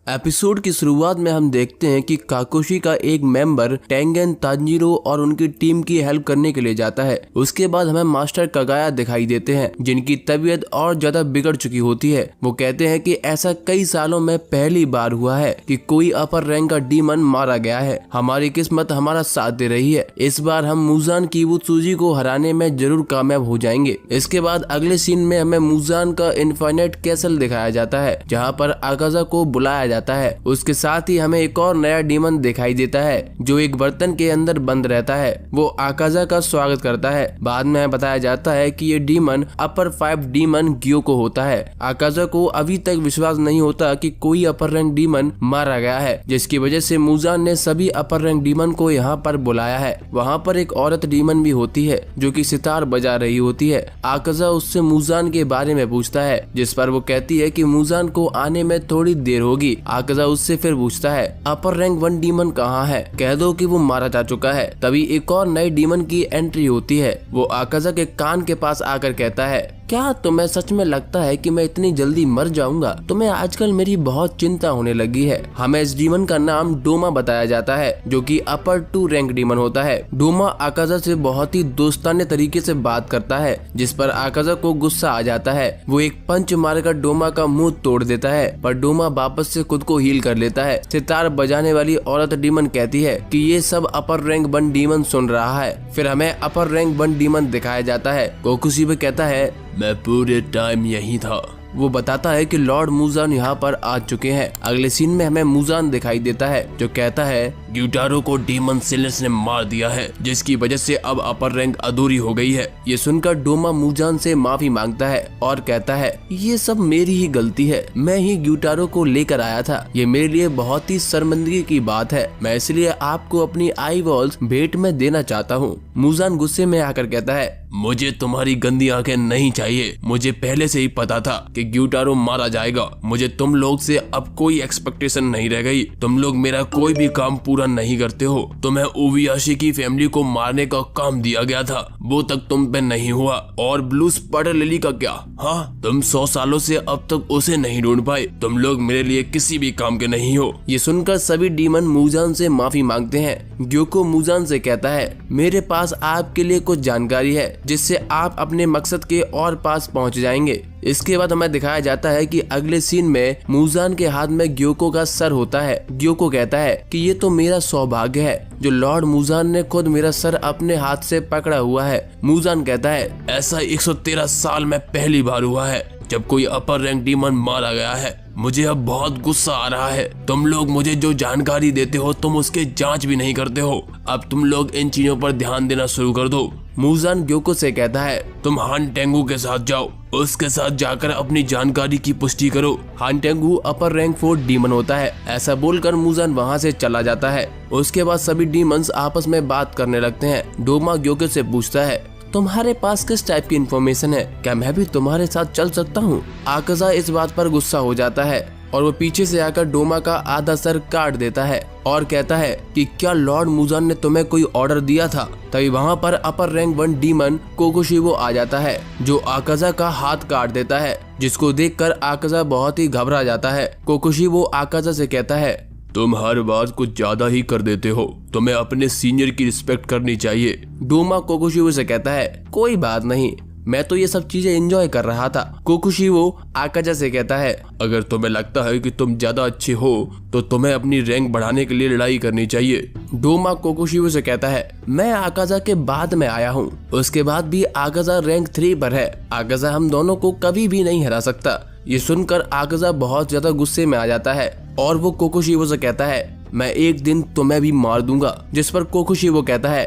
Episode की शुरुआत में हम देखते हैं कि काकोशी का एक मेंबर टेंगेन तांजीरो और उनकी टीम की हेल्प करने के लिए जाता है। उसके बाद हमें मास्टर कगाया दिखाई देते हैं जिनकी तबीयत और ज्यादा बिगड़ चुकी होती है। वो कहते हैं कि ऐसा कई सालों में पहली बार हुआ है कि कोई अपर रैंक का डीमन मारा गया है। हमारी किस्मत हमारा साथ दे रही है। इस बार हम मुजान किबुत्सुजी को हराने में जरूर कामयाब हो जाएंगे। इसके बाद अगले सीन में हमें मुजान का इन्फिनिट कैसल दिखाया जाता है जहाँ पर आकाजा को बुलाया जाता है। उसके साथ ही हमें एक और नया डीमन दिखाई देता है जो एक बर्तन के अंदर बंद रहता है। वो आकाजा का स्वागत करता है। बाद में बताया जाता है कि ये डीमन अपर 5 डीमन ग्योको होता है। आकाजा को अभी तक विश्वास नहीं होता कि कोई अपर रैंक डीमन मारा गया है, जिसकी वजह से मुजान ने सभी अपर रैंक डीमन को यहाँ पर बुलाया है। वहाँ पर एक औरत डीमन भी होती है जो कि सितार बजा रही होती है। आकाजा उससे मुजान के बारे में पूछता है, जिस पर वो कहती है कि मुजान को आने में थोड़ी देर होगी। आकाजा उससे फिर पूछता है अपर रैंक 1 डीमन कहाँ है, कह दो कि वो मारा जा चुका है। तभी एक और नए डीमन की एंट्री होती है। वो आकाजा के कान के पास आकर कहता है, क्या तुम्हें सच में लगता है कि मैं इतनी जल्दी मर जाऊंगा? तुम्हें आजकल मेरी बहुत चिंता होने लगी है। हमें इस डीमन का नाम डोमा बताया जाता है जो कि अपर 2 रैंक डीमन होता है। डोमा आकाजा से बहुत ही दोस्ताने तरीके से बात करता है, जिस पर आकाजा को गुस्सा आ जाता है। वो एक पंच मारकर डोमा का मुंह तोड़ देता है, पर डोमा वापस से खुद को हील कर लेता है। सितार बजाने वाली औरत डीमन कहती है कि ये सब अपर रैंक 1 डीमन सुन रहा है। फिर हमें अपर रैंक 1 डीमन दिखाया जाता है। कोकुशिबे कहता है, मैं पूरे टाइम यही था। वो बताता है कि लॉर्ड मुजान यहाँ पर आ चुके हैं। अगले सीन में हमें मुजान दिखाई देता है जो कहता है, ग्यूटारो को डीमन सिलर्स ने मार दिया है, जिसकी वजह से अब अपर रैंक अधूरी हो गई है। ये सुनकर डोमा मुजान से माफी मांगता है और कहता है, ये सब मेरी ही गलती है। मैं ही ग्यूटारो को लेकर आया था। ये मेरे लिए बहुत ही शर्मिंदगी की बात है। मैं इसलिए आपको अपनी आई वॉल्स भेंट में देना चाहता हूँ। मुजान गुस्से में आकर कहता है, मुझे तुम्हारी गंदी आंखें नहीं चाहिए। मुझे पहले से ही पता था कि ग्यूटारो मारा जाएगा। मुझे तुम लोग से अब कोई एक्सपेक्टेशन नहीं रह गई। तुम लोग मेरा कोई भी काम पूरा नहीं करते हो। तुम्हें ओवियाशी की फैमिली को मारने का काम दिया गया था, वो तक तुम पे नहीं हुआ। और ब्लू स्पाइडर लिली का क्या? हाँ, तुम 100 सालों से अब तक उसे नहीं ढूंढ पाए। तुम लोग मेरे लिए किसी भी काम के नहीं हो। ये सुनकर सभी डीमन मुजान से माफी मांगते हैं। ग्योको मुजान से कहता है, मेरे पास आपके लिए कुछ जानकारी है जिससे आप अपने मकसद के और पास पहुंच जाएंगे। इसके बाद हमें दिखाया जाता है कि अगले सीन में मुजान के हाथ में ग्योको का सर होता है। ग्योको कहता है कि ये तो मेरा सौभाग्य है जो लॉर्ड मुजान ने खुद मेरा सर अपने हाथ से पकड़ा हुआ है। मुजान कहता है, ऐसा 113 साल में पहली बार हुआ है जब कोई अपर रैंक डीमन मारा गया है। मुझे अब बहुत गुस्सा आ रहा है। तुम लोग मुझे जो जानकारी देते हो तुम उसके जांच भी नहीं करते हो। अब तुम लोग इन चीजों पर ध्यान देना शुरू कर दो। मुजान ग्योको से कहता है, तुम हान टेंगू के साथ जाओ। उसके साथ जाकर अपनी जानकारी की पुष्टि करो। हान टेंगू अपर रैंक 4 डीमन होता है। ऐसा बोलकर मुजान वहां से चला जाता है। उसके बाद सभी डीमंस आपस में बात करने लगते हैं। डोमा ग्योको से पूछता है, तुम्हारे पास किस टाइप की इंफॉर्मेशन है? क्या मैं भी तुम्हारे साथ चल सकता हूँ? आकाजा इस बात पर गुस्सा हो जाता है और वो पीछे से आकर डोमा का आधा सर काट देता है और कहता है कि क्या लॉर्ड मुजान ने तुम्हें कोई ऑर्डर दिया था? तभी वहाँ पर अपर रैंक 1 डीमन कोकोशिबो आ जाता है जो आकाजा का हाथ काट देता है, जिसको देखकर आकाजा बहुत ही घबरा जाता है। कोकोशिबो आकाजा से कहता है, तुम हर बात कुछ ज्यादा ही कर देते हो। तुम्हें अपने सीनियर की रिस्पेक्ट करनी चाहिए। डोमा कोकोशिबो से कहता है, कोई बात नहीं, मैं तो ये सब चीजें एंजॉय कर रहा था। कोकोशिबो आकाजा से कहता है, अगर तुम्हें लगता है कि तुम ज्यादा अच्छे हो तो तुम्हें अपनी रैंक बढ़ाने के लिए लड़ाई करनी चाहिए। डोमा कोकोशिबो से कहता है, मैं आकाजा के बाद में आया हूँ। उसके बाद भी आकाजा रैंक 3 पर है। आकाजा हम दोनों को कभी भी नहीं हरा सकता। ये सुनकर आकाजा बहुत ज्यादा गुस्से में आ जाता है और वो कोकोशिबो से कहता है, मैं एक दिन तुम्हें भी मार दूंगा। जिस पर कोकोशिबो कहता है,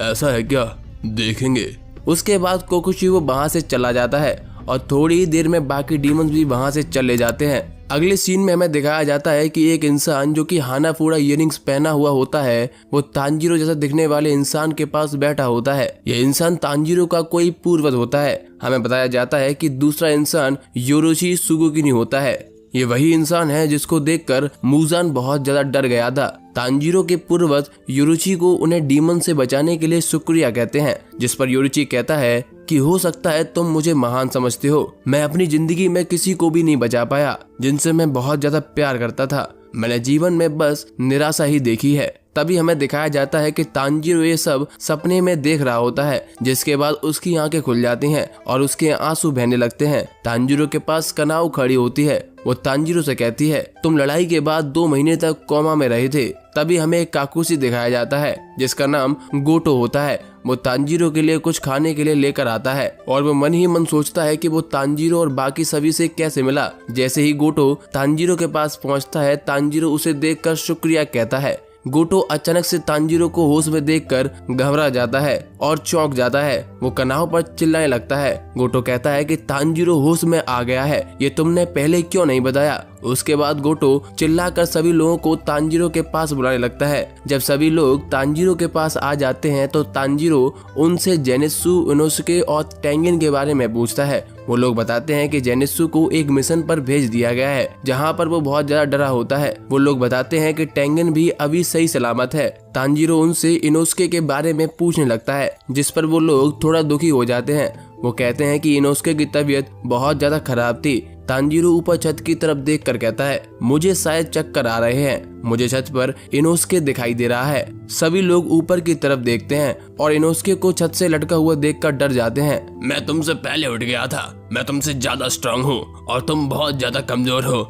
ऐसा है क्या? देखेंगे। उसके बाद कोकोशिबो वहां से चला जाता है और थोड़ी ही देर में बाकी डीमंस भी वहां से चले जाते हैं। अगले सीन में हमें दिखाया जाता है कि एक इंसान जो कि हानाफूड़ा इयरिंग्स पहना हुआ होता है, वो तांजीरो जैसा दिखने वाले इंसान के पास बैठा होता है। यह इंसान तांजीरो का कोई पूर्वज होता है। हमें बताया जाता है कि दूसरा इंसान योरोशी सुगुकिनी होता है। ये वही इंसान है जिसको देखकर मुजान बहुत ज्यादा डर गया था। तांजीरो के पूर्वज योरुची को उन्हें डीमन से बचाने के लिए शुक्रिया कहते हैं, जिस पर योरुची कहता है कि हो सकता है तुम मुझे महान समझते हो। मैं अपनी जिंदगी में किसी को भी नहीं बचा पाया जिनसे मैं बहुत ज्यादा प्यार करता था। मैंने जीवन में बस निराशा ही देखी है। तभी हमें दिखाया जाता है कि तांजीरो ये सब सपने में देख रहा होता है, जिसके बाद उसकी आंखें खुल जाती हैं और उसके आंसू बहने लगते हैं। तांजीरो के पास कनाओ खड़ी होती है। वो तांजीरो से कहती है तुम लड़ाई के बाद 2 महीने तक कोमा में रहे थे। तभी हमें एक काकुशी दिखाया जाता है जिसका नाम गोटो होता है। वो तांजीरो के लिए कुछ खाने के लिए लेकर आता है और वो मन ही मन सोचता है कि वो तांजीरो और बाकी सभी से कैसे मिला। जैसे ही गोटो तांजीरो के पास पहुंचता है, तांजीरो उसे देखकर शुक्रिया कहता है। गोटो अचानक से तांजीरो को होश में देखकर घबरा जाता है और चौंक जाता है। वो कनाओ पर चिल्लाने लगता है। गोटो कहता है कि तांजीरो होश में आ गया है, ये तुमने पहले क्यों नहीं बताया। उसके बाद गोटो चिल्लाकर सभी लोगों को तांजीरो के पास बुलाने लगता है। जब सभी लोग तांजीरो के पास आ जाते हैं तो तांजीरो उनसे जेनित्सु, इनोसुके और टेंगेन के बारे में पूछता है। वो लोग बताते हैं कि जेनित्सु को एक मिशन पर भेज दिया गया है जहां पर वो बहुत ज्यादा डरा होता है। वो लोग बताते हैं कि टेंगेन भी अभी सही सलामत है। तांजीरो उनसे इनोसुके के बारे में पूछने लगता है, जिस पर वो लोग थोड़ा दुखी हो जाते हैं। वो कहते हैं कि इनोसुके की तबीयत बहुत ज्यादा खराब थी। तांजीरो ऊपर छत की तरफ देखकर कहता है मुझे शायद चक्कर आ रहे हैं। मुझे छत पर इनोसुके दिखाई दे रहा है। सभी लोग ऊपर की तरफ देखते हैं और इनोसुके को छत से लटका हुआ देखकर डर जाते हैं। मैं तुमसे पहले उठ गया था। मैं तुमसे ज्यादा स्ट्रांग हूँ और तुम बहुत ज्यादा कमजोर हो।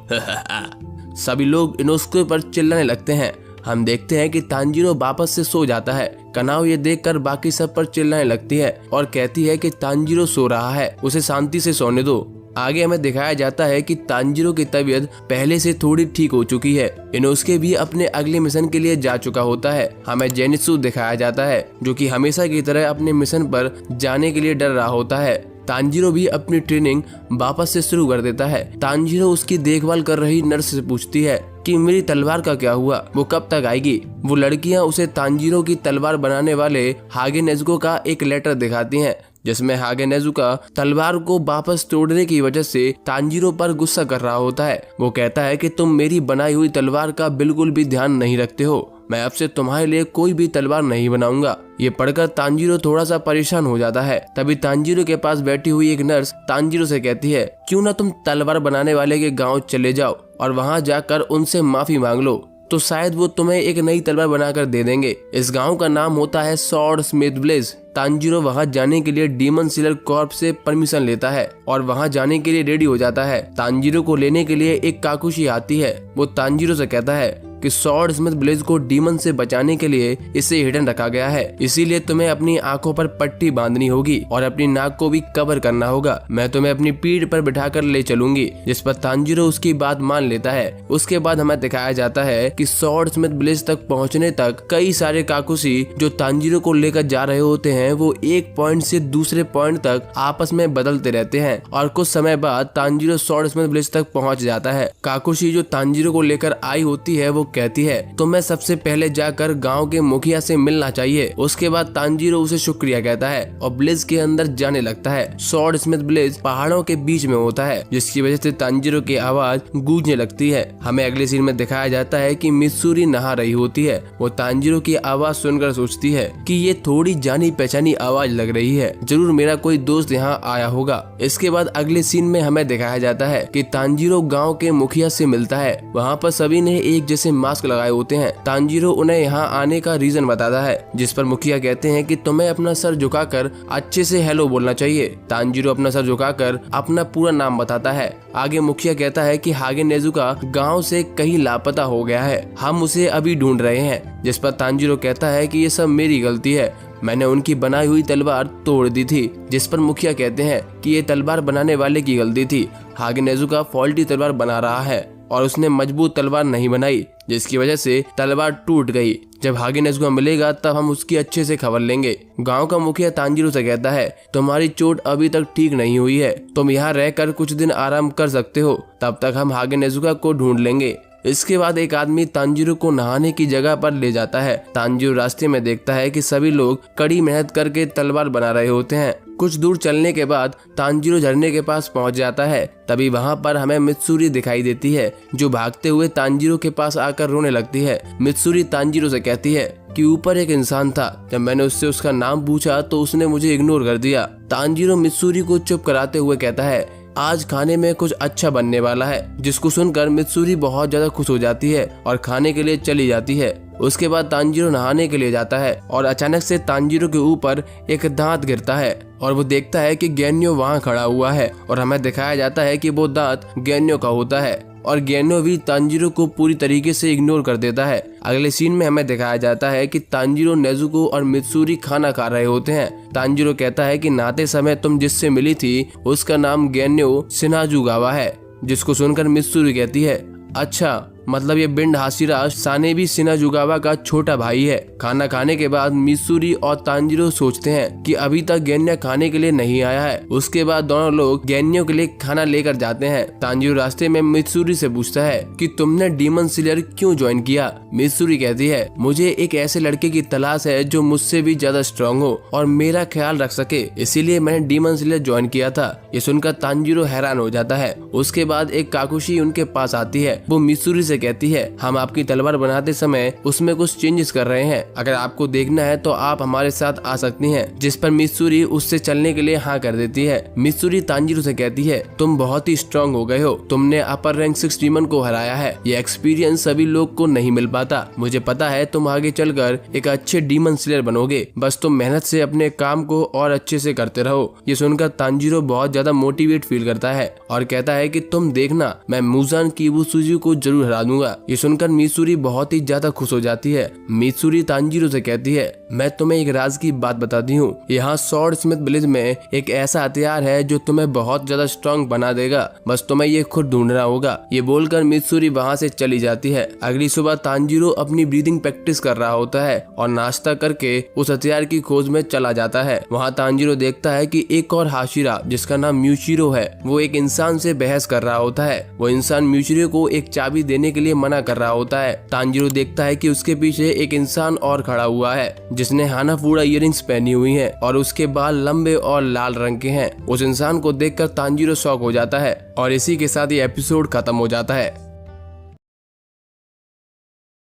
सभी लोग इनोसुके पर चिल्लाने लगते हैं। हम देखते हैं कि तांजीरो वापस से सो जाता है। कनाओ ये देखकर बाकी सब पर चिल्लाने लगती है और कहती है कि तांजीरो सो रहा है, उसे शांति से सोने दो। आगे हमें दिखाया जाता है कि तांजीरो की तबीयत पहले से थोड़ी ठीक हो चुकी है। इनोसुके भी अपने अगले मिशन के लिए जा चुका होता है। हमें जेनित्सु दिखाया जाता है जो कि हमेशा की तरह अपने मिशन पर जाने के लिए डर रहा होता है। तांजीरो भी अपनी ट्रेनिंग वापस से शुरू कर देता है। तांजीरो उसकी देखभाल कर रही नर्स से पूछती है कि मेरी तलवार का क्या हुआ, वो कब तक आएगी। वो लड़कियां उसे तांजीरो की तलवार बनाने वाले हागे नेजुको का एक लेटर दिखाती हैं, जिसमें हागे नेजुका तलवार को वापस तोड़ने की वजह से तांजीरो पर गुस्सा कर रहा होता है। वो कहता है कि तुम मेरी बनाई हुई तलवार का बिल्कुल भी ध्यान नहीं रखते हो। मैं अब से तुम्हारे लिए कोई भी तलवार नहीं बनाऊंगा। ये पढ़कर तांजीरो थोड़ा सा परेशान हो जाता है। तभी तांजीरो के पास बैठी हुई एक नर्स तांजीरो से कहती है क्यों ना तुम तलवार बनाने वाले के गांव चले जाओ और वहां जाकर उनसे माफी मांग लो, तो शायद वो तुम्हें एक नई तलवार बनाकर दे देंगे। इस गांव का नाम होता है स्वॉर्ड स्मिथ विलेज। तांजीरो वहां जाने के लिए डीमन सिलर कॉर्प से परमिशन लेता है और वहां जाने के लिए रेडी हो जाता है। तांजीरो को लेने के लिए एक काकुशी आती है। वो तांजीरो से कहता है कि स्वॉर्ड स्मिथ विलेज को डीमन से बचाने के लिए इसे हिडन रखा गया है, इसीलिए तुम्हें अपनी आंखों पर पट्टी बांधनी होगी और अपनी नाक को भी कवर करना होगा। मैं तुम्हें अपनी पीठ पर बिठाकर ले चलूंगी, जिस पर तांजीरो उसकी बात मान लेता है। उसके बाद हमें दिखाया जाता है कि स्वॉर्ड स्मिथ विलेज तक पहुंचने तक कई सारे काकुशी जो तांजीरो को लेकर जा रहे होते हैं वो एक पॉइंट से दूसरे पॉइंट तक आपस में बदलते रहते हैं और कुछ समय बाद तांजीरो स्वॉर्ड स्मिथ विलेज तक पहुंच जाता है। काकुशी जो तांजीरो को लेकर आई होती है वो कहती है तुम्हें सबसे पहले जाकर गांव के मुखिया से मिलना चाहिए। उसके बाद तांजीरो उसे शुक्रिया कहता है और विलेज के अंदर जाने लगता है। स्वॉर्ड स्मिथ विलेज पहाड़ों के बीच में होता है, जिसकी वजह से तांजीरो की आवाज गूंजने लगती है। हमें अगले सीन में दिखाया जाता है कि मित्सुरी नहा रही होती है। वो तांजीरो की आवाज सुनकर सोचती है कि ये थोड़ी जानी पहचानी आवाज लग रही है, जरूर मेरा कोई दोस्त यहाँ आया होगा। इसके बाद अगले सीन में हमें दिखाया जाता है कि तांजीरो गांव के मुखिया से मिलता है। वहाँ पर सभी ने एक जैसे मास्क लगाए होते हैं। तांजीरो उन्हें यहाँ आने का रीजन बताता है, जिस पर मुखिया कहते हैं कि तुम्हें अपना सर झुकाकर अच्छे से हेलो बोलना चाहिए। तांजीरो अपना सर झुकाकर अपना पूरा नाम बताता है। आगे मुखिया कहता है कि हागे नेजुका गांव से कहीं लापता हो गया है, हम उसे अभी ढूंढ रहे हैं। जिस पर तांजीरो कहता है कि ये सब मेरी गलती है, मैंने उनकी बनाई हुई तलवार तोड़ दी थी। जिस पर मुखिया कहते हैं कि ये तलवार बनाने वाले की गलती थी। हागे नेजुका फॉल्टी तलवार बना रहा है और उसने मजबूत तलवार नहीं बनाई, जिसकी वजह से तलवार टूट गई। जब हागे नेजुका मिलेगा तब हम उसकी अच्छे से खबर लेंगे। गांव का मुखिया तांजीरो से कहता है तुम्हारी चोट अभी तक ठीक नहीं हुई है, तुम यहाँ रहकर कुछ दिन आराम कर सकते हो, तब तक हम हागे नेजुका को ढूंढ लेंगे। इसके बाद एक आदमी तांजीरो को नहाने की जगह पर ले जाता है। तांजीरो रास्ते में देखता है कि सभी लोग कड़ी मेहनत करके तलवार बना रहे होते हैं कुछ दूर चलने के बाद तांजीरो झरने के पास पहुंच जाता है। तभी वहां पर हमें मित्सुरी दिखाई देती है जो भागते हुए तांजीरो के पास आकर रोने लगती है। मित्सुरी तांजीरो से कहती है कि ऊपर एक इंसान था, जब मैंने उससे उसका नाम पूछा तो उसने मुझे इग्नोर कर दिया। तांजीरो मित्सुरी को चुप कराते हुए कहता है आज खाने में कुछ अच्छा बनने वाला है, जिसको सुनकर मित्सुरी बहुत ज्यादा खुश हो जाती है और खाने के लिए चली जाती है। उसके बाद तांजीरो नहाने के लिए जाता है और अचानक से तांजीरो के ऊपर एक दांत गिरता है और वो देखता है कि गेन्यो वहाँ खड़ा हुआ है और हमें दिखाया जाता है कि वो दांत गेन्यो का होता है और गेन्यो भी तांजीरो को पूरी तरीके से इग्नोर कर देता है। अगले सीन में हमें दिखाया जाता है कि तांजीरो, नेजुको और मित्सुरी खाना खा रहे होते हैं। तांजीरो कहता है कि नहाते समय तुम जिससे मिली थी उसका नाम गेन्यो शिनाजुगावा है, जिसको सुनकर मित्सुरी कहती है अच्छा, मतलब ये बिंड हाशिरा सानेबी शिनाजुगावा का छोटा भाई है। खाना खाने के बाद मित्सुरी और तांजीरो सोचते हैं कि अभी तक गेन्यो खाने के लिए नहीं आया है। उसके बाद दोनों लोग गेन्यो के लिए खाना लेकर जाते हैं। तांजीरो रास्ते में मित्सुरी से पूछता है कि तुमने डीमन स्लेयर क्यों ज्वाइन किया। मित्सुरी कहती है मुझे एक ऐसे लड़के की तलाश है जो मुझसे भी ज्यादा स्ट्रांग हो और मेरा ख्याल रख सके, इसीलिए मैंने डीमन स्लेयर ज्वाइन किया था। ये सुनकर तांजीरो हैरान हो जाता है। उसके बाद एक काकुशी उनके पास आती है। वो मित्सुरी कहती है हम आपकी तलवार बनाते समय उसमें कुछ चेंजेस कर रहे हैं, अगर आपको देखना है तो आप हमारे साथ आ सकती हैं। जिस पर मित्सुरी उससे चलने के लिए हाँ कर देती है। मित्सुरी तांजीरो से कहती है तुम बहुत ही स्ट्रांग हो गए हो, तुमने अपर रैंक 6 डीमन को हराया है। ये एक्सपीरियंस सभी लोग को नहीं मिल पाता। मुझे पता है तुम आगे चलकर एक अच्छे डीमन स्लेयर बनोगे, बस तुम मेहनत से अपने काम को और अच्छे से करते रहो। ये सुनकर तांजीरो बहुत ज्यादा मोटिवेट फील करता है और कहता है कि तुम देखना, मैं मुजान किबुत्सुजी को जरूर हरा दूंगा। ये सुनकर मित्सुरी बहुत ही ज्यादा खुश हो जाती है। मित्सुरी तांजीरो से कहती है मैं तुम्हें एक राज की बात बताती हूँ, यहाँ स्वॉर्ड स्मिथ विलेज में एक ऐसा हथियार है जो तुम्हें बहुत ज्यादा स्ट्रांग बना देगा, बस तुम्हें ये खुद ढूंढना होगा। ये बोलकर मित्सुरी वहाँ से चली जाती है। अगली सुबह तांजीरो अपनी ब्रीदिंग प्रैक्टिस कर रहा होता है और नाश्ता करके उस हथियार की खोज में चला जाता है। वहाँ तांजीरो देखता है कि एक और हाशिरा जिसका नाम म्यूचिरो है, वो एक इंसान से बहस कर रहा होता है। वो इंसान म्यूचिरो को एक चाबी देने के लिए मना कर रहा होता है। तांजीरो देखता है कि उसके पीछे एक इंसान और खड़ा हुआ है जिसने हानाफूड़ा इयररिंग्स पहनी हुई है और उसके बाल लंबे और लाल रंग के हैं। उस इंसान को देखकर तांजीरो शॉक हो जाता है और इसी के साथ ये एपिसोड खत्म हो जाता है।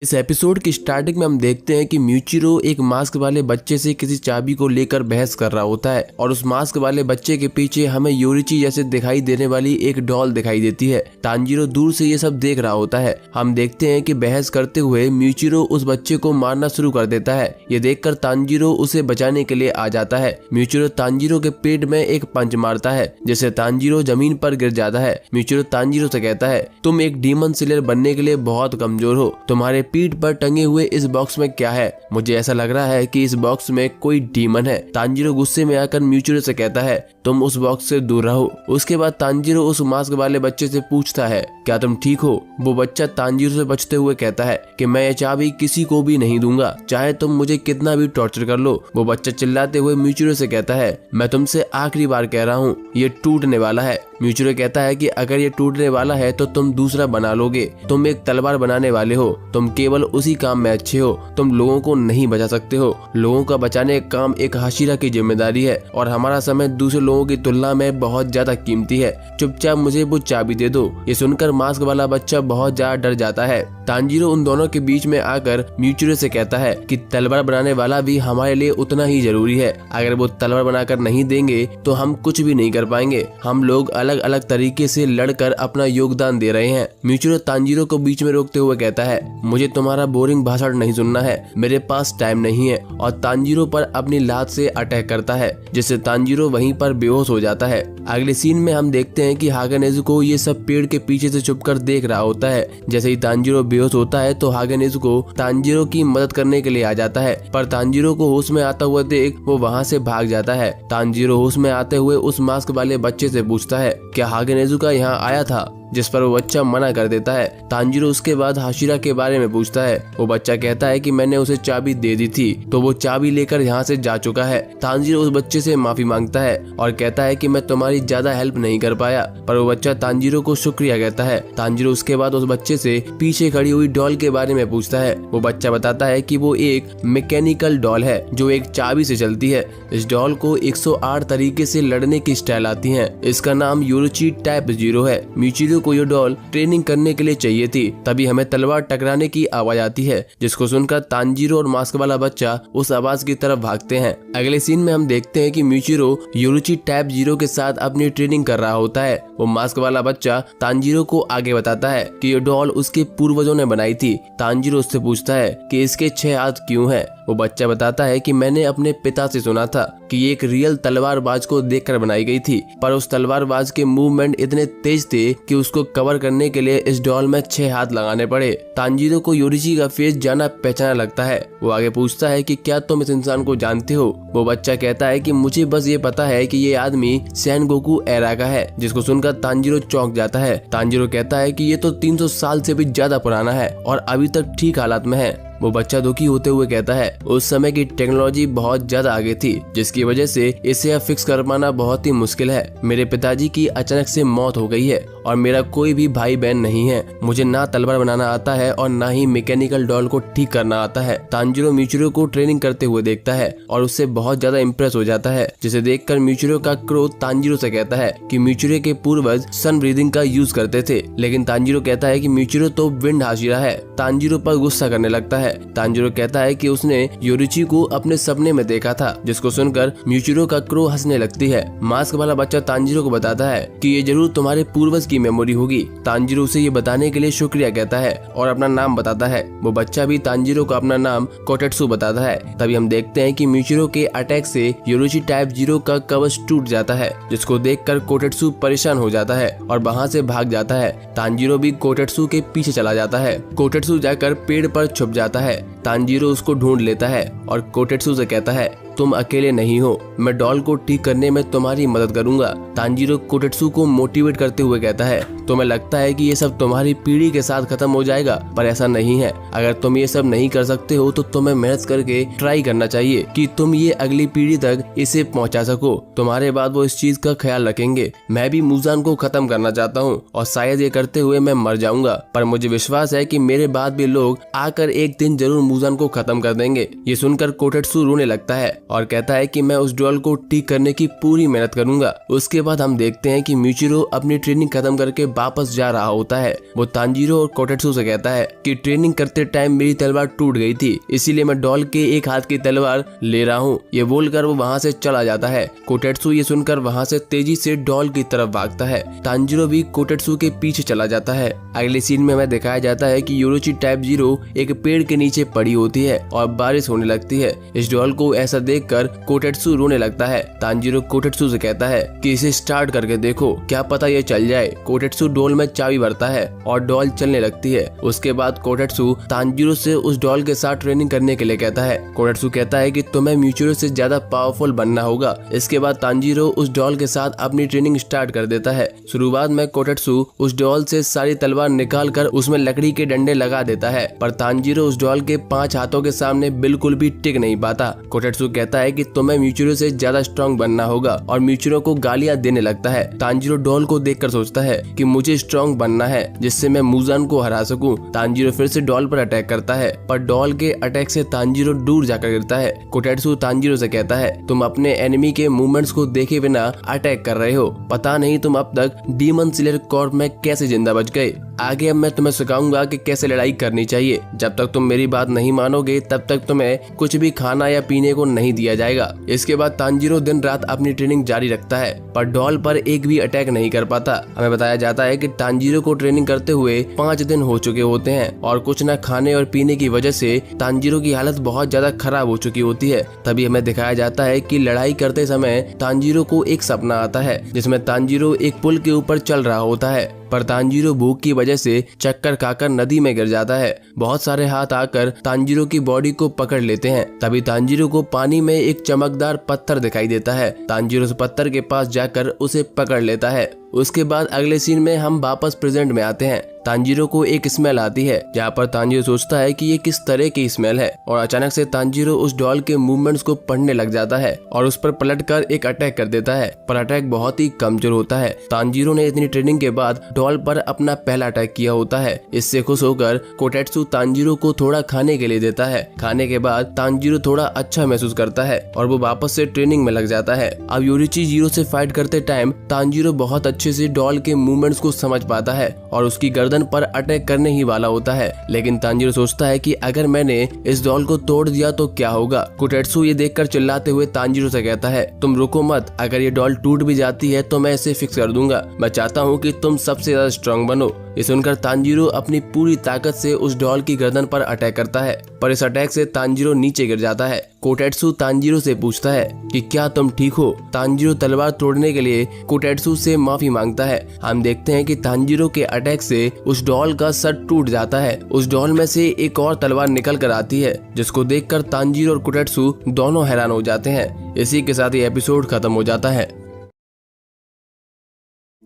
इस एपिसोड की स्टार्टिंग में हम देखते हैं कि म्यूचिरो एक मास्क वाले बच्चे से किसी चाबी को लेकर बहस कर रहा होता है और उस मास्क वाले बच्चे के पीछे हमें योरिची जैसे दिखाई देने वाली एक डॉल दिखाई देती है। तांजीरो दूर से ये सब देख रहा होता है। हम देखते हैं कि बहस करते हुए म्यूचिरो उस बच्चे को मारना शुरू कर देता है। ये देखकर तांजीरो उसे बचाने के लिए आ जाता है। म्यूचिरो तांजीरो के पेट में एक पंच मारता है जिससे तांजीरो जमीन पर गिर जाता है। म्यूचिरो तांजीरो से कहता है तुम एक डीमन स्लेयर बनने के लिए बहुत कमजोर हो, तुम्हारे पीठ पर टंगे हुए इस बॉक्स में क्या है? मुझे ऐसा लग रहा है कि इस बॉक्स में कोई डीमन है। तांजीरो गुस्से में आकर म्यूचिरो से कहता है तुम उस बॉक्स से दूर रहो। उसके बाद तांजीरो उस मास्क वाले बच्चे से पूछता है क्या तुम ठीक हो? वो बच्चा तांजीरो से बचते हुए कहता है कि मैं ये चाबी किसी को भी नहीं दूंगा, चाहे तुम मुझे कितना भी टॉर्चर कर लो। वो बच्चा चिल्लाते हुए म्यूचिरो से कहता है मैं तुमसे आखिरी बार कह रहा हूँ, ये टूटने वाला है। म्यूचिरो कहता है कि अगर ये टूटने वाला है तो तुम दूसरा बना लोगे। तुम एक तलवार बनाने वाले हो, तुम केवल उसी काम में अच्छे हो, तुम लोगों को नहीं बचा सकते हो। लोगों का बचाने का काम एक हाशिरा की जिम्मेदारी है और हमारा समय दूसरे लोगों की तुलना में बहुत ज्यादा कीमती है। चुपचाप मुझे वो चाबी दे दो। ये सुनकर मास्क वाला बच्चा बहुत ज्यादा डर जाता है। तांजीरो उन दोनों के बीच में आकर म्यूचिरो से कहता है कि तलवार बनाने वाला भी हमारे लिए उतना ही जरूरी है। अगर वो तलवार बनाकर नहीं देंगे तो हम कुछ भी नहीं कर पाएंगे। हम लोग अलग अलग तरीके से लड़कर अपना योगदान दे रहे हैं। म्यूचिरो तांजीरो को बीच में रोकते हुए कहता है मुझे तुम्हारा बोरिंग भाषण नहीं सुनना है, मेरे पास टाइम नहीं है। और तांजीरो पर अपनी लात से अटैक करता है जिससे तांजीरो वहीं पर बेहोश हो जाता है। अगले सीन में हम देखते हैं कि हागे नेजुको ये सब पेड़ के पीछे से छुपकर देख रहा होता है। जैसे ही तांजीरो बेहोश होता है तो हागे नेजुको तांजीरो की मदद करने के लिए आ जाता है, पर तांजीरो को होश में आता हुआ देख वो वहाँ से भाग जाता है। तांजीरो होश में आते हुए उस मास्क वाले बच्चे से पूछता है क्या हागे नेजुका यहाँ आया था? जिस पर वो बच्चा मना कर देता है। तांजीरो उसके बाद हाशिरा के बारे में पूछता है। वो बच्चा कहता है कि मैंने उसे चाबी दे दी थी तो वो चाबी लेकर यहाँ से जा चुका है। तांजीरो उस बच्चे से माफी मांगता है और कहता है कि मैं तुम्हारी ज्यादा हेल्प नहीं कर पाया, पर वो बच्चा तांजीरो को शुक्रिया कहता है। तांजीरो उसके बाद उस बच्चे से पीछे खड़ी हुई डॉल के बारे में पूछता है। वो बच्चा बताता है कि वो एक मैकेनिकल डॉल है जो एक चाबी से चलती है। इस डॉल को 108 तरीके से लड़ने की स्टाइल आती है। इसका नाम योरुची टाइप 0 है। मिचिरो को ये डॉल ट्रेनिंग करने के लिए चाहिए थी, तभी हमें तलवार टकराने की आवाज आती है, जिसको सुनकर तांजीरो और मास्क वाला बच्चा उस आवाज की तरफ भागते हैं। अगले सीन में हम देखते हैं कि मिचिरो योरुची टाइप 0 के साथ अपनी ट्रेनिंग कर रहा होता है। वो मास्क वाला बच्चा तांजीरो को आगे बताता है कि ये डॉल उसके पूर्वजों ने बनाई थी। तांजीरो उससे पूछता है कि इसके 6 हाथ क्यों हैं। वो बच्चा बताता है कि मैंने अपने पिता से सुना था कि ये एक रियल तलवारबाज को देखकर बनाई गई थी, पर उस तलवारबाज के मूवमेंट इतने तेज थे कि उसको कवर करने के लिए इस डॉल में 6 हाथ लगाने पड़े। तांजीरो को योरुची का फेस जाना पहचाना लगता है। वो आगे पूछता है कि क्या तुम इस इंसान को जानते हो। वो बच्चा कहता है कि मुझे बस ये पता है कि ये आदमी सेनगोकू एरा का है, जिसको सुनकर तांजीरो चौंक जाता है। तांजीरो कहता है कि ये तो 300 साल से भी ज्यादा पुराना है और अभी तक ठीक हालात में है। वो बच्चा दुखी होते हुए कहता है उस समय की टेक्नोलॉजी बहुत ज्यादा आगे थी, जिसकी वजह से इसे अब फिक्स कर पाना बहुत ही मुश्किल है। मेरे पिताजी की अचानक से मौत हो गई है और मेरा कोई भी भाई बहन नहीं है। मुझे ना तलवार बनाना आता है और ना ही मैकेनिकल डॉल को ठीक करना आता है। तांजीरो मिचिरो को ट्रेनिंग करते हुए देखता है और उससे बहुत ज्यादा इम्प्रेस हो जाता है, जिसे देखकर मिचिरो का क्रोध तांजीरो से कहता है कि मिचिरो के पूर्वज सन ब्रीदिंग का यूज करते थे, लेकिन तांजीरो कहता है कि मिचिरो तो विंड हाशिरा है। तांजीरो पर गुस्सा करने लगता है। तांजीरो कहता है कि उसने योरुची को अपने सपने में देखा था, जिसको सुनकर मिचिरो का क्रो हंसने लगती है। मास्क वाला बच्चा तांजीरो को बताता है कि ये जरूर तुम्हारे पूर्वज की मेमोरी होगी। तांजीरो उसे ये बताने के लिए शुक्रिया कहता है और अपना नाम बताता है। वो बच्चा भी तांजीरो को अपना नाम कोटेत्सु बताता है। तभी हम देखते हैं कि मिचिरो के अटैक से योरुची टाइप 0 का कवच टूट जाता है, जिसको देखकर कोटेत्सु परेशान हो जाता है और वहाँ से भाग जाता है। तांजीरो भी कोटेत्सु के पीछे चला जाता है। कोटेत्सु जाकर पेड़ पर छुप जाता है। तांजीरो उसको ढूंढ लेता है और कोटेत्सु से कहता है तुम अकेले नहीं हो, मैं डॉल को ठीक करने में तुम्हारी मदद करूंगा। तांजीरो कोटेत्सु को मोटिवेट करते हुए कहता है तुम्हें लगता है कि ये सब तुम्हारी पीढ़ी के साथ खत्म हो जाएगा, पर ऐसा नहीं है। अगर तुम ये सब नहीं कर सकते हो तो तुम्हें मेहनत करके ट्राई करना चाहिए कि तुम ये अगली पीढ़ी तक इसे पहुंचा सको। तुम्हारे बाद वो इस चीज का ख्याल रखेंगे। मैं भी मुजान को खत्म करना चाहता हूँ और शायद ये करते हुए मैं मर जाऊंगा, पर मुझे विश्वास है कि मेरे बाद भी लोग आकर एक दिन जरूर मुजान को खत्म कर देंगे। ये सुनकर कोटेत्सु रोने लगता है और कहता है कि मैं उस डॉल को ठीक करने की पूरी मेहनत करूंगा। उसके बाद हम देखते हैं कि मिचिरो अपनी ट्रेनिंग खत्म करके वापस जा रहा होता है। वो तांजीरो और कोटेत्सु से कहता है कि ट्रेनिंग करते टाइम मेरी तलवार टूट गई थी, इसीलिए मैं डॉल के एक हाथ की तलवार ले रहा हूँ। ये बोलकर वो वहाँ से चला जाता है। कोटेत्सु ये सुनकर वहाँ से तेजी से डॉल की तरफ भागता है। तांजीरो भी कोटेत्सु के पीछे चला जाता है। अगले सीन में हमें दिखाया जाता है कि योरुची टाइप 0 एक पेड़ के नीचे पड़ी होती है और बारिश होने लगती है। इस डॉल को ऐसा देखकर कोटेत्सु रोने लगता है। तांजीरो कोटेत्सु से कहता है कि इसे स्टार्ट करके देखो, क्या पता ये चल जाए। कोटेत्सु डॉल में चाबी भरता है और डॉल चलने लगती है। उसके बाद कोटेत्सु तांजीरो से उस डॉल के साथ ट्रेनिंग करने के लिए कहता है। कोटेत्सु कहता है कि तुम्हें मिचिरो से ज्यादा पावरफुल बनना होगा। इसके बाद तांजीरो उस डॉल के साथ अपनी ट्रेनिंग स्टार्ट कर देता है। शुरुआत में कोटेत्सु उस डॉल से सारी तलवार निकाल कर उसमें लकड़ी के डंडे लगा देता है, पर तांजीरो उस डॉल के 5 हाथों के सामने बिल्कुल भी टिक नहीं पाता। कोटेत्सु कहता है कि तुम्हें मिचिरो से ज्यादा स्ट्रॉन्ग बनना होगा और मिचिरो को गालियां देने लगता है। तांजीरो डॉल को देखकर सोचता है कि मुझे स्ट्रॉन्ग बनना है जिससे मैं मुजान को हरा सकूं। तांजीरो फिर से डॉल पर अटैक करता है, पर डॉल के अटैक से तांजीरो दूर जाकर गिरता है। कोटेत्सु तांजीरो से कहता है तुम अपने एनिमी के मूवमेंट्स को देखे बिना अटैक कर रहे हो, पता नहीं तुम अब तक डीमन स्लेयर कॉर्प में कैसे जिंदा बच गए। आगे अब मैं तुम्हें सिखाऊंगा कि कैसे लड़ाई करनी चाहिए। जब तक तुम मेरी बात नहीं मानोगे तब तक तुम्हें कुछ भी खाना या पीने को नहीं दिया जाएगा। इसके बाद तांजीरो दिन रात अपनी ट्रेनिंग जारी रखता है, पर डॉल पर एक भी अटैक नहीं कर पाता। हमें बताया जाता है कि तांजीरो को ट्रेनिंग करते हुए 5 दिन हो चुके होते हैं और कुछ न खाने और पीने की वजह से तांजीरो की हालत बहुत ज्यादा खराब हो चुकी होती है। तभी हमें दिखाया जाता है कि लड़ाई करते समय तांजीरो को एक सपना आता है जिसमें तांजीरो एक पुल के ऊपर चल रहा होता है, पर तांजीरो भूख की वजह से चक्कर खाकर नदी में गिर जाता है। बहुत सारे हाथ आकर तांजीरो की बॉडी को पकड़ लेते हैं। तभी तांजीरो को पानी में एक चमकदार पत्थर दिखाई देता है। तांजीरो उस पत्थर के पास जाकर उसे पकड़ लेता है उसके बाद अगले सीन में हम वापस प्रेजेंट में आते हैं। तांजीरो को एक स्मेल आती है जहाँ पर तांजीरो सोचता है कि ये किस तरह की स्मेल है और अचानक से तांजीरो उस डॉल के मूवमेंट्स को पढ़ने लग जाता है और उस पर पलटकर एक अटैक कर देता है, पर अटैक बहुत ही कमजोर होता है। तांजीरो ने इतनी ट्रेनिंग के बाद डॉल पर अपना पहला अटैक किया होता है। इससे खुश होकर कोटेत्सु तांजीरो को थोड़ा खाने के लिए देता है। खाने के बाद तांजीरो थोड़ा अच्छा महसूस करता है और वो वापस से ट्रेनिंग में लग जाता है। अब योरिची जीरो से फाइट करते टाइम तांजीरो बहुत अच्छे से डॉल के मूवमेंट्स को समझ पाता है और उसकी गर्दन पर अटैक करने ही वाला होता है, लेकिन तांजीरो सोचता है कि अगर मैंने इस डॉल को तोड़ दिया तो क्या होगा। कोटेत्सु ये देखकर चिल्लाते हुए तांजीरो से कहता है, तुम रुको मत, अगर ये डॉल टूट भी जाती है तो मैं इसे फिक्स कर दूंगा। मैं चाहता हूँ कि तुम सबसे ज्यादा स्ट्रांग बनो। ये सुनकर तांजीरो अपनी पूरी ताकत से उस डॉल की गर्दन पर अटैक करता है, पर इस अटैक से तांजीरो नीचे गिर जाता है। कोटेत्सु तांजीरो से पूछता है कि क्या तुम ठीक हो। तांजीरो तलवार तोड़ने के लिए कोटेत्सु से माफी मांगता है। हम देखते हैं कि तांजीरो के अटैक से उस डॉल का सर टूट जाता है। उस डॉल में से एक और तलवार निकल कर आती है, जिसको देखकर तांजीरो और कोटेत्सु दोनों हैरान हो जाते हैं। इसी के साथ ये एपिसोड खत्म हो जाता है।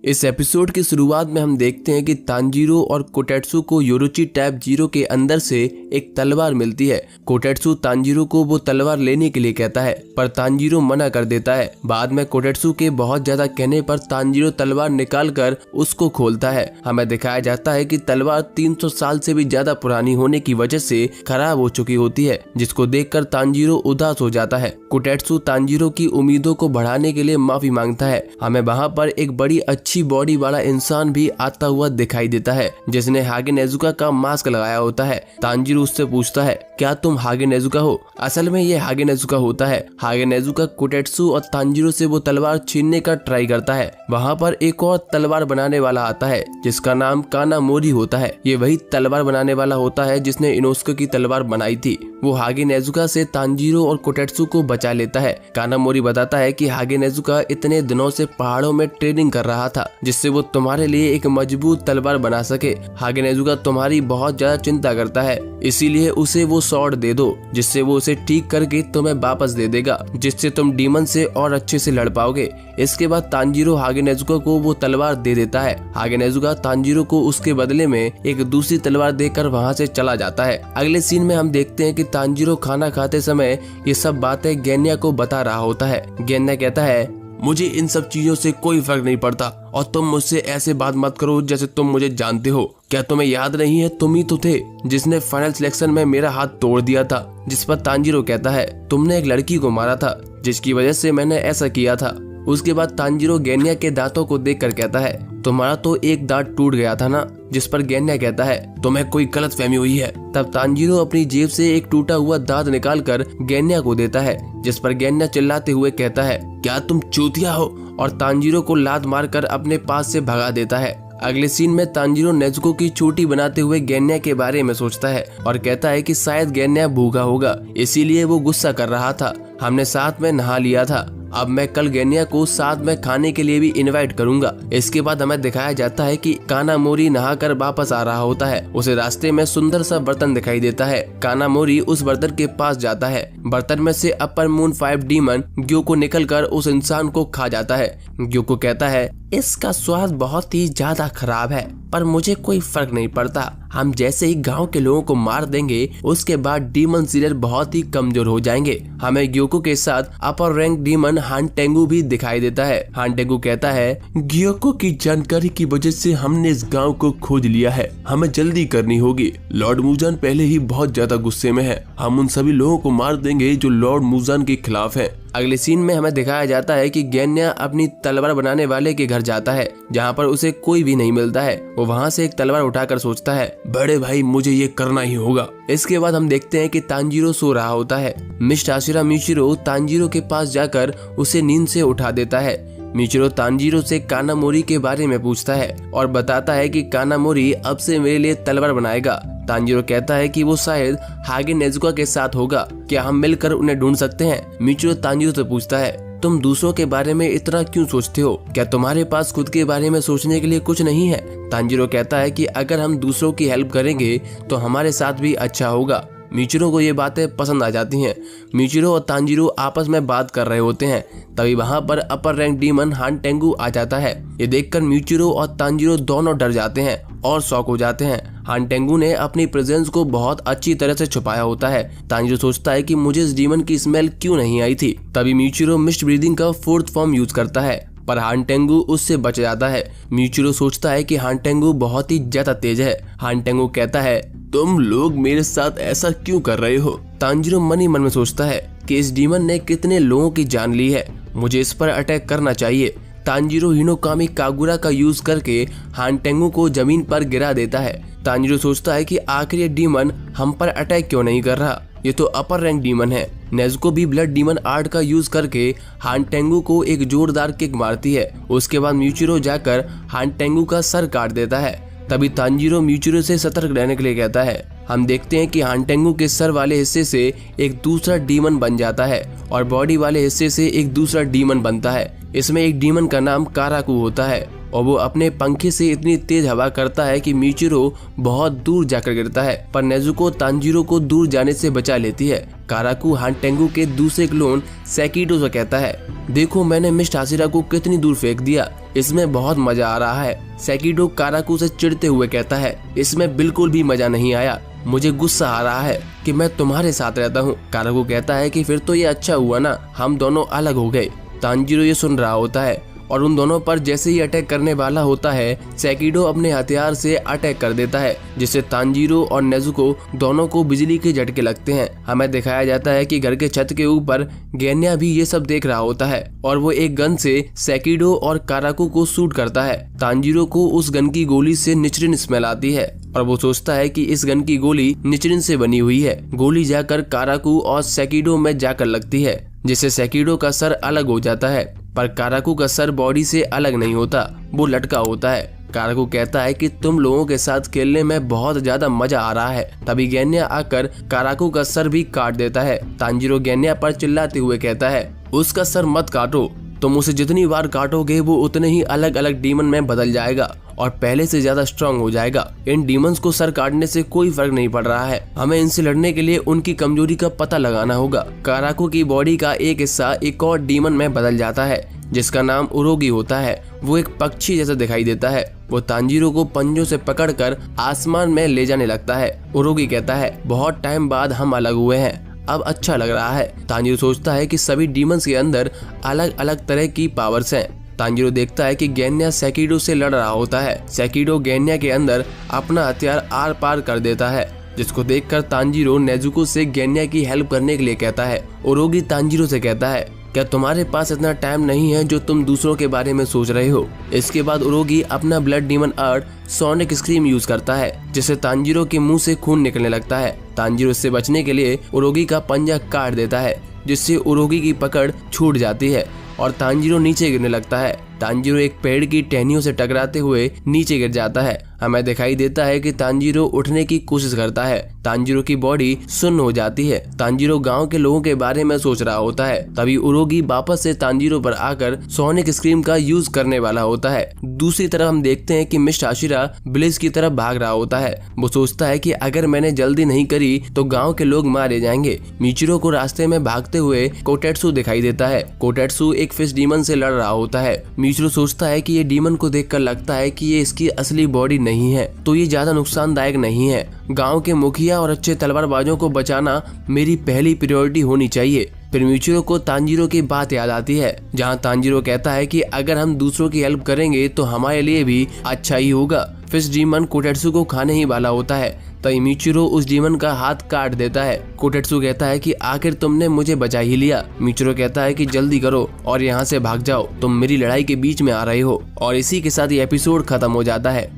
इस एपिसोड की शुरुआत में हम देखते हैं कि तांजीरो और कोटेत्सु को योरुची टाइप 0 के अंदर से एक तलवार मिलती है। कोटेत्सु तांजीरो को वो तलवार लेने के लिए कहता है, पर तांजीरो मना कर देता है। बाद में कोटेत्सु के बहुत ज्यादा कहने पर तांजीरो तलवार निकालकर उसको खोलता है। हमें दिखाया जाता है कि तलवार 300 साल से भी ज्यादा पुरानी होने की वजह से खराब हो चुकी होती है, जिसको देखकर तांजीरो उदास हो जाता है। कोटेत्सु तांजीरो की उम्मीदों को बढ़ाने के लिए माफी मांगता है। हमें वहाँ पर एक बड़ी अच्छी बॉडी वाला इंसान भी आता हुआ दिखाई देता है, जिसने हागे नेजुका का मास्क लगाया होता है। तांजीरो उससे पूछता है, क्या तुम हागे नेजुका हो? असल में ये हागे नेजुका होता है। हागे नेजुका कोटेत्सु और तांजीरो से वो तलवार छीनने का ट्राई करता है। वहाँ पर एक और तलवार बनाने वाला आता है जिसका नाम कानामोरी होता है। ये वही तलवार बनाने वाला होता है जिसने इनोसुके की तलवार बनाई थी। वो हागे नेजुका से तांजीरो और कोटेत्सु को बचा लेता है। कानामोरी बताता है कि हागे नेजुका इतने दिनों से पहाड़ों में ट्रेनिंग कर रहा था जिससे वो तुम्हारे लिए एक मजबूत तलवार बना सके। हागे नेजुका तुम्हारी बहुत ज्यादा चिंता करता है, इसीलिए उसे वो स्वॉर्ड दे दो, जिससे वो उसे ठीक करके तुम्हें वापस दे देगा, जिससे तुम डीमन से और अच्छे से लड़ पाओगे। इसके बाद तांजीरो हागे नेजुका को वो तलवार दे देता है। हागे नेजुका तांजीरो को उसके बदले में एक दूसरी तलवार देकर वहाँ से चला जाता है। अगले सीन में हम देखते हैं कि तांजीरो खाना खाते समय ये सब बातें गेन्या को बता रहा होता है। गेन्या कहता है, मुझे इन सब चीजों से कोई फर्क नहीं पड़ता और तुम मुझसे ऐसे बात मत करो जैसे तुम मुझे जानते हो। क्या तुम्हें याद नहीं है, तुम ही तो थे जिसने फाइनल सिलेक्शन में मेरा हाथ तोड़ दिया था। जिस पर तांजीरो कहता है, तुमने एक लड़की को मारा था जिसकी वजह से मैंने ऐसा किया था। उसके बाद तांजीरो गेन्या के दांतों को देखकर कहता है, तुम्हारा तो एक दांत टूट गया था ना। जिस पर गेन्या कहता है, तुम्हें कोई गलतफहमी हुई है। तब तांजीरो अपनी जेब से एक टूटा हुआ दांत निकालकर गेन्या को देता है, जिस पर गेन्या चिल्लाते हुए कहता है, क्या तुम चूतिया हो? और तांजीरो को लात मारकर अपने पास से भगा देता है। अगले सीन में तांजीरो नेजुको की चोटी बनाते हुए गेन्या के बारे में सोचता है और कहता है कि शायद गेन्या भूखा होगा, इसीलिए वो गुस्सा कर रहा था। हमने साथ में नहा लिया था, अब मैं कल गेन्या को साथ में खाने के लिए भी इनवाइट करूंगा। इसके बाद हमें दिखाया जाता है कि कानामोरी नहाकर वापस आ रहा होता है। उसे रास्ते में सुंदर सा बर्तन दिखाई देता है। कानामोरी उस बर्तन के पास जाता है। बर्तन में से अपर मून 5 डीमन ग्योको निकलकर उस इंसान को खा जाता है। ग्योको कहता है, इसका स्वाद बहुत ही ज्यादा खराब है, पर मुझे कोई फर्क नहीं पड़ता। हम जैसे ही गांव के लोगों को मार देंगे उसके बाद डीमन स्लेयर बहुत ही कमजोर हो जाएंगे। हमें ग्योको के साथ अपर रैंक डीमन हानटेंगु भी दिखाई देता है। हानटेंगु कहता है, ग्योको की जानकारी की वजह से हमने इस गांव को खोज लिया है, हमें जल्दी करनी होगी। लॉर्ड मुजान पहले ही बहुत ज्यादा गुस्से में है, हम उन सभी लोगों को मार देंगे जो लॉर्ड मुजान के खिलाफ है। अगले सीन में हमें दिखाया जाता है कि गेन्या अपनी तलवार बनाने वाले के घर जाता है, जहाँ पर उसे कोई भी नहीं मिलता है। वो वहाँ से एक तलवार उठाकर सोचता है, बड़े भाई मुझे ये करना ही होगा। इसके बाद हम देखते हैं कि तांजीरो सो रहा होता है। मिस्टर आशिरा मिशिरो तांजीरो के पास जाकर उसे नींद से उठा देता है। मिशिरो तांजीरो से कानामोरी के बारे में पूछता है और बताता है कि कानामोरी अब से मेरे लिए तलवार बनाएगा। तांजीरो कहता है कि वो शायद हागे नेजुका के साथ होगा, क्या हम मिलकर उन्हें ढूंढ सकते हैं? मिशिरो तांजीरो से पूछता है, तुम दूसरों के बारे में इतना क्यों सोचते हो? क्या तुम्हारे पास खुद के बारे में सोचने के लिए कुछ नहीं है? तांजीरो कहता है कि अगर हम दूसरों की हेल्प करेंगे तो हमारे साथ भी अच्छा होगा। मिचिरो को ये बातें पसंद आ जाती हैं। मिचिरो और तांजीरो आपस में बात कर रहे होते हैं, तभी वहाँ पर अपर रैंक डीमन हान टेंगू आ जाता है। ये देखकर मिचिरो और तांजीरो दोनों डर जाते हैं और शॉक हो जाते हैं। हान टेंगू ने अपनी प्रेजेंस को बहुत अच्छी तरह से छुपाया होता है। तांजीरो सोचता है कि मुझे इस डीमन की स्मेल क्यों नहीं आई थी। तभी मिचिरो मिस्ट ब्रीदिंग का 4th फॉर्म यूज करता है, पर हान टेंगू उससे बच जाता है। मिचिरो सोचता है कि हान टेंगू बहुत ही ज्यादा तेज है। हान टेंगू कहता है, तुम लोग मेरे साथ ऐसा क्यों कर रहे हो। तांजीरो मन ही मन में सोचता है कि इस डीमन ने कितने लोगों की जान ली है, मुझे इस पर अटैक करना चाहिए। तांजीरो हिनोकामी कागुरा का यूज करके हान टेंगू को जमीन पर गिरा देता है। तांजीरो सोचता है कि आखिर ये डीमन हम पर अटैक क्यों नहीं कर रहा, ये तो अपर रैंक डीमन है। नेज़ुको भी ब्लड डीमन आर्ट का यूज करके हान टेंगू को एक जोरदार किक मारती है। उसके बाद मिचिरो जाकर हान टेंगू का सर काट देता है। तभी तांजीरो मिचिरो से सतर्क रहने के लिए कहता है। हम देखते हैं कि हान टेंगू के सर वाले हिस्से से एक दूसरा डीमन बन जाता है और बॉडी वाले हिस्से से एक दूसरा डीमन बनता है। इसमें एक डीमन का नाम काराकू होता है और वो अपने पंखे से इतनी तेज हवा करता है कि मिचिरो बहुत दूर जाकर गिरता है, पर नेज़ुको तांजीरो को दूर जाने से बचा लेती है। काराकू हान टेंगू के दूसरे क्लोन सेकिडो से कहता है, देखो मैंने मिस्ट हाशिरा को कितनी दूर फेंक दिया, इसमें बहुत मजा आ रहा है। सेकिडो काराकू से चिढ़ते हुए कहता है, इसमें बिल्कुल भी मजा नहीं आया, मुझे गुस्सा आ रहा है कि मैं तुम्हारे साथ रहता हूँ। काराकू कहता है कि फिर तो ये अच्छा हुआ ना, हम दोनों अलग हो गए। तांजीरो ये सुन रहा होता है और उन दोनों पर जैसे ही अटैक करने वाला होता है, सेकिडो अपने हथियार से अटैक कर देता है, जिससे तांजीरो और नेज़ुको दोनों को बिजली के झटके लगते हैं। हमें दिखाया जाता है कि घर के छत के ऊपर गेन्या भी ये सब देख रहा होता है और वो एक गन से सेकिडो और काराकू को शूट करता है। तांजीरो को उस गन की गोली से निचरिन स्मेल आती है और वो सोचता है कि इस गन की गोली निचरिन से बनी हुई है। गोली जाकर काराकू और सेकिडो में जाकर लगती है, जिससे सेकिडो का सर अलग हो जाता है, पर काराकू का सर बॉडी से अलग नहीं होता, वो लटका होता है। काराकू कहता है कि तुम लोगों के साथ खेलने में बहुत ज्यादा मजा आ रहा है। तभी गेन्या आकर काराकू का सर भी काट देता है। तांजीरो गेन्या पर चिल्लाते हुए कहता है, उसका सर मत काटो, तुम उसे जितनी बार काटोगे वो उतने ही अलग अलग डीमन में बदल जाएगा और पहले से ज्यादा स्ट्रांग हो जाएगा। इन डीमंस को सर काटने से कोई फर्क नहीं पड़ रहा है, हमें इनसे लड़ने के लिए उनकी कमजोरी का पता लगाना होगा। काराकू की बॉडी का एक हिस्सा एक और डीमन में बदल जाता है, जिसका नाम उरोगी होता है। वो एक पक्षी जैसा दिखाई देता है। वो तांजीरो को पंजों से पकड़कर आसमान में ले जाने लगता है। उरोगी कहता है, बहुत टाइम बाद हम अलग हुए हैं, अब अच्छा लग रहा है। तांजीरो सोचता है कि सभी डीमंस के अंदर अलग अलग तरह की पावर्स हैं। तांजीरो देखता है कि गेन्या सेकिडो से लड़ रहा होता है। सेकिडो गेन्या के अंदर अपना हथियार आर पार कर देता है, जिसको देखकर तांजीरो नेज़ुको से गेन्या की हेल्प करने के लिए कहता है। उरोगी तांजीरो से कहता है, क्या तुम्हारे पास इतना टाइम नहीं है जो तुम दूसरों के बारे में सोच रहे हो। इसके बाद उरोगी अपना blood demon art sonic scream use करता है, जिससे तांजीरो के मुंह से खून निकलने लगता है। तांजीरो इससे बचने के लिए उरोगी का पंजा काट देता है, जिससे उरोगी की पकड़ छूट जाती है और तांजीरो नीचे गिरने लगता है। तांजीरो एक पेड़ की टहनियों से टकराते हुए नीचे गिर जाता है। हमें दिखाई देता है कि तांजीरो उठने की कोशिश करता है। तांजीरो की बॉडी सुन्न हो जाती है। तांजीरो गांव के लोगों के बारे में सोच रहा होता है। तभी उरोगी वापस से तांजीरो पर आकर सोनिक स्क्रीम का यूज करने वाला होता है। दूसरी तरफ हम देखते हैं कि मिस्ट हाशिरा विलेज की तरफ भाग रहा होता है। वो सोचता है कि अगर मैंने जल्दी नहीं करी तो गाँव के लोग मारे जाएंगे। मिचिरो को रास्ते में भागते हुए कोटेत्सु दिखाई देता है। कोटेत्सु एक फिश डीमन से लड़ रहा होता है। मिचिरो सोचता है कि ये डीमन को देखकर लगता है कि ये इसकी असली बॉडी नहीं है, तो ये ज्यादा नुकसानदायक नहीं है। गांव के मुखिया और अच्छे तलवारबाजों को बचाना मेरी पहली प्रायोरिटी होनी चाहिए। फिर मिचिरो को तांजीरो की बात याद आती है, जहां तांजीरो कहता है कि अगर हम दूसरों की हेल्प करेंगे तो हमारे लिए भी अच्छा ही होगा। फिश डीमन कोटेत्सु को खाने ही वाला होता है, तभी मिचिरो उस डीमन का हाथ काट देता है। कोटेत्सु कहता है कि आखिर तुमने मुझे बचा ही लिया। मिचिरो कहता है कि जल्दी करो और यहाँ से भाग जाओ, तुम मेरी लड़ाई के बीच में आ रहे हो। और इसी के साथ ये एपिसोड खत्म हो जाता है।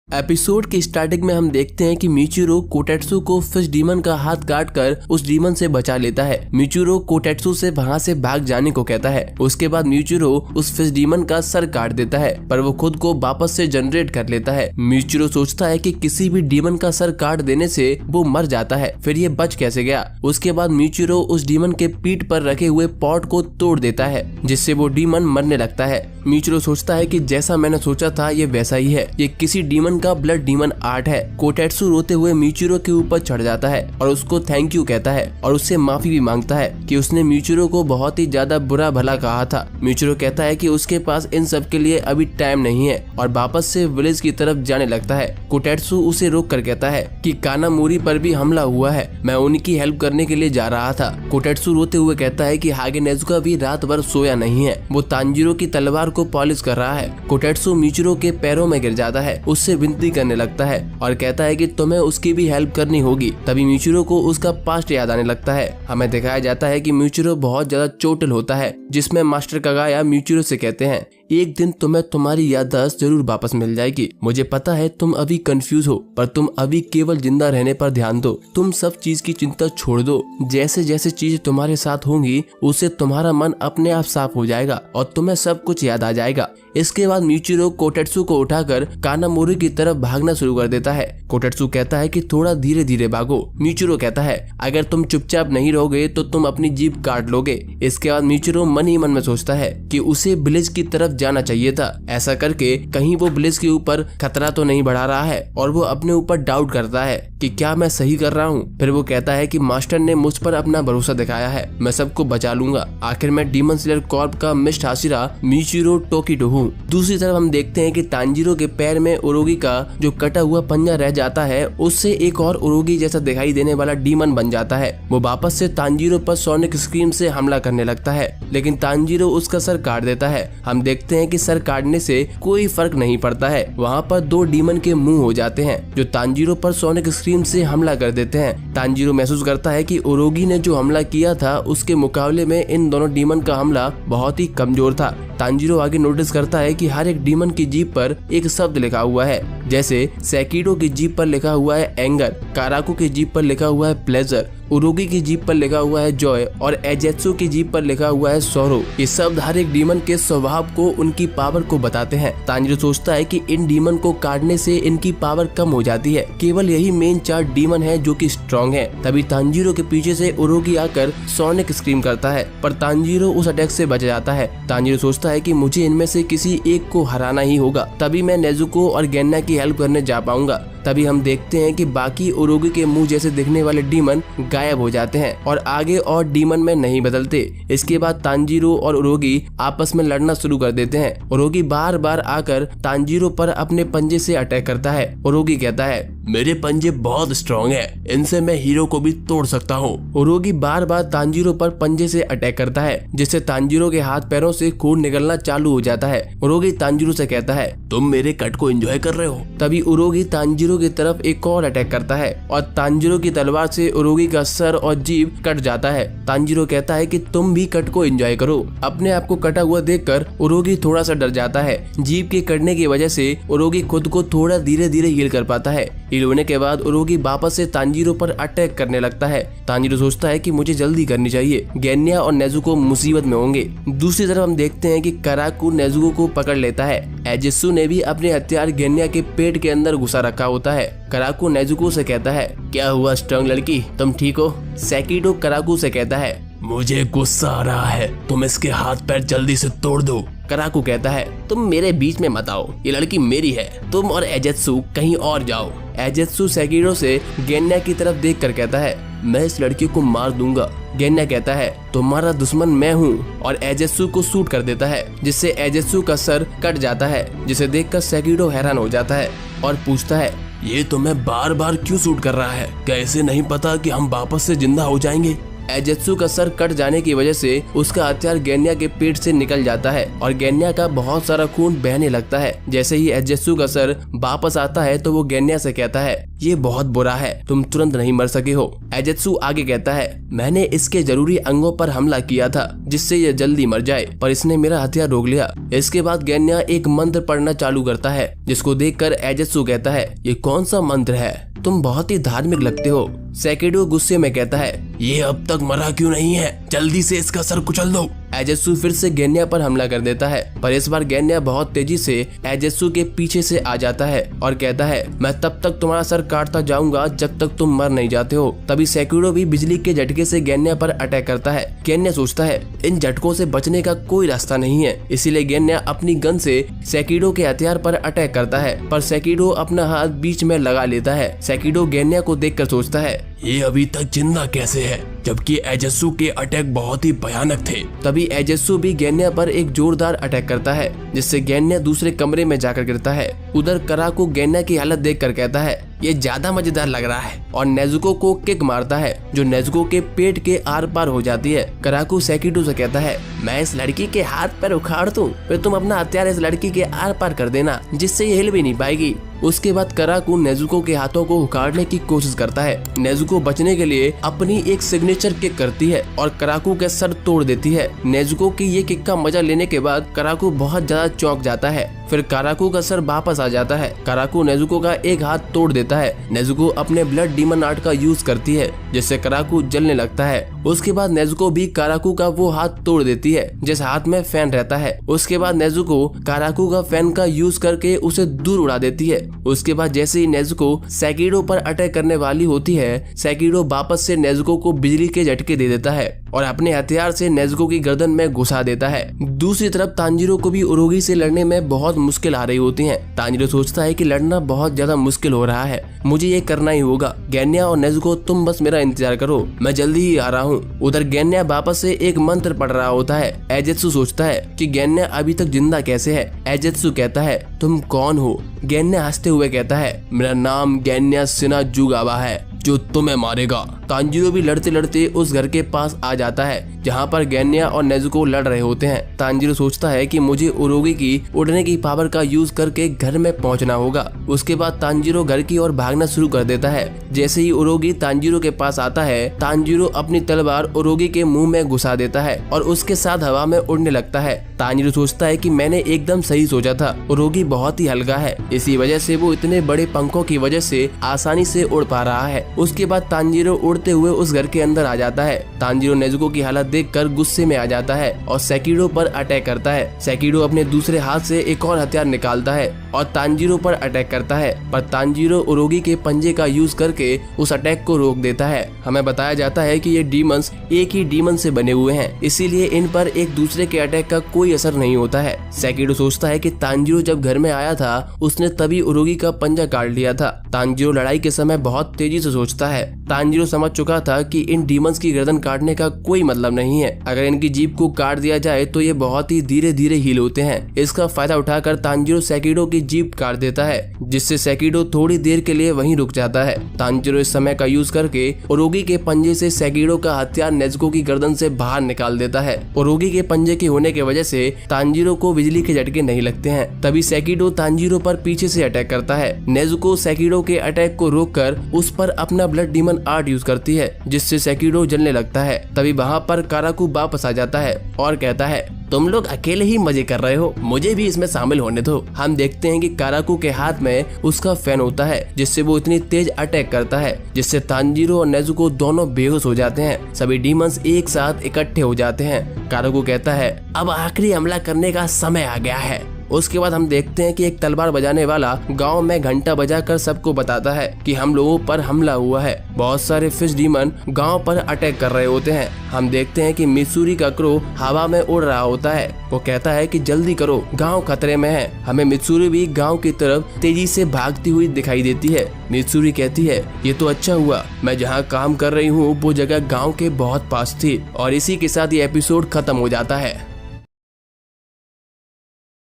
एपिसोड की स्टार्टिंग में हम देखते हैं कि मिचिरो कोटेत्सु को फिश डीमन का हाथ काटकर उस डीमन से बचा लेता है। मिचिरो कोटेत्सु से वहां से भाग जाने को कहता है। उसके बाद मिचिरो उस फिश डीमन का सर काट देता है, पर वो खुद को वापस से जनरेट कर लेता है। मिचिरो सोचता है कि किसी भी डीमन का सर काट देने से वो मर जाता है, फिर ये बच कैसे गया। उसके बाद मिचिरो उस डीमन के पीठ पर रखे हुए पॉट को तोड़ देता है, जिससे वो डीमन मरने लगता है। मिचिरो सोचता है कि जैसा मैंने सोचा था ये वैसा ही है, ये किसी डीमन डीमन का ब्लड डीमन आर्ट है। कोटेत्सु रोते हुए मिचिरो के ऊपर चढ़ जाता है और उसको थैंक यू कहता है और उससे माफी भी मांगता है कि उसने मिचिरो को बहुत ही ज्यादा बुरा भला कहा था। मिचिरो कहता है कि उसके पास इन सब के लिए अभी टाइम नहीं है और वापस से विलेज की तरफ जाने लगता है। कोटेत्सु उसे रोक कर कहता है कि कानामोरी पर भी हमला हुआ है, मैं उनकी हेल्प करने के लिए जा रहा था। कोटेत्सु रोते हुए कहता है कि हागे नेजुका भी रात भर सोया नहीं है, वो तांजीरो की तलवार को पॉलिश कर रहा है। कोटेत्सु मिचिरो के पैरों में गिर जाता है, उससे विनती करने लगता है और कहता है कि तुम्हें उसकी भी हेल्प करनी होगी। तभी मिचिरो को उसका पास्ट याद आने लगता है। हमें दिखाया जाता है कि मिचिरो बहुत ज्यादा चोटिल होता है, जिसमें मास्टर कगाया मिचिरो से कहते हैं एक दिन तुम्हें तुम्हारी याददाश्त जरूर वापस मिल जाएगी। मुझे पता है तुम अभी कंफ्यूज हो, पर तुम अभी केवल जिंदा रहने पर ध्यान दो। तुम सब चीज की चिंता छोड़ दो। जैसे जैसे चीज तुम्हारे साथ होंगी उससे तुम्हारा मन अपने आप साफ हो जाएगा और तुम्हें सब कुछ याद आ जाएगा। इसके बाद मिचिरो कोटेत्सु को उठाकर कानामोरी की तरफ भागना शुरू कर देता है। कोटेत्सु कहता है कि थोड़ा धीरे धीरे भागो। मिचिरो कहता है अगर तुम चुपचाप नहीं रहोगे तो तुम अपनी जीभ काट लोगे। इसके बाद मिचिरो मन ही मन में सोचता है कि उसे विलेज की तरफ जाना चाहिए था। ऐसा करके कहीं वो विलेज के ऊपर खतरा तो नहीं बढ़ा रहा है और वो अपने ऊपर डाउट करता है कि क्या मैं सही कर रहा हूँ। फिर वो कहता है कि मास्टर ने मुझ पर अपना भरोसा दिखाया है, मैं सबको बचा लूंगा। आखिर मैं डीमन स्लेयर कॉर्प का मिस्ट हाशिरा मिचिरो टोकिडो हूँ। दूसरी तरफ हम देखते हैं कि तांजीरो के पैर में उरोगी का जो कटा हुआ पंजा रह जाता है उससे एक और उरोगी जैसा दिखाई देने वाला डीमन बन जाता है। वो वापस से तांजीरो पर सोनिक स्क्रीम से हमला करने लगता है, लेकिन तांजीरो उसका सर काट देता है। हम देखते हैं कि सर काटने से कोई फर्क नहीं पड़ता है। वहाँ पर दो डीमन के मुंह हो जाते हैं जो तांजीरो पर सोनिक स्क्रीम से हमला कर देते हैं। तांजीरो महसूस करता है कि उरोगी ने जो हमला किया था उसके मुकाबले में इन दोनों डीमन का हमला बहुत ही कमजोर था। तांजीरो आगे नोटिस करता है कि हर एक डीमन की जीभ पर एक शब्द लिखा हुआ है, जैसे सेकिडो की जीभ पर लिखा हुआ है एंगर, काराकू की जीभ पर लिखा हुआ है प्लेजर, उरोगी की जीभ पर लिखा हुआ है जॉय और एजेत्सु की जीभ पर लिखा हुआ है सोरो। ये शब्द हर एक डीमन के स्वभाव को, उनकी पावर को बताते हैं। तांजीरो सोचता है कि इन डीमन को काटने से इनकी पावर कम हो जाती है, केवल यही मेन 4 डीमन है जो कि स्ट्रॉन्ग है। तभी तांजीरो के पीछे से उरोगी आकर सोनिक स्क्रीम करता है, पर तांजीरो उस अटैक से बच जाता है। तांजीरो सोचता है कि मुझे इनमें से किसी एक को हराना ही होगा, तभी मैं नेजुको और गेन्ना की हेल्प करने जा पाऊंगा। तभी हम देखते हैं कि बाकी उरोगी के मुंह जैसे दिखने वाले डीमन गायब हो जाते हैं और आगे और डीमन में नहीं बदलते। इसके बाद तांजीरो और उरोगी आपस में लड़ना शुरू कर देते हैं। उरोगी बार बार आकर तांजीरो पर अपने पंजे से अटैक करता है। उरोगी कहता है मेरे पंजे बहुत स्ट्रॉन्ग है, इनसे मैं हीरो को भी तोड़ सकता हूँ। उरोगी बार बार तांजीरो पर पंजे से अटैक करता है, जिससे तांजीरो के हाथ पैरों से खून निकलना चालू हो जाता है। उरोगी तांजीरो से कहता है तुम मेरे कट को एंजॉय कर रहे हो। तभी उरोगी तांजीरो की तरफ एक और अटैक करता है और तांजीरो की तलवार से उरोगी का सर और जीभ कट जाता है। तांजीरो कहता है कि तुम भी कट को एंजॉय करो। अपने आप को कटा हुआ देखकर उरोगी थोड़ा सा डर जाता है। जीभ के कटने की वजह से उरोगी खुद को थोड़ा धीरे धीरे हील कर पाता है। हील होने के बाद उरोगी वापस से तांजीरो पर अटैक करने लगता है। तांजीरो सोचता है कि मुझे जल्दी करनी चाहिए, गेन्या और नेजुको मुसीबत में होंगे। दूसरी तरफ हम देखते हैं कि काराकू नेजुको को पकड़ लेता है। एजेत्सु ने भी अपने हथियार गेन्या के पेट के अंदर घुसा रखा होता है। काराकू नेजुको से कहता है क्या हुआ स्ट्रॉन्ग लड़की, तुम ठीक हो? सेकिडो काराकू से कहता है मुझे गुस्सा आ रहा है, तुम इसके हाथ पैर जल्दी से तोड़ दो। काराकू कहता है तुम मेरे बीच में मत आओ, ये लड़की मेरी है, तुम और एजेत्सु कहीं और जाओ। एजेत्सु सेकिडो से गेन्या की तरफ देख कर कहता है मैं इस लड़की को मार दूंगा। गेन्या कहता है तुम्हारा दुश्मन मैं हूँ और एजेत्सु को शूट कर देता है, जिससे एजेत्सु का सर कट जाता है, जिसे देखकर सेकिडो हैरान हो जाता है और पूछता है ये तुम्हें बार बार क्यों शूट कर रहा है, क्या इसे नहीं पता कि हम वापस से जिंदा हो जाएंगे? एजेत्सु का सर कट जाने की वजह से उसका हथियार गेन्या के पेट से निकल जाता है और गेन्या का बहुत सारा खून बहने लगता है। जैसे ही एजेत्सु का सर वापस आता है तो वो गेन्या से कहता है ये बहुत बुरा है, तुम तुरंत नहीं मर सके हो। एजेत्सु आगे कहता है मैंने इसके जरूरी अंगों पर हमला किया था जिससे ये जल्दी मर जाए, पर इसने मेरा हथियार रोक लिया। इसके बाद गेन्या एक मंत्र पढ़ना चालू करता है, जिसको देखकर एजेत्सु कहता है ये कौन सा मंत्र है, तुम बहुत ही धार्मिक लगते हो। सेकिडो गुस्से में कहता है ये अब तक मरा क्यों नहीं है, जल्दी से इसका सर कुचल दो। एजेत्सु फिर से गेन्या पर हमला कर देता है, पर इस बार गेन्या बहुत तेजी से एजेत्सु के पीछे से आ जाता है और कहता है मैं तब तक तुम्हारा सर काटता जाऊंगा जब तक तुम मर नहीं जाते हो। तभी सेकिरो भी बिजली के झटके से गेन्या पर अटैक करता है। गेन्या सोचता है इन झटकों से बचने का कोई रास्ता नहीं है, इसीलिए गेन्या अपनी गन से सेकिरो के हथियार पर अटैक करता है, पर सेकिरो अपना हाथ बीच में लगा लेता है। सेकिरो गेन्या को देखकर सोचता है ये अभी तक जिंदा कैसे है, जबकि एजेत्सु के अटैक बहुत ही भयानक थे। तभी एजेत्सु भी गेन्या पर एक जोरदार अटैक करता है, जिससे गेन्या दूसरे कमरे में जाकर गिरता है। उधर कराकू गेन्या की हालत देखकर कहता है ये ज्यादा मजेदार लग रहा है, और नेजुको को किक मारता है जो नेजुको के पेट के आर पार हो जाती है। कराकू सेकिरो से कहता है मैं इस लड़की के हाथ पैर उखाड़ दूं, फिर तुम अपना हथियार इस लड़की के आर पार कर देना, जिससे ये हिल भी नहीं पाएगी। उसके बाद कराकू नेजुको के हाथों को उखाड़ने की कोशिश करता है। नेजुको बचने के लिए अपनी एक सिग्नेचर किक करती है और कराकू का सर तोड़ देती है। नेजुको की ये किक का मजा लेने के बाद कराकू बहुत ज्यादा चौंक जाता है। फिर कराकू का सर वापस आ जाता है। कराकू नेजुको का एक हाथ तोड़ देता है। नेजुको अपने ब्लड डीमन आर्ट का यूज करती है, जिससे कराकू जलने लगता है। उसके बाद नेजुको भी कराकू का वो हाथ तोड़ देती है जिस हाथ में फैन रहता है। उसके बाद नेजुको कराकू का फैन का यूज करके उसे दूर उड़ा देती है। उसके बाद जैसे ही नेजुको सेकिरो पर अटैक करने वाली होती है, सेकिरो वापस से नेजुको को बिजली के झटके दे देता है और अपने हथियार से नेजुको की गर्दन में घुसा देता है। दूसरी तरफ तांजीरो को भी उरोगी से लड़ने में बहुत मुश्किल आ रही होती है। तांजीरो सोचता है कि लड़ना बहुत ज्यादा मुश्किल हो रहा है, मुझे ये करना ही होगा। गेन्या और नेजुको तुम बस मेरा इंतजार करो, मैं जल्दी ही आ रहा हूँ। उधर गेन्या वापस से एक मंत्र पढ़ रहा होता है। एजेत्सु सोचता है कि गेन्या अभी तक जिंदा कैसे है। एजेत्सु कहता है तुम कौन हो? गेन्या हंसते हुए कहता है मेरा नाम गेन्या शिनाजुगावा है जो तुम्हें मारेगा। तांजीरो भी लड़ते लड़ते उस घर के पास आ जाता है जहाँ पर गेन्या और नेजुको लड़ रहे होते हैं। तांजीरो सोचता है कि मुझे उरोगी की उड़ने की पावर का यूज करके घर में पहुँचना होगा। उसके बाद तांजीरो घर की ओर भागना शुरू कर देता है। जैसे ही उरोगी तांजीरो के पास आता है, तांजीरो अपनी तलवार उरोगी के मुंह में घुसा देता है और उसके साथ हवा में उड़ने लगता है। तांजीरो सोचता है कि मैंने एकदम सही सोचा था, उरोगी बहुत ही हल्का है, इसी वजह से वो इतने बड़े पंखों की वजह से आसानी से उड़ पा रहा है। उसके बाद तांजीरो उड़ते हुए उस घर के अंदर आ जाता है। तांजीरो नेजुको की हालत देखकर गुस्से में आ जाता है और सेकिरो पर अटैक करता है। सेकिरो अपने दूसरे हाथ से एक और हथियार निकालता है और तांजीरो पर अटैक करता है, पर तांजीरो उरोगी के पंजे का यूज करके उस अटैक को रोक देता है। हमें बताया जाता है कि ये डीमंस एक ही डीमन से बने हुए हैं, इसीलिए इन पर एक दूसरे के अटैक का कोई असर नहीं होता है। सेकिरो सोचता है कि तांजीरो जब घर में आया था उसने तभी उरोगी का पंजा काट लिया था। तांजीरो लड़ाई के समय बहुत तेजी से सोचता है। तांजीरो समझ चुका था कि इन डीमंस की गर्दन काटने का कोई मतलब नहीं है। अगर इनकी जीभ को काट दिया जाए तो ये बहुत ही धीरे धीरे हील होते हैं। इसका फायदा उठाकर तांजीरो सेकिरो की जीभ काट देता है, जिससे सेकिरो थोड़ी देर के लिए वहीं रुक जाता है। तांजीरो इस समय का यूज करके उरोगी के पंजे से सेकिरो का हथियार नेजुको की गर्दन से बाहर निकाल देता है। उरोगी के पंजे के होने की वजह से तांजीरो को बिजली के झटके नहीं लगते हैं। तभी सेकिरो तांजीरो पर पीछे से अटैक करता है। नेजुको सेकिरो के अटैक को रोककर उस पर अपना ब्लड डीमन आर्ट यूज करती है, जिससे सेकिरो जलने लगता है। तभी वहाँ पर काराकू वापस आ जाता है और कहता है तुम लोग अकेले ही मजे कर रहे हो, मुझे भी इसमें शामिल होने दो। हम देखते हैं कि काराकू के हाथ में उसका फैन होता है, जिससे वो इतनी तेज अटैक करता है जिससे तांजीरो और नेजुको दोनों बेहोश हो जाते हैं। सभी डीमंस एक साथ इकट्ठे हो जाते हैं। काराकू कहता है अब आखिरी हमला करने का समय आ गया है। उसके बाद हम देखते हैं कि एक तलवार बजाने वाला गांव में घंटा बजाकर सबको बताता है कि हम लोगों पर हमला हुआ है। बहुत सारे फिश डीमन गांव पर अटैक कर रहे होते हैं। हम देखते हैं कि मित्सुरी का क्रो हवा में उड़ रहा होता है। वो कहता है कि जल्दी करो, गांव खतरे में है। हमें मित्सुरी भी गांव की तरफ तेजी से भागती हुई दिखाई देती है। मित्सुरी कहती है ये तो अच्छा हुआ, मैं जहाँ काम कर रही हूँ वो जगह गाँव के बहुत पास थी। और इसी के साथ ये एपिसोड खत्म हो जाता है।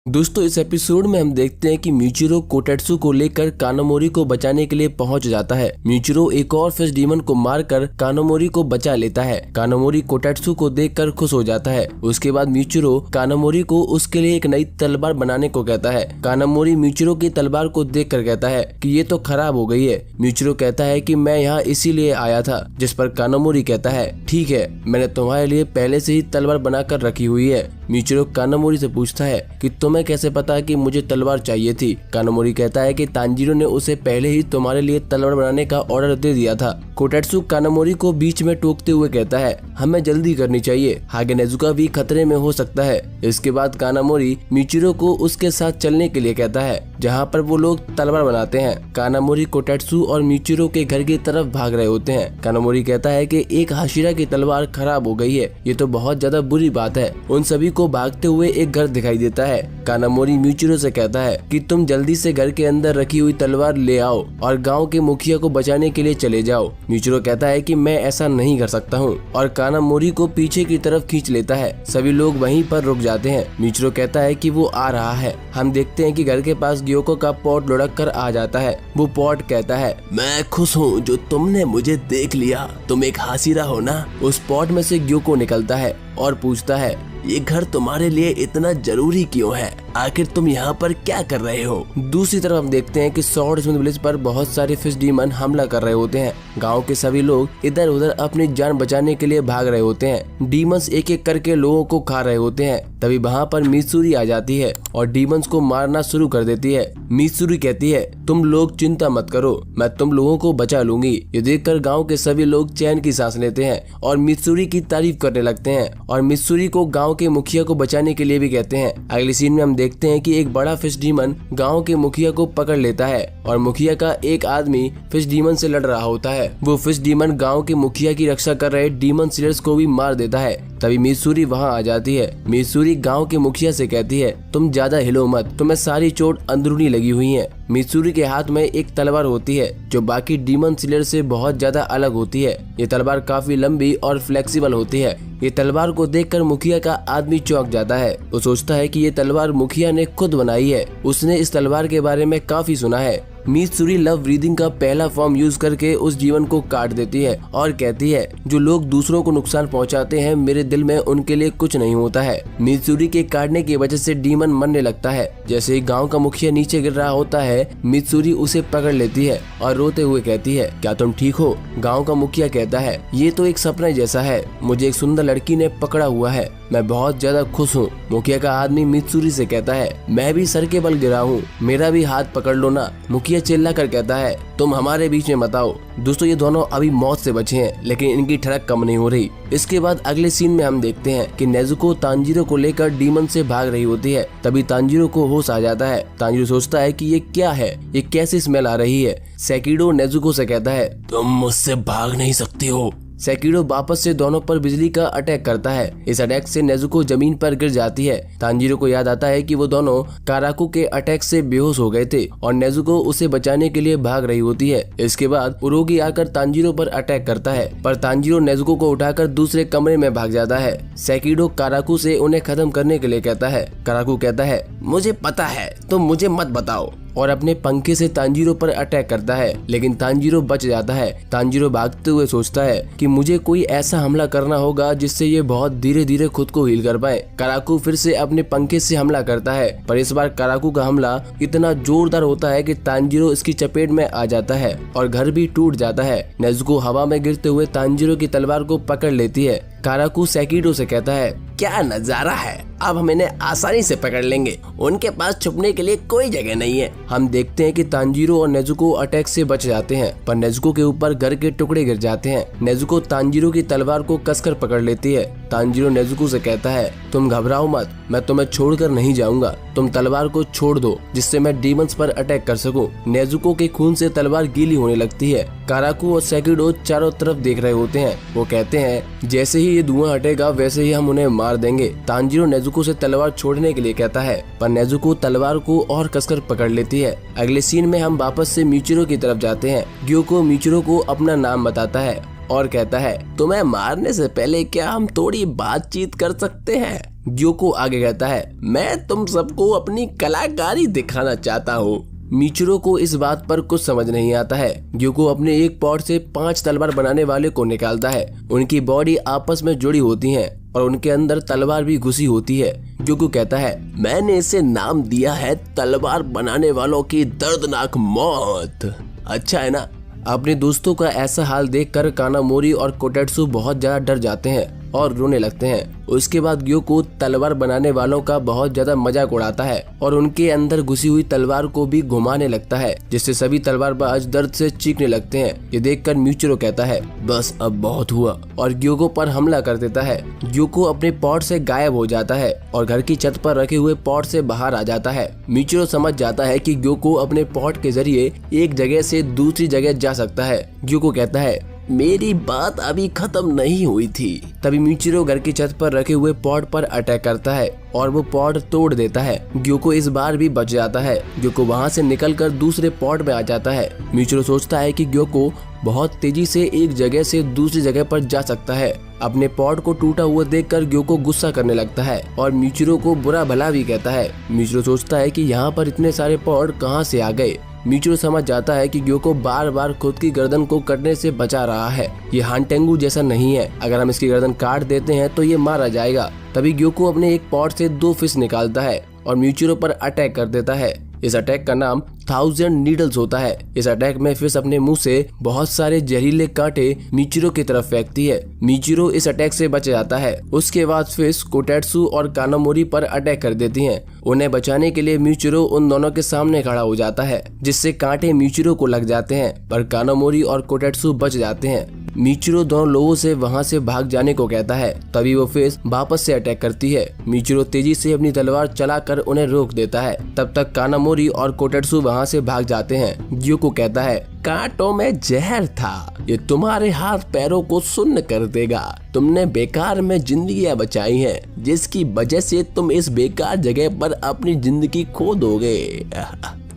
दोस्तों इस एपिसोड में हम देखते हैं कि म्यूचिरो कोटेत्सु को लेकर कानामोरी को बचाने के लिए पहुंच जाता है। म्यूचिरो एक और फिश डीमन को मारकर कानामोरी को बचा लेता है। कानामोरी कोटेत्सु को देखकर खुश हो जाता है। उसके बाद म्यूचिरो कानामोरी को उसके लिए एक नई तलवार बनाने को कहता है। कानामोरी म्यूचिरो की तलवार को देखकर कहता है कि ये तो खराब हो गई है। म्यूचिरो कहता है कि मैं यहाँ इसीलिए आया था, जिस पर कानामोरी कहता है ठीक है, मैंने तुम्हारे लिए पहले से ही तलवार बनाकर रखी हुई है। म्यूचिरो कानामोरी से पूछता है कि तुम तुम्हें कैसे पता कि मुझे तलवार चाहिए थी? कानामोरी कहता है कि तांजीरो ने उसे पहले ही तुम्हारे लिए तलवार बनाने का ऑर्डर दे दिया था। कोटेत्सु कानामोरी को बीच में टोकते हुए कहता है, हमें जल्दी करनी चाहिए, आगे नेजुका भी खतरे में हो सकता है। इसके बाद कानामोरी मिचिरो को उसके साथ चलने के लिए कहता है, जहाँ पर वो लोग तलवार बनाते हैं। कानामोरी कोटेत्सु और मिचिरो के घर की तरफ भाग रहे होते हैं। कानामोरी कहता है कि एक हाशिरा की तलवार खराब हो गई है, ये तो बहुत ज्यादा बुरी बात है। उन सभी को भागते हुए एक घर दिखाई देता है। कानामोरी मिचिरो से कहता है कि तुम जल्दी से घर के अंदर रखी हुई तलवार ले आओ और गांव के मुखिया को बचाने के लिए चले जाओ। मिचिरो कहता है कि मैं ऐसा नहीं कर सकता हूँ और कानामोरी को पीछे की तरफ खींच लेता है। सभी लोग वहीं पर रुक जाते हैं। मिचिरो कहता है कि वो आ रहा है। हम देखते हैं कि घर के पास ग्योको का पॉट लुढ़क कर आ जाता है। वो पॉट कहता है, मैं खुश हूँ जो तुमने मुझे देख लिया, तुम एक हाशिरा हो ना। उस पॉट में से ग्योको निकलता है और पूछता है, ये घर तुम्हारे लिए इतना जरूरी क्यों है? आखिर तुम यहाँ पर क्या कर रहे हो? दूसरी तरफ हम देखते हैं कि स्वॉर्ड स्मिथ विलेज पर बहुत सारे फिश डीमन हमला कर रहे होते हैं। गांव के सभी लोग इधर उधर अपनी जान बचाने के लिए भाग रहे होते हैं। डीमंस एक एक करके लोगों को खा रहे होते हैं। तभी वहाँ पर मित्सुरी आ जाती है और डीमंस को मारना शुरू कर देती है। मित्सुरी कहती है, तुम लोग चिंता मत करो, मैं तुम लोगों को बचा लूंगी। ये देखकर गाँव के सभी लोग चैन की सांस लेते हैं और मित्सुरी की तारीफ करने लगते हैं और मित्सुरी को गाँव के मुखिया को बचाने के लिए भी कहते हैं। अगली सीन में हम देखते हैं कि एक बड़ा फिश डीमन गांव के मुखिया को पकड़ लेता है और मुखिया का एक आदमी फिश डीमन से लड़ रहा होता है। वो फिश डीमन गांव के मुखिया की रक्षा कर रहे डीमन स्लेयर्स को भी मार देता है। तभी मित्सुरी वहां आ जाती है। मित्सुरी गांव के मुखिया से कहती है, तुम ज्यादा हिलो मत, तुम्हें सारी चोट अंदरूनी लगी हुई है। मित्सुरी के हाथ में एक तलवार होती है जो बाकी डीमन स्लेयर से बहुत ज्यादा अलग होती है। ये तलवार काफी लंबी और फ्लेक्सिबल होती है। ये तलवार को देखकर मुखिया का आदमी चौंक जाता है। वो सोचता है कि ये तलवार मुखिया ने खुद बनाई है। उसने इस तलवार के बारे में काफी सुना है। मित्सुरी लव ब्रीदिंग का पहला फॉर्म यूज करके उस जीवन को काट देती है और कहती है, जो लोग दूसरों को नुकसान पहुंचाते हैं, मेरे दिल में उनके लिए कुछ नहीं होता है। मित्सुरी के काटने की वजह से डीमन मरने लगता है। जैसे ही गांव का मुखिया नीचे गिर रहा होता है, मित्सुरी उसे पकड़ लेती है और रोते हुए कहती है, क्या तुम ठीक हो? गाँव का मुखिया कहता है, ये तो एक सपना जैसा है, मुझे एक सुंदर लड़की ने पकड़ा हुआ है, मैं बहुत ज्यादा खुश हूँ। मुखिया का आदमी मित्सुरी से कहता है, मैं भी सर के बल गिरा हूँ, मेरा भी हाथ पकड़ लो ना। मुखिया चिल्ला कर कहता है, तुम हमारे बीच में मत आओ। दोस्तों, ये दोनों अभी मौत से बचे हैं, लेकिन इनकी ठड़क कम नहीं हो रही। इसके बाद अगले सीन में हम देखते हैं कि नेजुको तांजीरो को लेकर डीमन से भाग रही होती है। तभी तांजीरो को होश आ जाता है। तांजीरो सोचता है कि ये क्या है, ये कैसी स्मेल आ रही है। सेकिडो नेजुको से कहता है, तुम मुझसे भाग नहीं सकती हो। सेकिडो वापस से दोनों पर बिजली का अटैक करता है। इस अटैक से नेजुको जमीन पर गिर जाती है। तांजीरो को याद आता है कि वो दोनों काराकू के अटैक से बेहोश हो गए थे और नेजुको उसे बचाने के लिए भाग रही होती है। इसके बाद उरोगी आकर तांजीरो पर अटैक करता है, पर तांजीरो नेजुको को उठाकर दूसरे कमरे में भाग जाता है। सेकिडो काराकू से उन्हें खत्म करने के लिए कहता है। काराकू कहता है, मुझे पता है, तुम मुझे मत बताओ, और अपने पंखे से तांजीरो पर अटैक करता है, लेकिन तांजीरो बच जाता है। तांजीरो भागते हुए सोचता है कि मुझे कोई ऐसा हमला करना होगा जिससे ये बहुत धीरे धीरे खुद को हील कर पाए। काराकू फिर से अपने पंखे से हमला करता है, पर इस बार काराकू का हमला इतना जोरदार होता है कि तांजीरो इसकी चपेट में आ जाता है और घर भी टूट जाता है। नेजुको हवा में गिरते हुए तांजीरो की तलवार को पकड़ लेती है। काराकू सेकिडो से कहता है, क्या नजारा है, अब हम इन्हें आसानी से पकड़ लेंगे, उनके पास छुपने के लिए कोई जगह नहीं है। हम देखते हैं कि तांजीरो और नेजुको अटैक से बच जाते हैं, पर नेजुको के ऊपर घर के टुकड़े गिर जाते हैं। नेजुको तांजीरो की तलवार को कसकर पकड़ लेती है। तांजीरो नेजुको से कहता है, तुम घबराओ मत, मैं तुम्हें छोड़कर नहीं जाऊंगा, तुम तलवार को छोड़ दो जिससे मैं डीमंस पर अटैक कर सकूं। नेजुको के खून से तलवार गीली होने लगती है। काराकू और सेकिडो चारों तरफ देख रहे होते हैं। वो कहते हैं, जैसे ही ये धुआं हटेगा वैसे ही हम उन्हें मार देंगे। तांजीरो नेजुको से तलवार छोड़ने के लिए कहता है, पर नेजुको तलवार को और कसकर पकड़ लेती है। अगले सीन में हम वापस से मिचिरो की तरफ जाते हैं। ग्योको मिचिरो को अपना नाम बताता है और कहता है, तुम्हें मारने से पहले क्या हम थोड़ी बातचीत कर सकते हैं? ग्योको आगे कहता है, मैं तुम सबको अपनी कलाकारी दिखाना चाहता हूँ। मिचिरो को इस बात पर कुछ समझ नहीं आता है। ग्योको अपने एक पॉट से 5 तलवार बनाने वाले को निकालता है। उनकी बॉडी आपस में जुड़ी होती है और उनके अंदर तलवार भी घुसी होती है। ग्योको कहता है, मैंने इसे नाम दिया है तलवार बनाने वालों की दर्दनाक मौत। अच्छा है ना? अपने दोस्तों का ऐसा हाल देखकर कानामोरी और कोटेत्सु बहुत ज्यादा डर जाते हैं। और रोने लगते हैं। उसके बाद ग्योको तलवार बनाने वालों का बहुत ज्यादा मजाक उड़ाता है और उनके अंदर घुसी हुई तलवार को भी घुमाने लगता है, जिससे सभी तलवारबाज दर्द से चीखने लगते हैं। ये देखकर म्यूचिरो कहता है बस अब बहुत हुआ और ग्योको पर हमला कर देता है। ग्योको अपने पॉट से गायब हो जाता है और घर की छत पर रखे हुए पॉट से बाहर आ जाता है। म्यूचिरो समझ जाता है कि ग्योको अपने पॉट के जरिए एक जगह से दूसरी जगह जा सकता है। ग्योको कहता है मेरी बात अभी खत्म नहीं हुई थी। तभी म्यूचिरो घर की छत पर रखे हुए पॉट पर अटैक करता है और वो पॉट तोड़ देता है। ग्योको इस बार भी बच जाता है। ग्योको वहाँ से निकलकर दूसरे पॉट में आ जाता है। म्यूचिरो सोचता है कि ग्योको बहुत तेजी से एक जगह से दूसरी जगह पर जा सकता है। अपने पॉट को टूटा हुआ देखकर ग्योको गुस्सा करने लगता है और म्यूचिरो को बुरा भला भी कहता है। म्यूचिरो सोचता है कि यहाँ पर इतने सारे पॉट कहाँ से आ गए। म्यूचिरो समझ जाता है कि ग्योको बार बार खुद की गर्दन को कटने से बचा रहा है। ये हानटेंगू जैसा नहीं है, अगर हम इसकी गर्दन काट देते हैं तो ये मारा जाएगा। तभी ग्योको अपने एक पॉट से 2 फिश निकालता है और म्यूचिरो पर अटैक कर देता है। इस अटैक का नाम 1000 नीडल्स होता है। इस अटैक में फिश अपने मुंह से बहुत सारे जहरीले कांटे म्यूचिरो की तरफ फेंकती है। म्यूचिरो इस अटैक से बच जाता है। उसके बाद फिश कोटेत्सु और कानामोरी पर अटैक कर देती हैं। उन्हें बचाने के लिए म्यूचिरो उन दोनों के सामने खड़ा हो जाता है, जिससे कांटे म्यूचिरो को लग जाते हैं, पर कानामोरी और कोटेत्सु बच जाते हैं। म्यूचिरो दोनों लोगों से वहां से भाग जाने को कहता है। तभी वो फिश वापस से अटैक करती है। म्यूचिरो तेजी से अपनी तलवार चलाकर उन्हें रोक देता है। तब तक कानामोरी और कोटेत्सु वहां से भाग जाते हैं। ग्योको कहता है कांटों में जहर था, ये तुम्हारे हाथ पैरों को सुन्न कर देगा। तुमने बेकार में जिंदगियां बचाई हैं, जिसकी वजह से तुम इस बेकार जगह पर अपनी जिंदगी खो दोगे।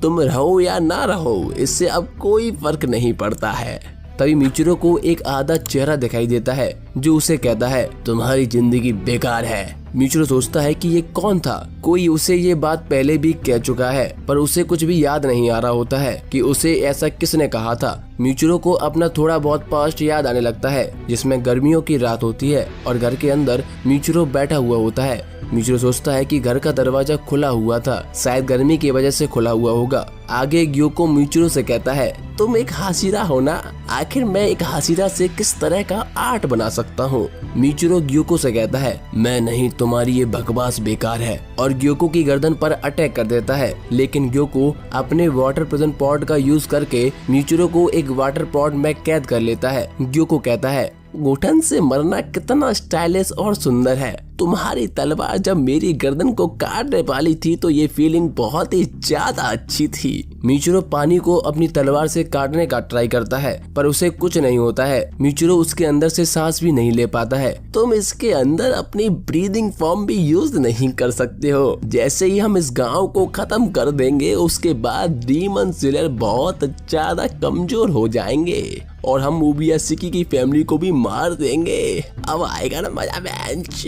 तुम रहो या ना रहो, इससे अब कोई फर्क नहीं पड़ता है। तभी म्यूचिरो को एक आधा चेहरा दिखाई देता है जो उसे कहता है तुम्हारी जिंदगी बेकार है। म्यूचिरो सोचता है कि ये कौन था। कोई उसे ये बात पहले भी कह चुका है, पर उसे कुछ भी याद नहीं आ रहा होता है कि उसे ऐसा किसने कहा था। म्यूचिरो को अपना थोड़ा बहुत पास्ट याद आने लगता है, जिसमें गर्मियों की रात होती है और घर के अंदर म्यूचिरो बैठा हुआ होता है। म्यूचिरो सोचता है कि घर का दरवाजा खुला हुआ था, शायद गर्मी की वजह से खुला हुआ होगा। आगे ग्योको म्यूचिरो से कहता है तुम एक हाशिरा हो ना, आखिर मैं एक हाशिरा से किस तरह का आर्ट बना सकता हूँ। म्यूचिरो ग्योको से कहता है मैं नहीं, तुम्हारी ये बकवास बेकार है, और ग्योको की गर्दन पर अटैक कर देता है। लेकिन ग्योको अपने वाटर प्रेजन पॉड का यूज करके म्यूचिरो को एक वाटर पॉड में कैद कर लेता है। ग्योको कहता है घुटन से मरना कितना स्टाइलिश और सुंदर है। तुम्हारी तलवार जब मेरी गर्दन को काटने वाली थी तो ये फीलिंग बहुत ही ज्यादा अच्छी थी। म्यूचिरो पानी को अपनी तलवार से काटने का ट्राई करता है, पर उसे कुछ नहीं होता है। म्यूचिरो उसके अंदर से सांस भी नहीं ले पाता है। तुम इसके अंदर अपनी ब्रीदिंग फॉर्म भी यूज नहीं कर सकते हो। जैसे ही हम इस गांव को खत्म कर देंगे, उसके बाद डीमन स्लेयर बहुत ज्यादा कमजोर हो जाएंगे और हम मोबियासुकी की फैमिली को भी मार देंगे। अब आएगा ना मजा बेंच।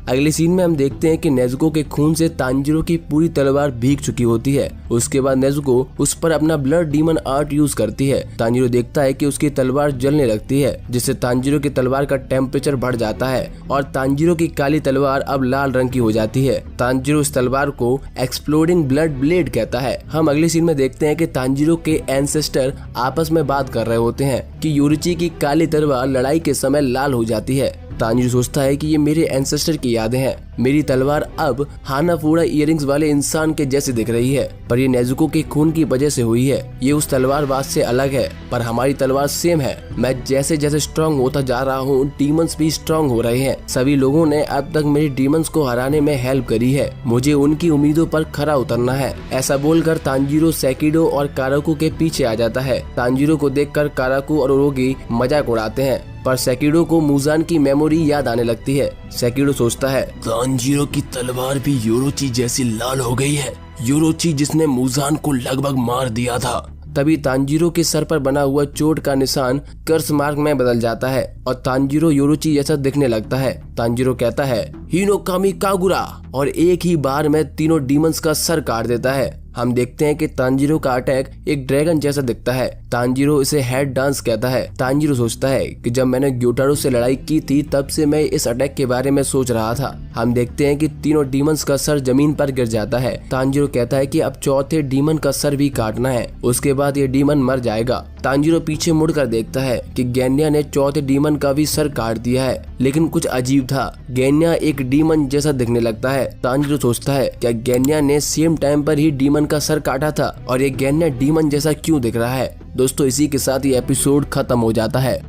अगले सीन में हम देखते हैं कि नेजुको के खून से तांजीरो की पूरी तलवार भीग चुकी होती है। उसके बाद नेजुको उस पर अपना ब्लड डीमन आर्ट यूज करती है। तांजीरो देखता है कि उसकी तलवार जलने लगती है, जिससे तांजीरो की तलवार का टेम्परेचर बढ़ जाता है और तांजीरो की काली तलवार अब लाल रंग की हो जाती है। तांजीरो इस तलवार को एक्सप्लोडिंग ब्लड ब्लेड कहता है। हम अगले सीन में देखते हैं कि तांजीरो के एंसेस्टर आपस में बात कर रहे होते हैं कि योरुची की काली तलवार लड़ाई के समय लाल हो जाती है। तांजीरो सोचता है कि ये मेरे एंसेस्टर की यादें हैं। मेरी तलवार अब हानाफूड़ा इयररिंग्स वाले इंसान के जैसे दिख रही है, पर ये नेजुको के खून की वजह से हुई है। ये उस तलवारबाज से अलग है, पर हमारी तलवार सेम है। मैं जैसे जैसे स्ट्रांग होता जा रहा हूँ, डीमंस भी स्ट्रांग हो रहे हैं। सभी लोगों ने अब तक मेरे डीमंस को हराने में हेल्प करी है। मुझे उनकी उम्मीदों पर खरा उतरना है। ऐसा बोलकर तांजीरो सेकिडो और काराकू के पीछे आ जाता है। तांजीरो को देखकर काराकू और ओरोगी मजाक उड़ाते हैं, पर सेकिडो को मुजान की मेमोरी याद आने लगती है। सेकिडो सोचता है तांजीरो की तलवार भी योरुची जैसी लाल हो गई है। योरुची जिसने मुजान को लगभग मार दिया था। तभी तांजीरो के सर पर बना हुआ चोट का निशान कर्स मार्क में बदल जाता है और तांजीरो योरुची जैसा दिखने लगता है। तांजीरो कहता है हिनोकामी कागुरा, और एक ही बार में तीनों डीमंस का सर काट देता है। हम देखते हैं कि तांजीरो का अटैक एक ड्रैगन जैसा दिखता है। तांजीरो इसे हेड डांस कहता है। तांजीरो सोचता है कि जब मैंने ग्योटारो से लड़ाई की थी तब से मैं इस अटैक के बारे में सोच रहा था। हम देखते हैं कि तीनों डीमंस का सर जमीन पर गिर जाता है। तांजीरो कहता है कि अब चौथे डीमन का सर भी काटना है, उसके बाद ये डीमन मर जाएगा। तांजीरो पीछे मुड़कर देखता है कि गेन्या ने चौथे डीमन का भी सर काट दिया है, लेकिन कुछ अजीब था, गेन्या एक डीमन जैसा दिखने लगता है। तांजीरो सोचता है क्या गेन्या ने सेम टाइम पर ही डीमन का सर काटा था और ये गेन्या डीमन जैसा क्यों दिख रहा है। दोस्तों इसी के साथ ये एपिसोड खत्म हो जाता है।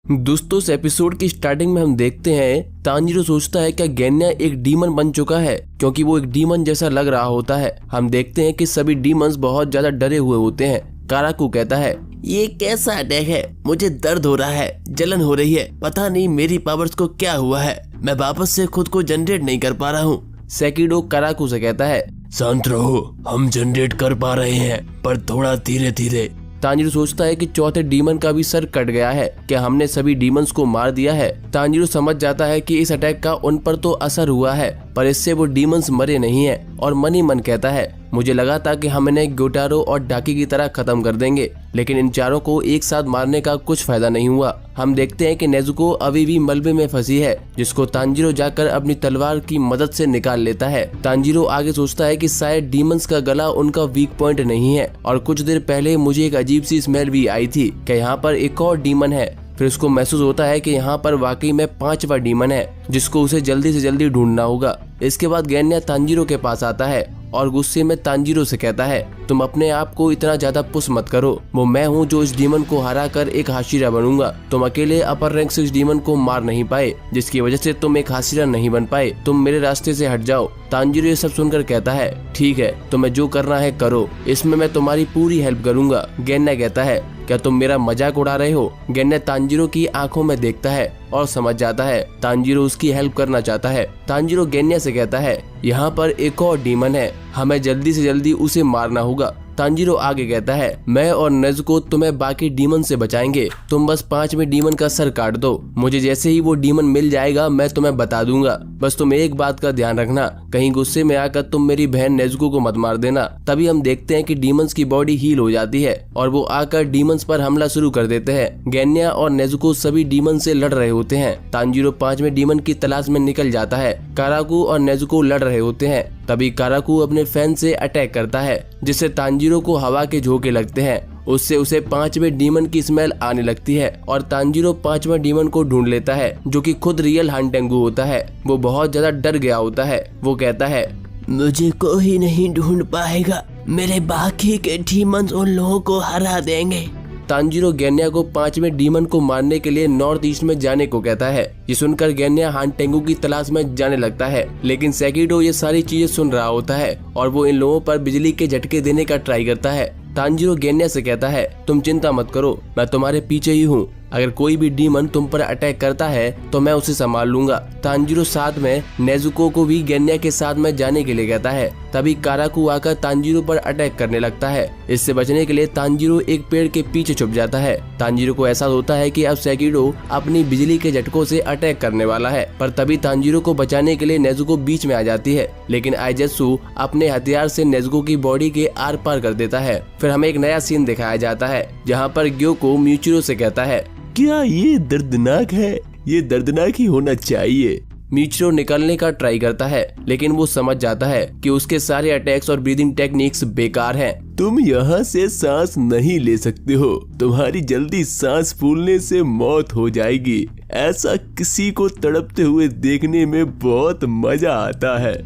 दोस्तों इस एपिसोड की स्टार्टिंग में हम देखते हैं तांजीरो सोचता है क्या गेन्या एक डीमन बन चुका है, क्योंकि वो एक डीमन जैसा लग रहा होता है। हम देखते हैं कि सभी डीमंस बहुत ज्यादा डरे हुए होते हैं। काराकू कहता है ये कैसा अटैक है, मुझे दर्द हो रहा है, जलन हो रही है, पता नहीं मेरी पावर्स को क्या हुआ है, मैं वापस से खुद को जनरेट नहीं कर पा रहा हूँ। सेकिडो काराकू से कहता है शांत रहो, हम जनरेट कर पा रहे हैं पर थोड़ा धीरे धीरे। तांजीरो सोचता है कि चौथे डीमन का भी सर कट गया है, क्या हमने सभी डीमंस को मार दिया है। तांजीरो समझ जाता है कि इस अटैक का उन पर तो असर हुआ है, पर इससे वो डीमंस मरे नहीं है और मन ही मन कहता है मुझे लगा था कि हम इन्हें ग्योटारो और डाकी की तरह खत्म कर देंगे, लेकिन इन चारों को एक साथ मारने का कुछ फायदा नहीं हुआ। हम देखते हैं कि नेजुको अभी भी मलबे में फंसी है, जिसको तांजीरो जाकर अपनी तलवार की मदद से निकाल लेता है। तांजीरो आगे सोचता है कि शायद डीमंस का गला उनका वीक पॉइंट नहीं है, और कुछ देर पहले मुझे एक अजीब सी स्मेल भी आई थी कि यहाँ पर एक और डीमन है। फिर उसको महसूस होता है कि यहाँ पर वाकई में 5वां डीमन है, जिसको उसे जल्दी से जल्दी ढूंढना होगा। इसके बाद गेन्या तांजीरो के पास आता है और गुस्से में तांजीरो से कहता है तुम अपने आप को इतना ज्यादा पुश मत करो, वो मैं हूँ जो इस डीमन को हरा कर एक हाशिरा बनूंगा। तुम अकेले अपर रैंक 6 डीमन को मार नहीं पाए, जिसकी वजह से तुम एक हाशिरा नहीं बन पाए, तुम मेरे रास्ते से हट जाओ। तांजीरो ये सब सुनकर कहता है ठीक है, तुम्हें जो करना है करो, इसमें मैं तुम्हारी पूरी हेल्प करूंगा। गेन्या कहता है क्या तुम मेरा मजाक उड़ा रहे हो। गेन्या तांजीरो की आंखों में देखता है और समझ जाता है तांजीरो उसकी हेल्प करना चाहता है। तांजीरो गेन्या से कहता है यहाँ पर एक और डीमन है, हमें जल्दी से जल्दी उसे मारना होगा। तांजीरो आगे कहता है मैं और नेजुको तुम्हें बाकी डीमन से बचाएंगे, तुम बस 5वें डीमन का सर काट दो, मुझे जैसे ही वो डीमन मिल जाएगा मैं तुम्हें बता दूंगा। बस तुम एक बात का ध्यान रखना, कहीं गुस्से में आकर तुम मेरी बहन नेजुको को मत मार देना। तभी हम देखते हैं कि डीमंस की बॉडी हील हो जाती है और वो आकर डीमंस पर हमला शुरू कर देते हैं। गेन्या और नेजुको सभी डीमन से लड़ रहे होते हैं। तांजीरो 5वें डीमन की तलाश में निकल जाता है। काराकू और नेजुको लड़ रहे होते हैं। तभी काराकू अपने फैन से अटैक करता है, जिससे तांजीरो को हवा के झोंके लगते हैं। उससे उसे 5वें डीमन की स्मेल आने लगती है और तांजीरो 5वां डीमन को ढूंढ लेता है, जो कि खुद रियल हानटेंगू होता है। वो बहुत ज्यादा डर गया होता है। वो कहता है मुझे कोई नहीं ढूंढ पाएगा, मेरे बाकी के डीमंस उन लोगों को हरा देंगे। तांजीरो गेन्या को 5वें डीमन को मारने के लिए नॉर्थ ईस्ट में जाने को कहता है। ये सुनकर गेन्या हानटेंगू की तलाश में जाने लगता है, लेकिन सेकिडो ये सारी चीजें सुन रहा होता है और वो इन लोगों पर बिजली के झटके देने का ट्राई करता है। तांजीरो गेन्या से कहता है तुम चिंता मत करो, मैं तुम्हारे पीछे ही हूँ, अगर कोई भी डीमन तुम पर अटैक करता है तो मैं उसे संभाल लूंगा। तांजीरो साथ में नेजुको को भी गेन्या के साथ में जाने के लिए कहता है। तभी काराकू आकर तांजीरो पर अटैक करने लगता है। इससे बचने के लिए तांजीरो एक पेड़ के पीछे छुप जाता है। तांजीरो को एहसास होता है कि अब सेकिडो अपनी बिजली के झटकों से अटैक करने वाला है, पर तभी तांजीरो को बचाने के लिए नेजुको बीच में आ जाती है, लेकिन आइजेत्सु अपने हथियार से नेजुको की बॉडी के आर पार कर देता है। फिर हमें एक नया सीन दिखाया जाता है, जहाँ पर ग्योको म्यूचिरो से कहता है क्या ये दर्दनाक है, ये दर्दनाक ही होना चाहिए। म्यूचिरो निकलने का ट्राई करता है, लेकिन वो समझ जाता है कि उसके सारे अटैक्स और ब्रीदिंग टेक्निक्स बेकार हैं। तुम यहाँ से सांस नहीं ले सकते हो, तुम्हारी जल्दी सांस फूलने से मौत हो जाएगी। ऐसा किसी को तड़पते हुए देखने में बहुत मजा आता है।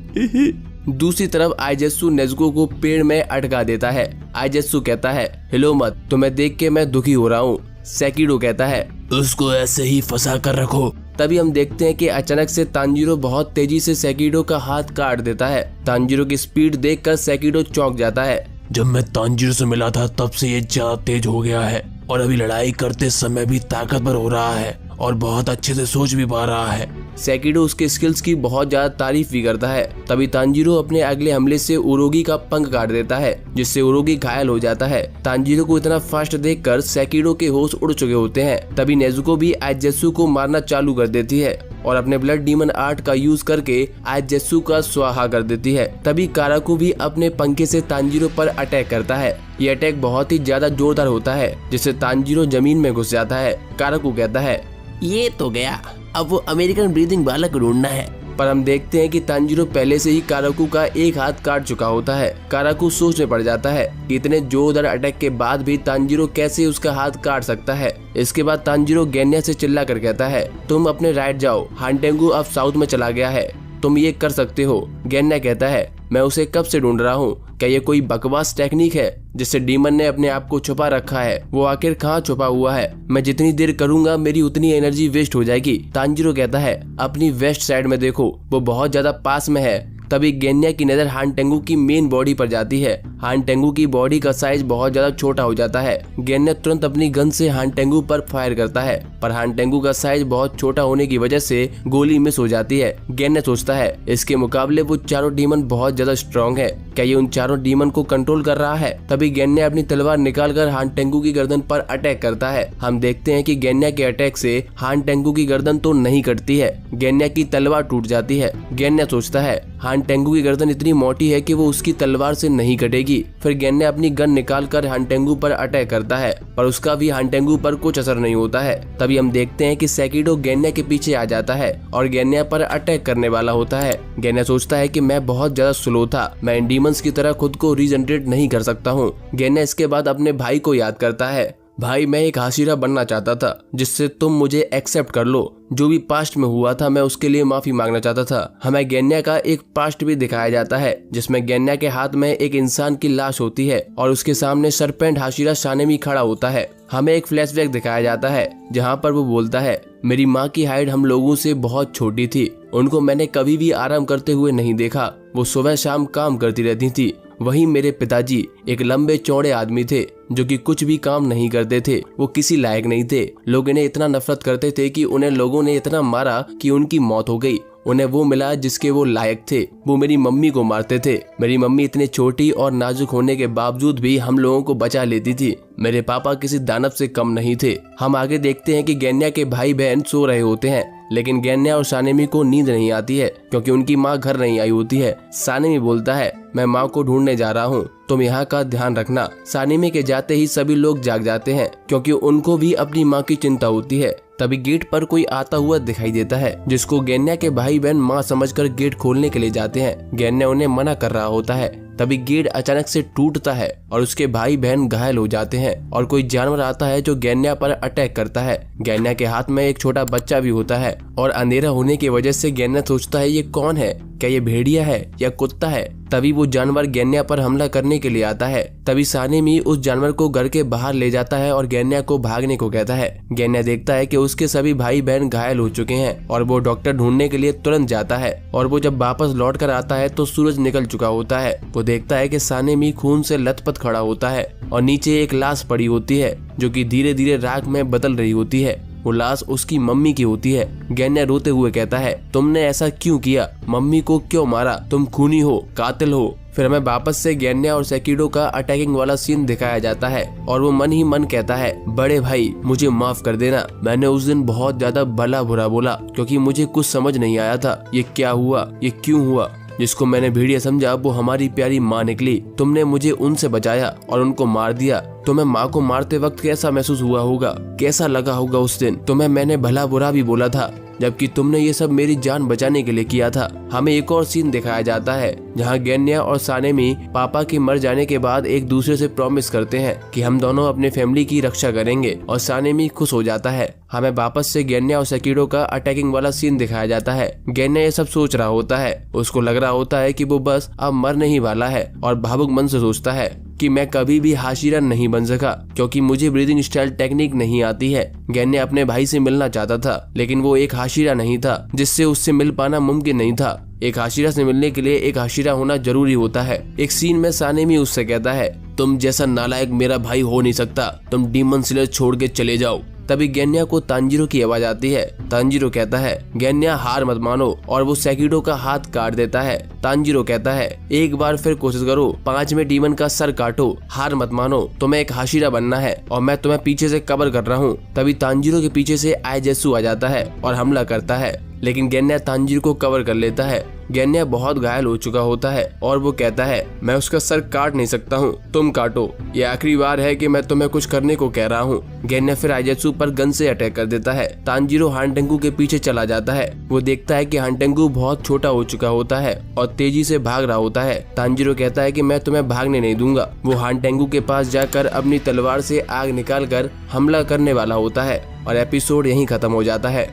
दूसरी तरफ आइजेत्सु नेजुको को पेड़ में अटका देता है। आइजेत्सु कहता है हिलो मत, तुम्हें देख के मैं दुखी हो रहा हूँ। सेकिडो कहता है उसको ऐसे ही फंसा कर रखो। तभी हम देखते हैं कि अचानक से तांजीरो बहुत तेजी से सेकिडो का हाथ काट देता है। तांजीरो की स्पीड देखकर सेकिडो चौंक जाता है। जब मैं तांजीरो से मिला था तब से ये ज्यादा तेज हो गया है और अभी लड़ाई करते समय भी ताकतवर हो रहा है और बहुत अच्छे से सोच भी पा रहा है। सेकिडो उसके स्किल्स की बहुत ज्यादा तारीफ भी करता है। तभी तांजीरो अपने अगले हमले से उरोगी का पंख काट देता है, जिससे उरोगी घायल हो जाता है। तांजीरो को इतना फास्ट देखकर सेकिडो के होश उड़ चुके होते हैं। तभी नेजुको भी आइजेत्सु को मारना चालू कर देती है और अपने ब्लड डीमन आर्ट का यूज करके आइजेत्सु का स्वाहा कर देती है। तभी काराकू भी अपने पंखे से तांजीरो पर अटैक करता है। ये अटैक बहुत ही ज्यादा जोरदार होता है, जिससे तांजीरो जमीन में घुस जाता है। काराकू कहता है, ये तो गया, अब वो अमेरिकन ब्रीदिंग बालक ढूंढना है। पर हम देखते हैं कि तांजीरो पहले से ही काराकू का एक हाथ काट चुका होता है। काराकू सोच में पड़ जाता है कि इतने जोरदार अटैक के बाद भी तांजीरो कैसे उसका हाथ काट सकता है। इसके बाद तांजीरो गेन्या से चिल्ला कर कहता है, तुम अपने राइट जाओ, हानटेंगू अब साउथ में चला गया है, तुम ये कर सकते हो। गेन्या कहता है, मैं उसे कब से ढूंढ रहा हूँ, क्या ये कोई बकवास टेक्निक है जिससे डीमन ने अपने आप को छुपा रखा है? वो आखिर कहाँ छुपा हुआ है? मैं जितनी देर करूंगा मेरी उतनी एनर्जी वेस्ट हो जाएगी। तांजीरो कहता है, अपनी वेस्ट साइड में देखो, वो बहुत ज्यादा पास में है। तभी गेन्या की नजर हानटेंगू की मेन बॉडी पर जाती है। हानटेंगू की बॉडी का साइज बहुत ज्यादा छोटा हो जाता है। गेन्या तुरंत अपनी गन से हानटेंगू पर फायर करता है, पर हानटेंगू का साइज बहुत छोटा होने की वजह से गोली मिस हो जाती है। गेन्या सोचता है, इसके मुकाबले वो चारों डीमन बहुत ज्यादा स्ट्रॉन्ग है, क्या ये उन चारों डीमन को कंट्रोल कर रहा है? तभी गेन्या अपनी तलवार निकालकर हानटेंगू की गर्दन पर अटैक करता है। हम देखते हैं कि गेन्या के अटैक से हानटेंगू की गर्दन तो नहीं कटती है, गेन्या की तलवार टूट जाती है। गेन्या सोचता है, हानटेंगू की गर्दन इतनी मोटी है कि वो उसकी तलवार से नहीं कटेगी। फिर गेन्या अपनी गन निकालकर हानटेंगू पर अटैक करता है, पर उसका भी हानटेंगू पर कुछ असर नहीं होता है। तभी हम देखते हैं कि सेकिडो गेन्या के पीछे आ जाता है और गेन्या पर अटैक करने वाला होता है। गेन्या सोचता है कि मैं बहुत ज्यादा स्लो था, मैं इन डीमंस की तरह खुद को रीजनरेट नहीं कर सकता हूँ। गेन्या इसके बाद अपने भाई को याद करता है, भाई मैं एक हाशिरा बनना चाहता था जिससे तुम मुझे एक्सेप्ट कर लो। जो भी पास्ट में हुआ था मैं उसके लिए माफी मांगना चाहता था। हमें गेन्या का एक पास्ट भी दिखाया जाता है जिसमें गेन्या के हाथ में एक इंसान की लाश होती है और उसके सामने सरपेंट हाशिरा शानेमी खड़ा होता है। हमें एक फ्लैशबैक दिखाया जाता है जहाँ पर वो बोलता है, मेरी माँ की हाइट हम लोगों से बहुत छोटी थी, उनको मैंने कभी भी आराम करते हुए नहीं देखा, वो सुबह शाम काम करती रहती थी। वहीं मेरे पिताजी एक लंबे चौड़े आदमी थे जो कि कुछ भी काम नहीं करते थे, वो किसी लायक नहीं थे। लोग इन्हें इतना नफरत करते थे कि उन्हें लोगों ने इतना मारा कि उनकी मौत हो गई। उन्हें वो मिला जिसके वो लायक थे। वो मेरी मम्मी को मारते थे। मेरी मम्मी इतनी छोटी और नाजुक होने के बावजूद भी हम लोगों को बचा लेती थी। मेरे पापा किसी दानव से कम नहीं थे। हम आगे देखते हैं कि गेन्या के भाई बहन सो रहे होते हैं, लेकिन गेन्या और सानेमी को नींद नहीं आती है क्योंकि उनकी माँ घर नहीं आई होती है। सानेमी बोलता है, मैं माँ को ढूंढने जा रहा हूँ, तुम यहाँ का ध्यान रखना। सानेमी के जाते ही सभी लोग जाग जाते हैं क्योंकि उनको भी अपनी माँ की चिंता होती है। तभी गेट पर कोई आता हुआ दिखाई देता है जिसको गेन्या के भाई बहन माँ समझकर गेट खोलने के लिए जाते हैं। गेन्या उन्हें मना कर रहा होता है। तभी गेट अचानक से टूटता है और उसके भाई बहन घायल हो जाते हैं और कोई जानवर आता है जो गेन्या पर अटैक करता है। गेन्या के हाथ में एक छोटा बच्चा भी होता है और अंधेरा होने की वजह से गेन्या सोचता है ये कौन है, क्या ये भेड़िया है या कुत्ता है? तभी वो जानवर गेन्या पर हमला करने के लिए आता है। तभी सानेमी उस जानवर को घर के बाहर ले जाता है और गेन्या को भागने को कहता है। गेन्या देखता है कि उसके सभी भाई बहन घायल हो चुके हैं और वो डॉक्टर ढूंढने के लिए तुरंत जाता है और वो जब वापस लौट कर आता है तो सूरज निकल चुका होता है। वो देखता है कि सानेमी खून से लथपथ खड़ा होता है और नीचे एक लाश पड़ी होती है जो कि धीरे धीरे राख में बदल रही होती है। वो लाश उसकी मम्मी की होती है। गेन्या रोते हुए कहता है, तुमने ऐसा क्यों किया? मम्मी को क्यों मारा? तुम खूनी हो, कातिल हो। फिर हमें वापस से गेन्या और सेकिडो का अटैकिंग वाला सीन दिखाया जाता है और वो मन ही मन कहता है, बड़े भाई मुझे माफ कर देना, मैंने उस दिन बहुत ज्यादा भला बुरा बोला क्योंकि मुझे कुछ समझ नहीं आया था ये क्या हुआ, ये क्यों हुआ। जिसको मैंने भेड़िया समझा वो हमारी प्यारी माँ निकली। तुमने मुझे उनसे बचाया और उनको मार दिया। तुम्हें माँ को मारते वक्त कैसा महसूस हुआ होगा, कैसा लगा होगा उस दिन? तुम्हें मैंने भला बुरा भी बोला था जबकि तुमने ये सब मेरी जान बचाने के लिए किया था। हमें एक और सीन दिखाया जाता है जहाँ गेन्या और सानेमी पापा के मर जाने के बाद एक दूसरे से प्रॉमिस करते हैं कि हम दोनों अपने फैमिली की रक्षा करेंगे और सानेमी खुश हो जाता है। हमें वापस से गेन्या और सेकिडो का अटैकिंग वाला सीन दिखाया जाता है। गेन्या ये सब सोच रहा होता है, उसको लग रहा होता है कि वो बस अब मरने ही वाला है और भावुक मन से सोचता है कि मैं कभी भी हाशिरा नहीं बन सका क्योंकि मुझे ब्रीदिंग स्टाइल टेक्निक नहीं आती है। गेन्या अपने भाई से मिलना चाहता था लेकिन वो एक हाशिरा नहीं था जिससे उससे मिल पाना मुमकिन नहीं था। एक हाशिरा से मिलने के लिए एक हाशिरा होना जरूरी होता है। एक सीन में सानेमी उससे कहता है, तुम जैसा नालायक मेरा भाई हो नहीं सकता, तुम डीमन स्लेयर छोड़ के चले जाओ। तभी गेन्या को तांजीरो की आवाज आती है। तांजीरो कहता है गेन्या हार मत मानो और वो सेकिडो का हाथ काट देता है। तांजीरो कहता है एक बार फिर कोशिश करो, 5वें डीमन का सर काटो, हार मत मानो, तुम्हें एक हाशिरा बनना है और मैं तुम्हें पीछे से कवर कर रहा हूँ। तभी तांजीरो के पीछे से आईजेत्सु आ जाता है और हमला करता है, लेकिन गेन्या तांजीरो को कवर कर लेता है। गेन्या बहुत घायल हो चुका होता है और वो कहता है मैं उसका सर काट नहीं सकता हूँ, तुम काटो, ये आखिरी बार है कि मैं तुम्हें कुछ करने को कह रहा हूँ। गेन्या फिर आईजेत्सु पर गन से अटैक कर देता है। तांजीरो हानटेंगु के पीछे चला जाता है। वो देखता है कि हानटेंगु बहुत छोटा हो चुका होता है और तेजी से भाग रहा होता है। तांजीरो कहता है कि मैं तुम्हें भागने नहीं दूंगा। वो हानटेंगु के पास जाकर अपनी तलवार से आग निकाल कर हमला करने वाला होता है और एपिसोड यहीं खत्म हो जाता है।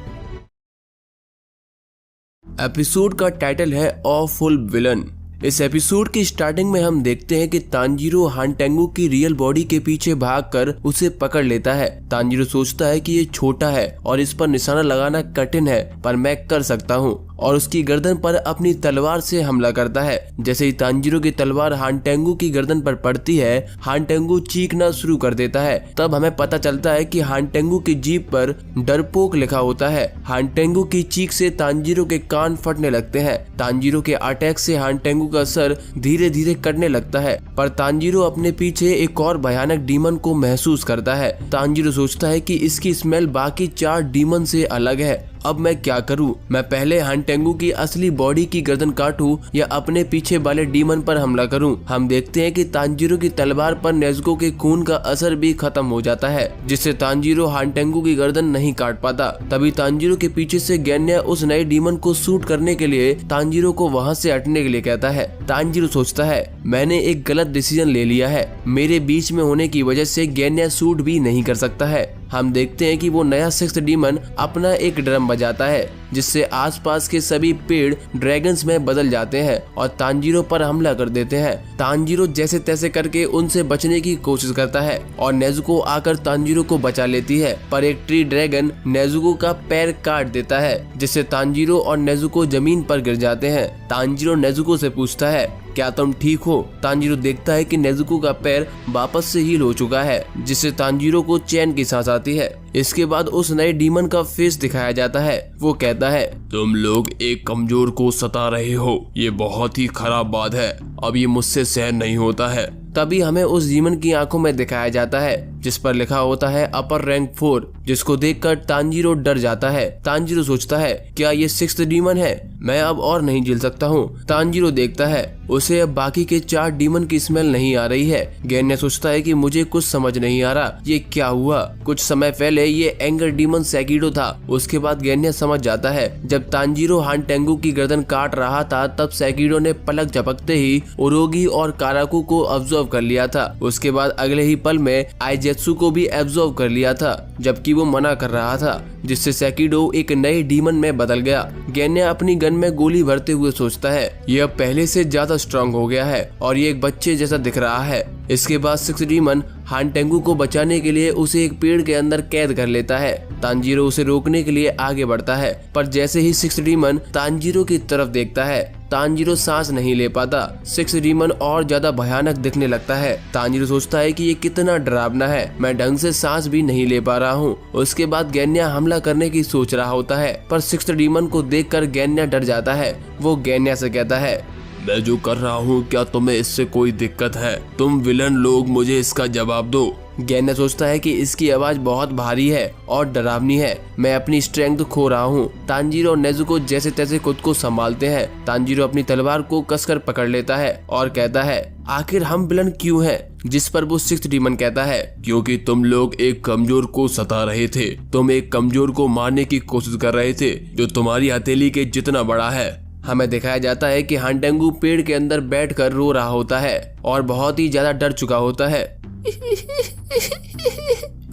एपिसोड का टाइटल है ऑफुल विलन। इस एपिसोड की स्टार्टिंग में हम देखते हैं कि तांजीरो हानटेंगु की रियल बॉडी के पीछे भागकर उसे पकड़ लेता है। तांजीरो सोचता है कि ये छोटा है और इस पर निशाना लगाना कठिन है, पर मैं कर सकता हूँ, और उसकी गर्दन पर अपनी तलवार से हमला करता है। जैसे ही तांजीरो की तलवार हानटेंगु की गर्दन पर पड़ती है, हानटेंगु चीखना शुरू कर देता है। तब हमें पता चलता है कि हानटेंगु की जीभ पर डरपोक लिखा होता है। हानटेंगु की चीख से तांजीरो के कान फटने लगते हैं। तांजीरो के अटैक से हानटेंगु का सर धीरे धीरे कटने लगता है, पर तांजीरो अपने पीछे एक और भयानक डीमन को महसूस करता है। तांजीरो सोचता है कि इसकी स्मेल बाकी 4 डीमन से अलग है। अब मैं क्या करूं? मैं पहले हानटेंगु की असली बॉडी की गर्दन काटूं या अपने पीछे वाले डीमन पर हमला करूं? हम देखते हैं कि तांजीरो की तलवार पर नेज़ुको के खून का असर भी खत्म हो जाता है, जिससे तांजीरो हानटेंगु की गर्दन नहीं काट पाता। तभी तांजीरो के पीछे से गेन्या उस नए डीमन को शूट करने के लिए तांजीरो को वहां से हटने के लिए कहता है। तांजीरो सोचता है मैंने एक गलत डिसीजन ले लिया है, मेरे बीच में होने की वजह से गेन्या शूट भी नहीं कर सकता है। हम देखते हैं कि वो नया 6th डीमन अपना एक ड्रम बजाता है, जिससे आसपास के सभी पेड़ ड्रैगन्स में बदल जाते हैं और तांजीरो पर हमला कर देते हैं। तांजीरो जैसे तैसे करके उनसे बचने की कोशिश करता है और नेज़ुको आकर तांजीरो को बचा लेती है, पर एक ट्री ड्रैगन नेज़ुको का पैर काट देता है, जिससे तांजीरो और नेज़ुको जमीन पर गिर जाते हैं। तांजीरो नेज़ुको से पूछता है क्या तुम ठीक हो? तांजीरो देखता है कि नेज़ुको का पैर वापस से हील हो चुका है, जिससे तांजीरो को चैन की सांस आती है। इसके बाद उस नए डीमन का फेस दिखाया जाता है। वो कहता है तुम लोग एक कमजोर को सता रहे हो, ये बहुत ही खराब बात है, अब ये मुझसे सहन नहीं होता है। तभी हमें उस डीमन की आंखों में दिखाया जाता है, जिस पर लिखा होता है अपर रैंक 4, जिसको देखकर तांजीरो डर जाता है। तांजीरो सोचता है क्या ये 6th डीमन है? मैं अब और नहीं झेल सकता हूँ। तांजीरो देखता है उसे अब बाकी के 4 डीमन की स्मेल नहीं आ रही है। गेन्या सोचता है कि मुझे कुछ समझ नहीं आ रहा, ये क्या हुआ? कुछ समय पहले ये एंगर डीमन सेकिडो था। उसके बाद गेन्या समझ जाता है जब तांजीरो हानटेंगु की गर्दन काट रहा था, तब सेकिडो ने पलक झपकते ही ओरोगी और काराकू को अब्जॉर्व कर लिया था। उसके बाद अगले ही पल में आईजेत्सु को भी अब्जॉर्व कर लिया था, जबकि वो मना कर रहा था, जिससे सेकिडो एक नए डीमन में बदल गया। गेन्या अपनी गन में गोली भरते हुए सोचता है ये अब पहले से ज्यादा स्ट्रांग हो गया है और ये एक बच्चे जैसा दिख रहा है। इसके बाद 6th डीमन हानटेंगु को बचाने के लिए उसे एक पेड़ के अंदर कैद कर लेता है। तांजीरो उसे रोकने के लिए आगे बढ़ता है, पर जैसे ही 6th डीमन तांजीरो की तरफ देखता है, तांजीरो सांस नहीं ले पाता। 6th डीमन और ज्यादा भयानक दिखने लगता है। तांजीरो सोचता है कि ये कितना डरावना है, मैं ढंग से सांस भी नहीं ले पा रहा हूँ। उसके बाद गेन्या हमला करने की सोच रहा होता है, पर 6th डीमन को देखकर गेन्या डर जाता है। वो गेन्या से कहता है मैं जो कर रहा हूँ क्या तुम्हें इससे कोई दिक्कत है? तुम विलन लोग मुझे इसका जवाब दो। गेन्या सोचता है कि इसकी आवाज बहुत भारी है और डरावनी है, मैं अपनी स्ट्रेंथ खो रहा हूँ। तांजीरो और नेज़ुको जैसे तैसे खुद को संभालते हैं। तांजीरो अपनी तलवार को कसकर पकड़ लेता है और कहता है आखिर हम विलन क्यों हैं? जिस पर वो 6th डीमन कहता है क्योंकि तुम लोग एक कमजोर को सता रहे थे, तुम एक कमजोर को मारने की कोशिश कर रहे थे जो तुम्हारी हथेली के जितना बड़ा है। हमें दिखाया जाता है कि हानटेंगु पेड़ के अंदर बैठकर रो रहा होता है और बहुत ही ज्यादा डर चुका होता है।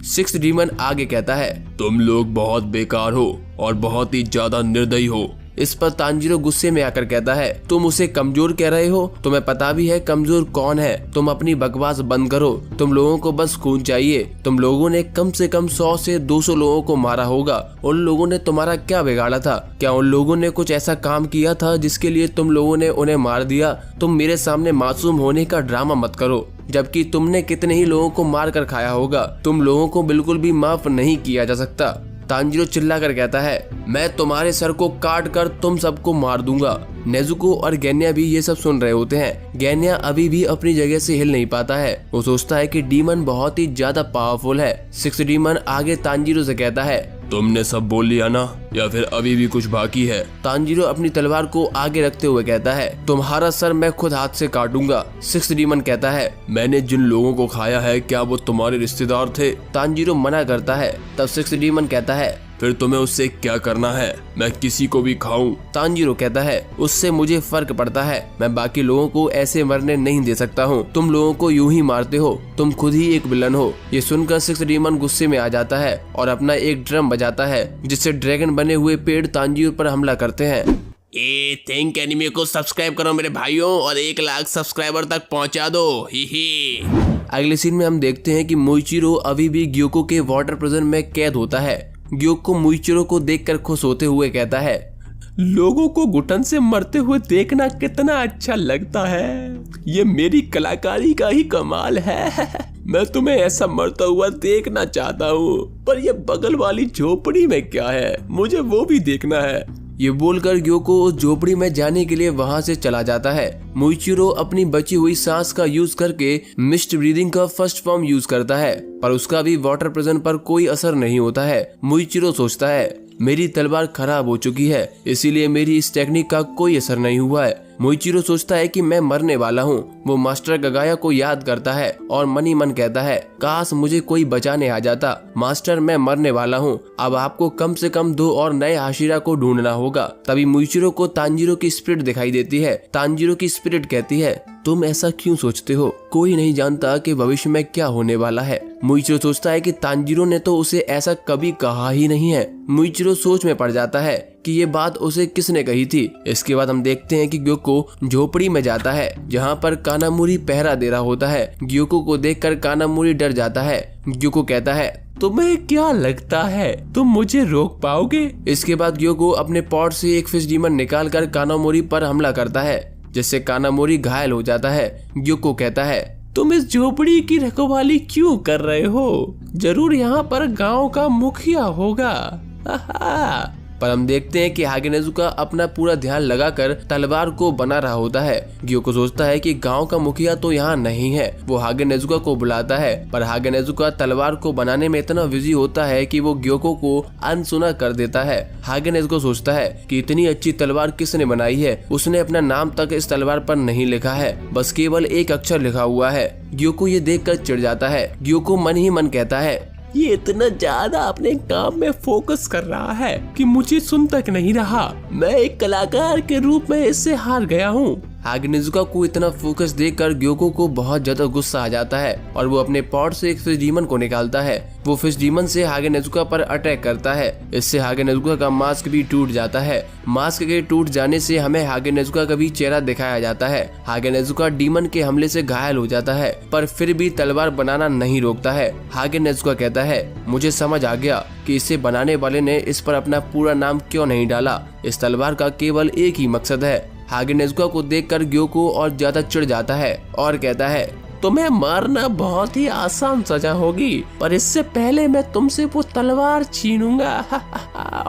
6th डीमन आगे कहता है तुम लोग बहुत बेकार हो और बहुत ही ज्यादा निर्दयी हो। इस पर तांजीरो गुस्से में आकर कहता है, तुम उसे कमजोर कह रहे हो? तुम्हें पता भी है कमजोर कौन है? तुम अपनी बकवास बंद करो। तुम लोगों को बस खून चाहिए। तुम लोगों ने कम से कम 100 से 200 लोगों को मारा होगा। उन लोगों ने तुम्हारा क्या बिगाड़ा था? क्या उन लोगों ने कुछ ऐसा काम किया था जिसके लिए तुम लोगों ने उन्हें मार दिया? तुम मेरे सामने मासूम होने का ड्रामा मत करो, जबकि तुमने कितने ही लोगों को मार कर खाया होगा। तुम लोगों को बिल्कुल भी माफ नहीं किया जा सकता। तांजीरो चिल्लाकर कहता है, मैं तुम्हारे सर को काट कर तुम सबको मार दूंगा। नेजुको और गेन्या भी ये सब सुन रहे होते हैं। गेन्या अभी भी अपनी जगह से हिल नहीं पाता है। वो सोचता है कि डीमन बहुत ही ज्यादा पावरफुल है। 6 डीमन आगे तांजीरो से कहता है, तुमने सब बोल लिया ना, या फिर अभी भी कुछ बाकी है? तांजीरो अपनी तलवार को आगे रखते हुए कहता है, तुम्हारा सर मैं खुद हाथ से काटूंगा। 6 डीमन कहता है, मैंने जिन लोगों को खाया है क्या वो तुम्हारे रिश्तेदार थे? तांजीरो मना करता है। तब 6 डीमन कहता है, फिर तुम्हें उससे क्या करना है? मैं किसी को भी खाऊं? तांजीरो कहता है, उससे मुझे फर्क पड़ता है। मैं बाकी लोगों को ऐसे मरने नहीं दे सकता हूँ। तुम लोगों को यूं ही मारते हो। तुम खुद ही एक विलन हो। ये सुनकर 6 डीमन गुस्से में आ जाता है और अपना एक ड्रम बजाता है, जिससे ड्रैगन बने हुए पेड़ तांजीरो पर हमला करते हैं। थिंक एनिमे को सब्सक्राइब करो मेरे भाइयों और 1 लाख सब्सक्राइबर तक पहुंचा दो। ही। अगले सीन में हम देखते हैं कि मोइचिरो अभी भी ग्योको के वाटर प्रिजन में कैद होता है। ग्योको मोइचिरो को देखकर खुश होते हुए कहता है, लोगों को घुटन से मरते हुए देखना कितना अच्छा लगता है। ये मेरी कलाकारी का ही कमाल है। मैं तुम्हें ऐसा मरता हुआ देखना चाहता हूँ। पर ये बगल वाली झोपड़ी में क्या है? मुझे वो भी देखना है। ये बोलकर ग्योको उस झोपड़ी में जाने के लिए वहां से चला जाता है। मोइचिरो अपनी बची हुई सांस का यूज करके मिस्ट ब्रीदिंग का फर्स्ट फॉर्म यूज करता है, पर उसका भी वाटर प्रिजन पर कोई असर नहीं होता है। मोइचिरो सोचता है, मेरी तलवार खराब हो चुकी है, इसीलिए मेरी इस टेक्निक का कोई असर नहीं हुआ है। मोइचिरो सोचता है कि मैं मरने वाला हूँ। वो मास्टर कगाया को याद करता है और मन ही मन कहता है, काश मुझे कोई बचाने आ जाता। मास्टर, मैं मरने वाला हूँ। अब आपको कम से कम 2 और नए हाशिरा को ढूंढना होगा। तभी मोइचिरो को तांजीरो की स्पिरिट दिखाई देती है। तांजीरो की स्पिरिट कहती है, तुम ऐसा क्यों सोचते हो? कोई नहीं जानता कि भविष्य में क्या होने वाला है। मोइचिरो सोचता है कि तांजीरो ने तो उसे ऐसा कभी कहा ही नहीं है। मोइचिरो सोच में पड़ जाता है कि ये बात उसे किसने कही थी। इसके बाद हम देखते हैं कि ग्योको झोपड़ी में जाता है, जहाँ पर कानामुरी पहरा दे रहा होता है। ग्योको को देखकर कानामुरी डर जाता है। ग्योको कहता है, तुम्हें क्या लगता है तुम मुझे रोक पाओगे? इसके बाद ग्योको अपने पॉट से एक फिश डीमन निकालकर कानामुरी पर हमला करता है, जिससे कानामुरी घायल हो जाता है। ग्योको कहता है, तुम इस झोपड़ी की रखवाली क्यों कर रहे हो? जरूर यहाँ पर गांव का मुखिया होगा। पर हम देखते हैं कि हागेनेजुका अपना पूरा ध्यान लगाकर तलवार को बना रहा होता है। ग्योको सोचता है कि गांव का मुखिया तो यहाँ नहीं है। वो हागेनेजुका को बुलाता है, पर हागेनेजुका तलवार को बनाने में इतना बिजी होता है कि वो ग्योको को अनसुना कर देता है। हागेनेजुका सोचता है कि इतनी अच्छी तलवार किसने बनाई है? उसने अपना नाम तक इस तलवार पर नहीं लिखा है, बस केवल एक अक्षर लिखा हुआ है। ग्योको ये देखकर चिढ़ जाता है। ग्योको मन ही मन कहता है, ये इतना ज्यादा अपने काम में फोकस कर रहा है कि मुझे सुन तक नहीं रहा। मैं एक कलाकार के रूप में इससे हार गया हूँ। हागेनेजुका को इतना फोकस देखकर ग्योको को बहुत ज्यादा गुस्सा आ जाता है और वो अपने पॉट से एक फिश डीमन को निकालता है। वो फिश डीमन से हागेनेजुका पर अटैक करता है। इससे हागेनेजुका का मास्क भी टूट जाता है। मास्क के टूट जाने से हमें हागेनेजुका का भी चेहरा दिखाया जाता है। हागेनेजुका डीमन के हमले से घायल हो जाता है, पर फिर भी तलवार बनाना नहीं रोकता है। हागेनेजुका कहता है, मुझे समझ आ गया कि इसे बनाने वाले ने इस पर अपना पूरा नाम क्यों नहीं डाला। इस तलवार का केवल एक ही मकसद है। हागेनेजुका को देखकर ग्योको और ज्यादा चिढ़ जाता है और कहता है, तुम्हें मारना बहुत ही आसान सजा होगी, पर इससे पहले मैं तुमसे वो तलवार छीनूंगा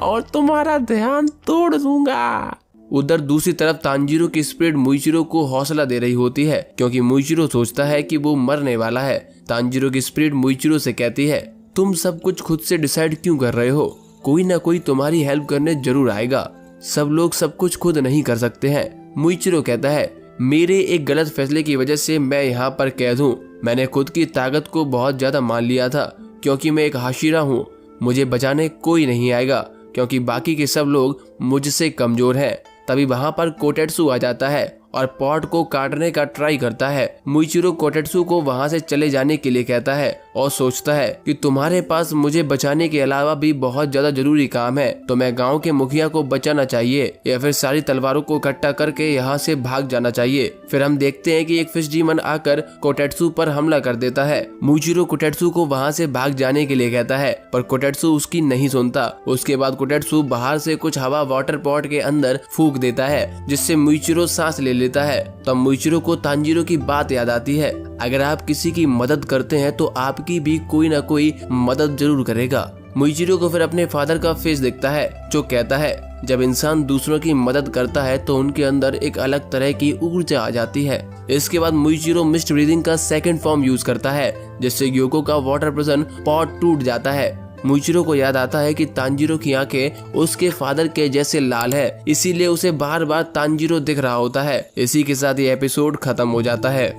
और तुम्हारा ध्यान तोड़ दूंगा। उधर दूसरी तरफ तांजीरो की स्पिरिट मोइचिरो को हौसला दे रही होती है, क्योंकि मोइचिरो सोचता है कि वो मरने वाला है। तांजीरो की स्पिरिट मोइचिरो से कहती है, तुम सब कुछ खुद से डिसाइड क्यों कर रहे हो? कोई ना कोई तुम्हारी हेल्प करने जरूर आएगा। सब लोग सब कुछ खुद नहीं कर सकते हैं। मोइचिरो कहता है, मेरे एक गलत फैसले की वजह से मैं यहाँ पर कैद हूँ। मैंने खुद की ताकत को बहुत ज्यादा मान लिया था, क्योंकि मैं एक हाशिरा हूँ। मुझे बचाने कोई नहीं आएगा, क्योंकि बाकी के सब लोग मुझसे कमजोर हैं। तभी वहाँ पर कोटेत्सु आ जाता है और पॉट को काटने का ट्राई करता है। मोइचिरो कोटेत्सु को वहाँ से चले जाने के लिए कहता है और सोचता है कि तुम्हारे पास मुझे बचाने के अलावा भी बहुत ज्यादा जरूरी काम है, तो मैं गांव के मुखिया को बचाना चाहिए या फिर सारी तलवारों को इकट्ठा करके यहाँ से भाग जाना चाहिए। फिर हम देखते हैं कि एक फिश डीमन आकर कोटेत्सु पर हमला कर देता है। मुइचिरो कोटेत्सु को वहाँ से भाग जाने के लिए कहता है, पर कोटेत्सु उसकी नहीं सुनता। उसके बाद कोटेत्सु बाहर से कुछ हवा वाटर पॉट के अंदर फूंक देता है, जिससे मुइचिरो सांस ले लेता है। तब मुइचिरो को तांजीरो की बात याद आती है, अगर आप किसी की मदद करते हैं तो आपकी भी कोई ना कोई मदद जरूर करेगा। मुइचिरो को फिर अपने फादर का फेस दिखता है, जो कहता है जब इंसान दूसरों की मदद करता है तो उनके अंदर एक अलग तरह की ऊर्जा आ जाती है। इसके बाद मुइचिरो मिस्ट ब्रीदिंग का सेकंड फॉर्म यूज करता है, जिससे ग्योको का वाटर प्रिजन पॉट टूट जाता है। मुइचिरो को याद आता है कि तांजीरो की आंखें उसके फादर के जैसे लाल है, इसीलिए उसे बार बार तांजीरो दिख रहा होता है। इसी के साथ ये एपिसोड खत्म हो जाता है।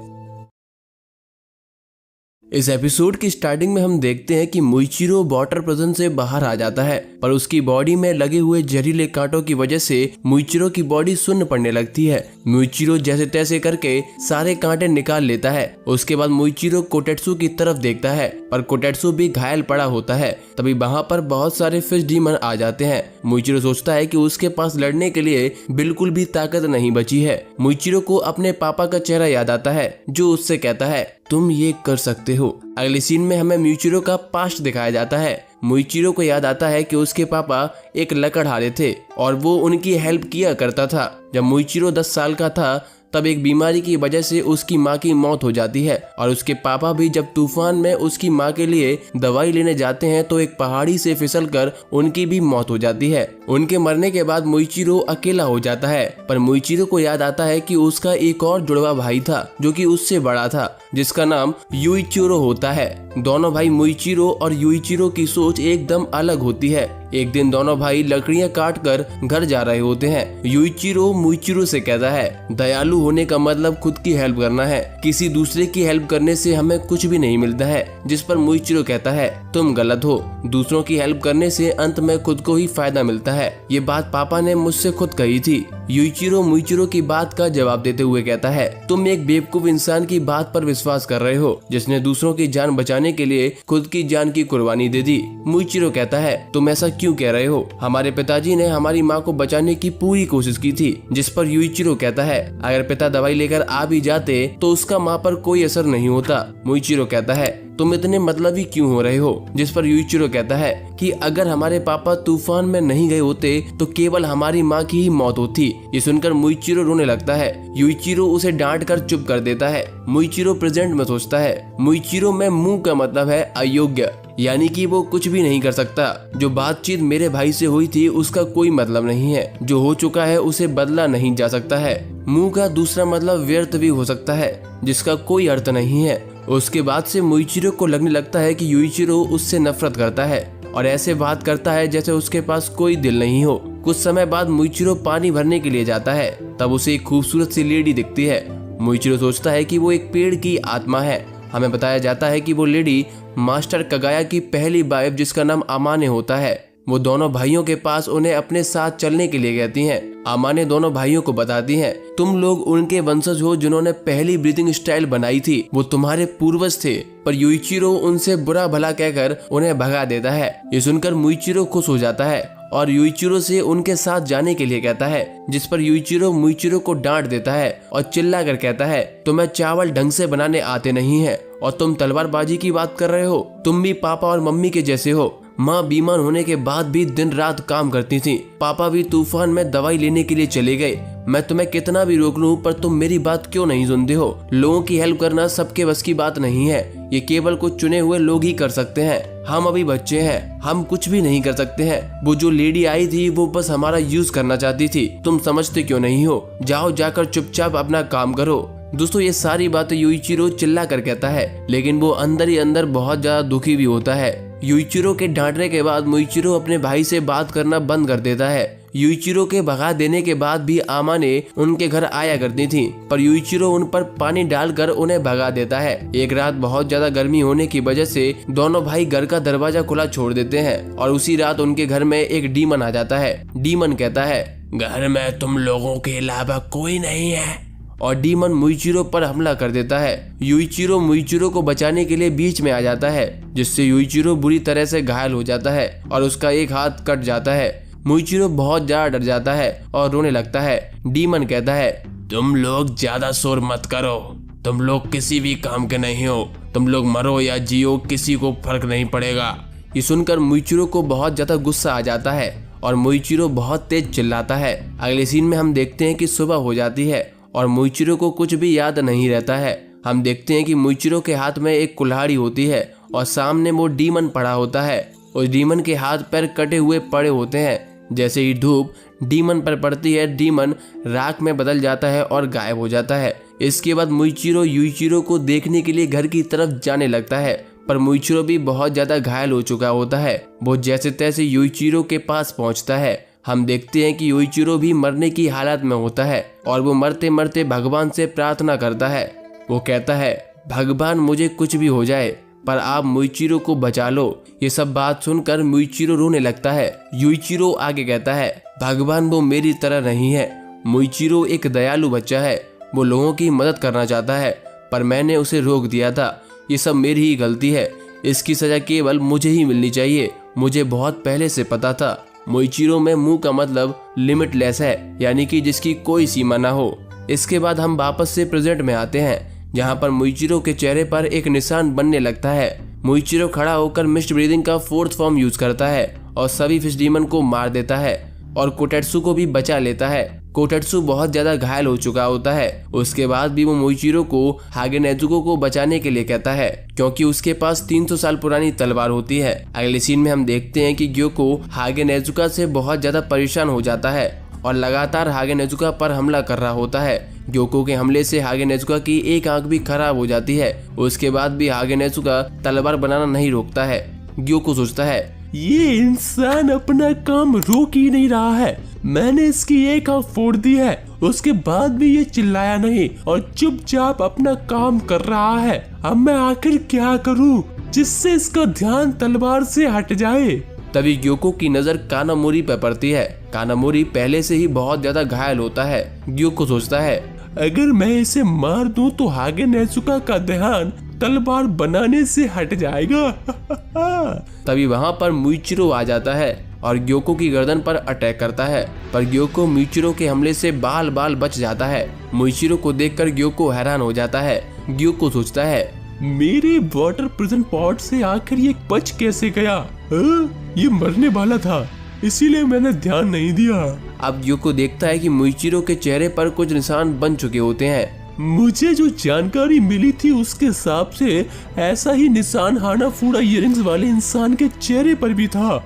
इस एपिसोड की स्टार्टिंग में हम देखते हैं कि मुइचिरो वाटर प्रिजन से बाहर आ जाता है, पर उसकी बॉडी में लगे हुए जहरीले कांटों की वजह से मुइचिरो की बॉडी सुन्न पड़ने लगती है। मुइचिरो जैसे तैसे करके सारे कांटे निकाल लेता है। उसके बाद मुइचिरो कोटेत्सु की तरफ देखता है, पर कोटेत्सु भी घायल पड़ा होता है। तभी वहाँ पर बहुत सारे फिश डीमन आ जाते हैं। मुइचिरो सोचता है कि उसके पास लड़ने के लिए बिल्कुल भी ताकत नहीं बची है। मुइचिरो को अपने पापा का चेहरा याद आता है, जो उससे कहता है तुम ये कर सकते हो। अगले सीन में हमें मुइचिरो का पास्ट दिखाया जाता है। मुइचिरो को याद आता है कि उसके पापा एक लकड़हारे थे और वो उनकी हेल्प किया करता था। जब मुइचिरो 10 साल का था तब एक बीमारी की वजह से उसकी माँ की मौत हो जाती है और उसके पापा भी जब तूफान में उसकी माँ के लिए दवाई लेने जाते हैं तो एक पहाड़ी से फिसलकर उनकी भी मौत हो जाती है। उनके मरने के बाद मुइचिरो अकेला हो जाता है, पर मुइचिरो को याद आता है कि उसका एक और जुड़वा भाई था जो कि उससे बड़ा था, जिसका नाम युइचिरो होता है। दोनों भाई मुइचिरो और युइचिरो की सोच एकदम अलग होती है। एक दिन दोनों भाई लकड़ियां काट कर घर जा रहे होते हैं। युइचिरो मुइचिरो से कहता है दयालु होने का मतलब खुद की हेल्प करना है, किसी दूसरे की हेल्प करने से हमें कुछ भी नहीं मिलता है। जिस पर मुइचिरो कहता है तुम गलत हो, दूसरों की हेल्प करने से अंत में खुद को ही फायदा मिलता है। ये बात पापा ने मुझसे खुद कही थी। युइचिरो मुइचिरो की बात का जवाब देते हुए कहता है तुम एक बेवकूफ इंसान की बात पर विश्वास कर रहे हो, जिसने दूसरों की जान बचाने के लिए खुद की जान की कुर्बानी दे दी। मुइचिरो कहता है तुम ऐसा क्यों कह रहे हो, हमारे पिताजी ने हमारी माँ को बचाने की पूरी कोशिश की थी। जिस पर युइचिरो कहता है अगर पिता दवाई लेकर आ भी जाते तो उसका माँ पर कोई असर नहीं होता। मुइचिरो कहता है तुम इतने मतलबी क्यों हो रहे हो। जिस पर युइचिरो कहता है कि अगर हमारे पापा तूफान में नहीं गए होते तो केवल हमारी माँ की ही मौत होती। ये सुनकर मुइचिरो रोने लगता है। युइचिरो उसे डांट कर चुप कर देता है। मुइचिरो प्रेजेंट में सोचता है मुइचिरो में मुंह का मतलब है अयोग्य, यानी कि वो कुछ भी नहीं कर सकता। जो बातचीत मेरे भाई से हुई थी उसका कोई मतलब नहीं है, जो हो चुका है उसे बदला नहीं जा सकता है। मुंह का दूसरा मतलब व्यर्थ भी हो सकता है, जिसका कोई अर्थ नहीं है। उसके बाद से मुइचिरो को लगने लगता है कि युइचिरो उससे नफरत करता है और ऐसे बात करता है जैसे उसके पास कोई दिल नहीं हो। कुछ समय बाद मुइचिरो पानी भरने के लिए जाता है, तब उसे एक खूबसूरत सी लेडी दिखती है। मुइचिरो सोचता है कि वो एक पेड़ की आत्मा है। हमें बताया जाता है कि वो लेडी मास्टर कगाया की पहली वाइफ, जिसका नाम अमाने होता है। वो दोनों भाइयों के पास उन्हें अपने साथ चलने के लिए कहती हैं। अमाने दोनों भाइयों को बताती हैं तुम लोग उनके वंशज हो जिन्होंने पहली ब्रीथिंग स्टाइल बनाई थी, वो तुम्हारे पूर्वज थे। पर युइचिरो उनसे बुरा भला कहकर उन्हें भगा देता है। ये सुनकर मुइचिरो खुश हो जाता है और युइचिरो से उनके साथ जाने के लिए कहता है। जिस पर युइचिरो मुइचिरो को डांट देता है और चिल्ला कर कहता है तुम्हें चावल ढंग से बनाने आते नहीं है और तुम तलवारबाजी की बात कर रहे हो। तुम भी पापा और मम्मी के जैसे हो। माँ बीमार होने के बाद भी दिन रात काम करती थी। पापा भी तूफान में दवाई लेने के लिए चले गए। मैं तुम्हें कितना भी रोक लूं पर तुम मेरी बात क्यों नहीं सुनते हो। लोगों की हेल्प करना सबके बस की बात नहीं है, ये केवल कुछ चुने हुए लोग ही कर सकते हैं। हम अभी बच्चे हैं, हम कुछ भी नहीं कर सकते हैं। वो जो लेडी आई थी वो बस हमारा यूज करना चाहती थी, तुम समझते क्यों नहीं हो। जाओ जाकर चुपचाप अपना काम करो। दोस्तों ये सारी बातें युइचिरो चिल्ला कर कहता है, लेकिन वो अंदर ही अंदर बहुत ज्यादा दुखी भी होता है। युइचिरो के डांटने के बाद मुइचिरो अपने भाई से बात करना बंद कर देता है। युइचिरो के भगा देने के बाद भी अमाने उनके घर आया करती थी, पर युइचिरो उन पर पानी डालकर उन्हें भगा देता है। एक रात बहुत ज्यादा गर्मी होने की वजह से दोनों भाई घर का दरवाजा खुला छोड़ देते हैं और उसी रात उनके घर में एक डीमन आ जाता है। डीमन कहता है घर में तुम लोगों के अलावा कोई नहीं है और डीमन मुइचिरो पर हमला कर देता है। युइचिरो मुइचिरो को बचाने के लिए बीच में आ जाता है, जिससे युइचिरो बुरी तरह से घायल हो जाता है और उसका एक हाथ कट जाता है। मुइचिरो बहुत ज्यादा डर जाता है और रोने लगता है। डीमन कहता है, तुम लोग ज्यादा शोर मत करो, तुम लोग किसी भी काम के नहीं हो, तुम लोग मरो या जियो किसी को फर्क नहीं पड़ेगा। ये सुनकर मुइचिरो को बहुत ज्यादा गुस्सा आ जाता है और मुइचिरो बहुत तेज चिल्लाता है। अगले सीन में हम देखते हैं कि सुबह हो जाती है और मुइचिरो को कुछ भी याद नहीं रहता है। हम देखते हैं कि मुइचिरो के हाथ में एक कुल्हाड़ी होती है और सामने वो डीमन पड़ा होता है। उस डीमन के हाथ पैर कटे हुए पड़े होते हैं। जैसे ही धूप डीमन पर पड़ती है, डीमन राख में बदल जाता है और गायब हो जाता है। इसके बाद मुइचिरो युइचिरो को देखने के लिए घर की तरफ जाने लगता है, पर मुइचिरो भी बहुत ज्यादा घायल हो चुका होता है। वो जैसे तैसे युइचिरो के पास पहुंचता है। हम देखते हैं कि युइचिरो भी मरने की हालत में होता है और वो मरते मरते भगवान से प्रार्थना करता है। वो कहता है, भगवान मुझे कुछ भी हो जाए पर आप मुइचिरो को बचा लो। ये सब बात सुनकर मुइचिरो रोने लगता है। युइचिरो आगे कहता है, भगवान वो मेरी तरह नहीं है। मुइचिरो एक दयालु बच्चा है, वो लोगों की मदद करना चाहता है, पर मैंने उसे रोक दिया था। ये सब मेरी ही गलती है, इसकी सजा केवल मुझे ही मिलनी चाहिए। मुझे बहुत पहले से पता था। मुइचिरो में मुंह का मतलब लिमिटलेस है, यानी कि जिसकी कोई सीमा ना हो। इसके बाद हम वापस से प्रेजेंट में आते हैं, जहाँ पर मुइचिरो के चेहरे पर एक निशान बनने लगता है। मुइचिरो खड़ा होकर मिस्ट ब्रीदिंग का 4th फॉर्म यूज करता है और सभी फिश डीमन को मार देता है और कोटेत्सु को भी बचा लेता है। कोटेत्सु बहुत ज्यादा घायल हो चुका होता है। उसके बाद भी वो मुइचिरो को हागे नेजुको को बचाने के लिए कहता है, क्योंकि उसके पास 300 साल पुरानी तलवार होती है। अगले सीन में हम देखते हैं कि ग्योको हागे नेजुका से बहुत ज्यादा परेशान हो जाता है और लगातार हागे नेजुका पर हमला कर रहा होता है। ग्योको के हमले से हागे नेजुका की एक आंख भी खराब हो जाती है। उसके बाद भी हागे नेजुका तलवार बनाना नहीं रोकता है। ग्योको सोचता है, ये इंसान अपना काम रोक ही नहीं रहा है। मैंने इसकी एक आंख फोड़ दी है, उसके बाद भी ये चिल्लाया नहीं और चुपचाप अपना काम कर रहा है। अब मैं आखिर क्या करूं जिससे इसका ध्यान तलवार से हट जाए। तभी ग्योको की नजर कानामोरी पर पड़ती है। कानामोरी पहले से ही बहुत ज्यादा घायल होता है। ग्योको सोचता है, अगर मैं इसे मार दूं तो हागे नेजुका का ध्यान तलवार बनाने से हट जाएगा। तभी वहां पर मुइचिरो आ जाता है और ग्योको की गर्दन पर अटैक करता है, पर ग्योको मुइचिरो के हमले से बाल बाल बच जाता है। मुइचिरो को देखकर ग्योको हैरान हो जाता है। ग्योको सोचता है, मेरे वाटर प्रिजन पॉट से आखिर ये बच कैसे गया? ये मरने वाला था, इसीलिए मैंने ध्यान नहीं दिया। अब ग्योको देखता है कि मुइचिरो के चेहरे पर कुछ निशान बन चुके होते हैं। मुझे जो जानकारी मिली थी उसके हिसाब से ऐसा ही निशान हानाफूड़ा इयररिंग्स वाले इंसान के चेहरे पर भी था।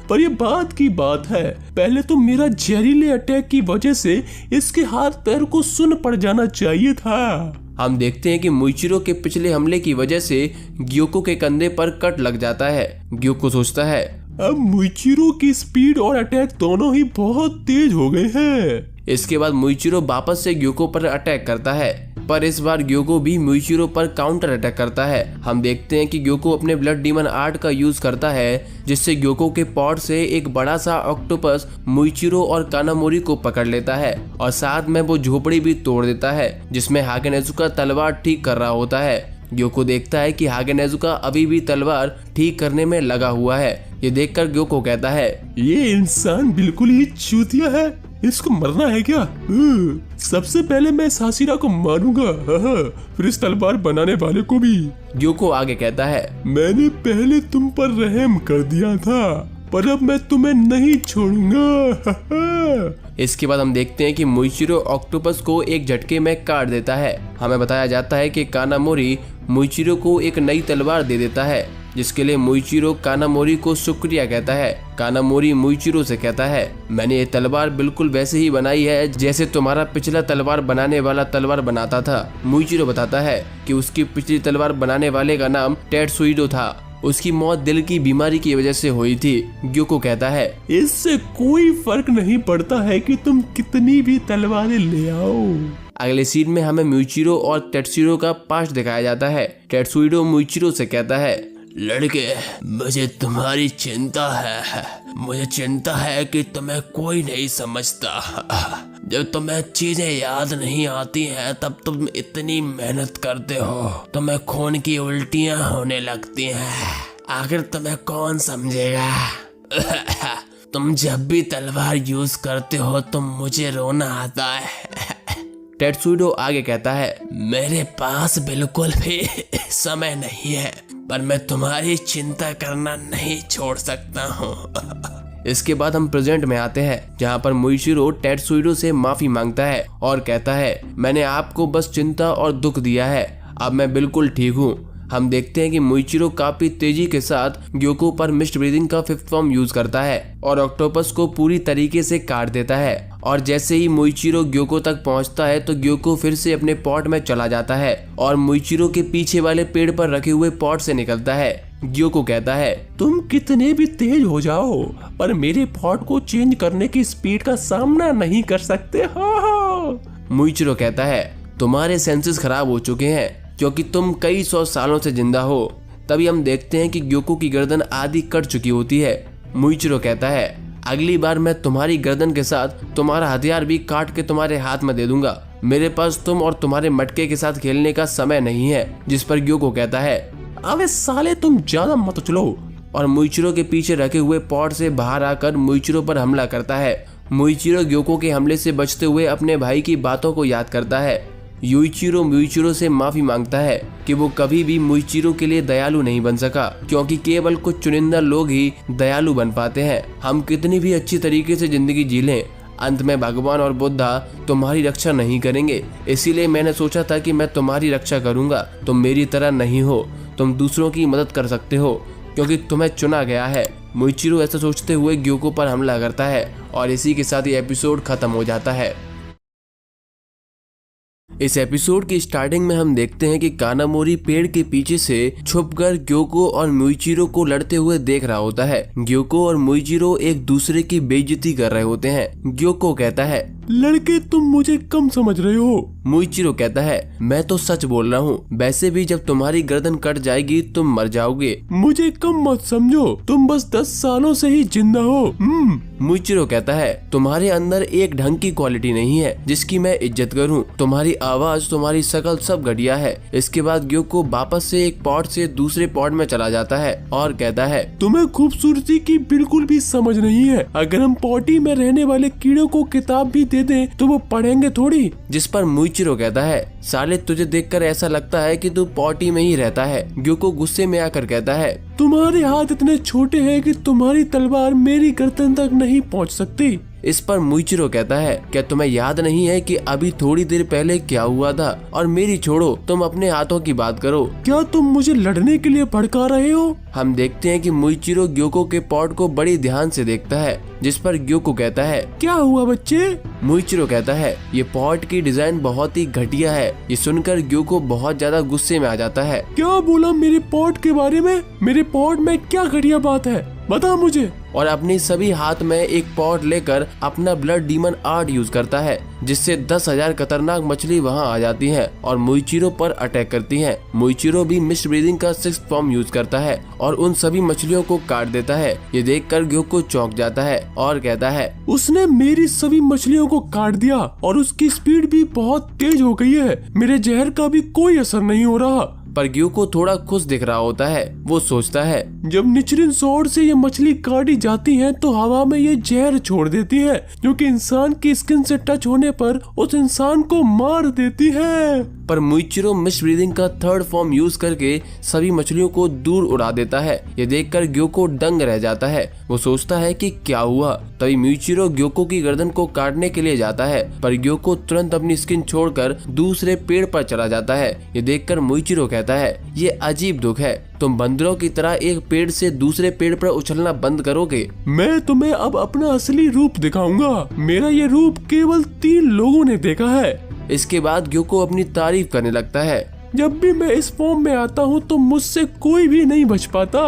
पर ये बात की बात है, पहले तो मेरा जहरीले अटैक की वजह से इसके हाथ पैर को सुन्न पड़ जाना चाहिए था। हम देखते हैं कि मुइचिरो के पिछले हमले की वजह से ग्योको के कंधे पर कट लग जाता है। ग्योको सोचता है, अब मुइचिरो की स्पीड और अटैक दोनों ही बहुत तेज हो गए हैं। इसके बाद मुइचिरो वापस से ग्योको पर अटैक करता है, पर इस बार ग्योको भी मुइचिरो पर काउंटर अटैक करता है। हम देखते हैं कि ग्योको अपने ब्लड डीमन आर्ट का यूज करता है, जिससे ग्योको के पॉट से एक बड़ा सा ऑक्टोपस मुइचिरो और कानामोरी को पकड़ लेता है और साथ में वो झोपड़ी भी तोड़ देता है जिसमें हागे नेजुका तलवार ठीक कर रहा होता है। ग्योको देखता है कि हागे नेजुका अभी भी तलवार ठीक करने में लगा हुआ है। ये देखकर ग्योको कहता है, ये इंसान बिल्कुल ही चूतिया है, इसको मरना है क्या? सबसे पहले मैं सासिरा को मारूंगा, फिर इस तलवार बनाने वाले को भी। ग्योको आगे कहता है, मैंने पहले तुम पर रहम कर दिया था, पर अब मैं तुम्हें नहीं छोड़ूंगा। इसके बाद हम देखते हैं कि मुइचिरो ऑक्टोपस को एक झटके में काट देता है। हमें बताया जाता है कि कानामोरी मुइचिरो को एक नई तलवार दे देता है, जिसके लिए मुइचिरो कानामोरी को शुक्रिया कहता है। कानामोरी मुइचिरो से कहता है, मैंने ये तलवार बिल्कुल वैसे ही बनाई है जैसे तुम्हारा पिछला तलवार बनाने वाला तलवार बनाता था। मुइचिरो बताता है कि उसकी पिछली तलवार बनाने वाले का नाम टेत्सुइडो था। उसकी मौत दिल की बीमारी की वजह से हुई थी। ग्योको कहता है, इससे कोई फर्क नहीं पड़ता है कि तुम कितनी भी तलवारें ले आओ। अगले सीन में हमें मुइचिरो और टेत्सुइडो का पास्ट दिखाया जाता है। टेत्सुइडो मुइचिरो से कहता है, लड़के, मुझे तुम्हारी चिंता है। मुझे चिंता है कि तुम्हें कोई नहीं समझता। जब तुम्हें चीजें याद नहीं आती हैं तब तुम इतनी मेहनत करते हो, तुम्हें खून की उल्टियां होने लगती हैं। आखिर तुम्हें कौन समझेगा? तुम जब भी तलवार यूज करते हो तो मुझे रोना आता है। टेत्सुइडो आगे कहता है, मेरे पास बिल्कुल भी समय नहीं है, पर मैं तुम्हारी चिंता करना नहीं छोड़ सकता हूँ। इसके बाद हम प्रेजेंट में आते हैं, जहाँ पर मुइशिरो टेत्सुइडो से माफी मांगता है और कहता है, मैंने आपको बस चिंता और दुख दिया है, अब मैं बिल्कुल ठीक हूँ। हम देखते हैं कि मुइशिरो काफी तेजी के साथ ग्योको पर मिस्ट ब्रीदिंग का 5th फॉर्म यूज करता है और ऑक्टोपस को पूरी तरीके से काट देता है। और जैसे ही मुइशिरो ग्योको तक पहुंचता है तो ग्योको फिर से अपने पॉट में चला जाता है और मुइशिरो के पीछे वाले पेड़ पर रखे हुए पॉट से निकलता है। ग्योको कहता है, तुम कितने भी तेज हो जाओ पर मेरे पॉट को चेंज करने की स्पीड का सामना नहीं कर सकते हो। मुइशिरो कहता है, तुम्हारे सेंसेस खराब हो चुके हैं क्योंकि तुम कई 100 सालों से जिंदा हो। तभी हम देखते हैं कि ग्योको की गर्दन आधी कट चुकी होती है। मुइशिरो कहता है, अगली बार मैं तुम्हारी गर्दन के साथ तुम्हारा हथियार भी काट के तुम्हारे हाथ में दे दूंगा। मेरे पास तुम और तुम्हारे मटके के साथ खेलने का समय नहीं है। जिस पर ग्योको कहता है, अबे साले तुम ज्यादा मत उछलो। और मुइशिरो के पीछे रखे हुए पॉट से बाहर आकर मुइशिरो पर हमला करता है। मुइशिरो ग्योको के हमले से बचते हुए अपने भाई की बातों को याद करता है। युइचिरो मुइशिरो से माफी मांगता है कि वो कभी भी मुइशिरो के लिए दयालु नहीं बन सका, क्योंकि केवल कुछ चुनिंदा लोग ही दयालु बन पाते हैं। हम कितनी भी अच्छी तरीके से जिंदगी जी लें, अंत में भगवान और बुद्धा तुम्हारी रक्षा नहीं करेंगे। इसीलिए मैंने सोचा था कि मैं तुम्हारी रक्षा करूंगा। तुम मेरी तरह नहीं हो, तुम दूसरों की मदद कर सकते हो क्योंकि तुम्हें चुना गया है। मुइशिरो ऐसा सोचते हुए ग्योको पर हमला करता है और इसी के साथ ये एपिसोड खत्म हो जाता है। इस एपिसोड की स्टार्टिंग में हम देखते हैं कि कानामोरी पेड़ के पीछे से छुपकर ग्योको और मुइशिरो को लड़ते हुए देख रहा होता है। ग्योको और मुइशिरो एक दूसरे की बेइज्जती कर रहे होते हैं। ग्योको कहता है, लड़के तुम मुझे कम समझ रहे हो। मुइशिरो कहता है, मैं तो सच बोल रहा हूँ, वैसे भी जब तुम्हारी गर्दन कट जाएगी तुम मर जाओगे। मुझे कम मत समझो, तुम बस 10 सालों से ही जिंदा हो। मुइशिरो कहता है, तुम्हारे अंदर एक ढंग की क्वालिटी नहीं है जिसकी मैं इज्जत करूं। तुम्हारी आवाज, तुम्हारी शकल सब घटिया है। इसके बाद ग्योको वापस से एक पॉट से दूसरे पॉट में चला जाता है और कहता है, तुम्हें खूबसूरती की बिल्कुल भी समझ नहीं है। अगर हम पॉटी में रहने वाले कीड़ों को किताब भी दे दें तो वो पढ़ेंगे थोड़ी। जिस पर मुइशिरो कहता है, साले तुझे देखकर ऐसा लगता है कि तू पॉटी में ही रहता है। ग्योको गुस्से में आकर कहता है, तुम्हारे हाथ इतने छोटे हैं कि तुम्हारी तलवार मेरी गर्दन तक नहीं पहुंच सकती। इस पर मुइशिरो कहता है, क्या तुम्हें याद नहीं है कि अभी थोड़ी देर पहले क्या हुआ था? और मेरी छोड़ो, तुम अपने हाथों की बात करो। क्या तुम मुझे लड़ने के लिए भड़का रहे हो? हम देखते हैं कि मुइशिरो ग्योको के पॉट को बड़ी ध्यान से देखता है। जिस पर ग्योको कहता है, क्या हुआ बच्चे? मुइशिरो कहता है, ये पॉट की डिजाइन बहुत ही घटिया है। ये सुनकर ग्योको बहुत ज्यादा गुस्से में आ जाता है। क्या बोला मेरे पॉट के बारे में? मेरे पॉट में क्या घटिया बात है, बता मुझे। और अपनी सभी हाथ में एक पॉट लेकर अपना ब्लड डीमन आर्ट यूज करता है, जिससे 10,000 खतरनाक मछली वहां आ जाती हैं और मुइशिरो पर अटैक करती हैं। मुइशिरो भी मिस्ट ब्रीदिंग का 6th फॉर्म यूज करता है और उन सभी मछलियों को काट देता है। ये देखकर ग्योको चौंक जाता है और कहता है, उसने मेरी सभी मछलियों को काट दिया और उसकी स्पीड भी बहुत तेज हो गई है। मेरे जहर का भी कोई असर नहीं हो रहा। पर ग्योको थोड़ा खुश दिख रहा होता है। वो सोचता है, जब निचरिन स्वॉर्ड से ये मछली काटी जाती हैं तो हवा में ये जहर छोड़ देती है, जो कि इंसान की स्किन से टच होने पर उस इंसान को मार देती है। पर मुइशिरो मिस्ट ब्रीदिंग का 3rd फॉर्म यूज करके सभी मछलियों को दूर उड़ा देता है। ये देखकर ग्योको दंग रह जाता है। वो सोचता है कि क्या हुआ। तभी मुइशिरो ग्योको की गर्दन को काटने के लिए जाता है, पर ग्योको तुरंत अपनी स्किन छोड़कर दूसरे पेड़ पर चला जाता है। ये देखकर मुइशिरो कहता है, ये अजीब दुख है, तुम बंदरों की तरह एक पेड़ से दूसरे पेड़ पर उछलना बंद करोगे। मैं तुम्हें अब अपना असली रूप दिखाऊंगा। मेरा ये रूप केवल 3 लोगों ने देखा है। इसके बाद ग्योको अपनी तारीफ करने लगता है। जब भी मैं इस फॉर्म में आता हूँ तो मुझसे कोई भी नहीं बच पाता।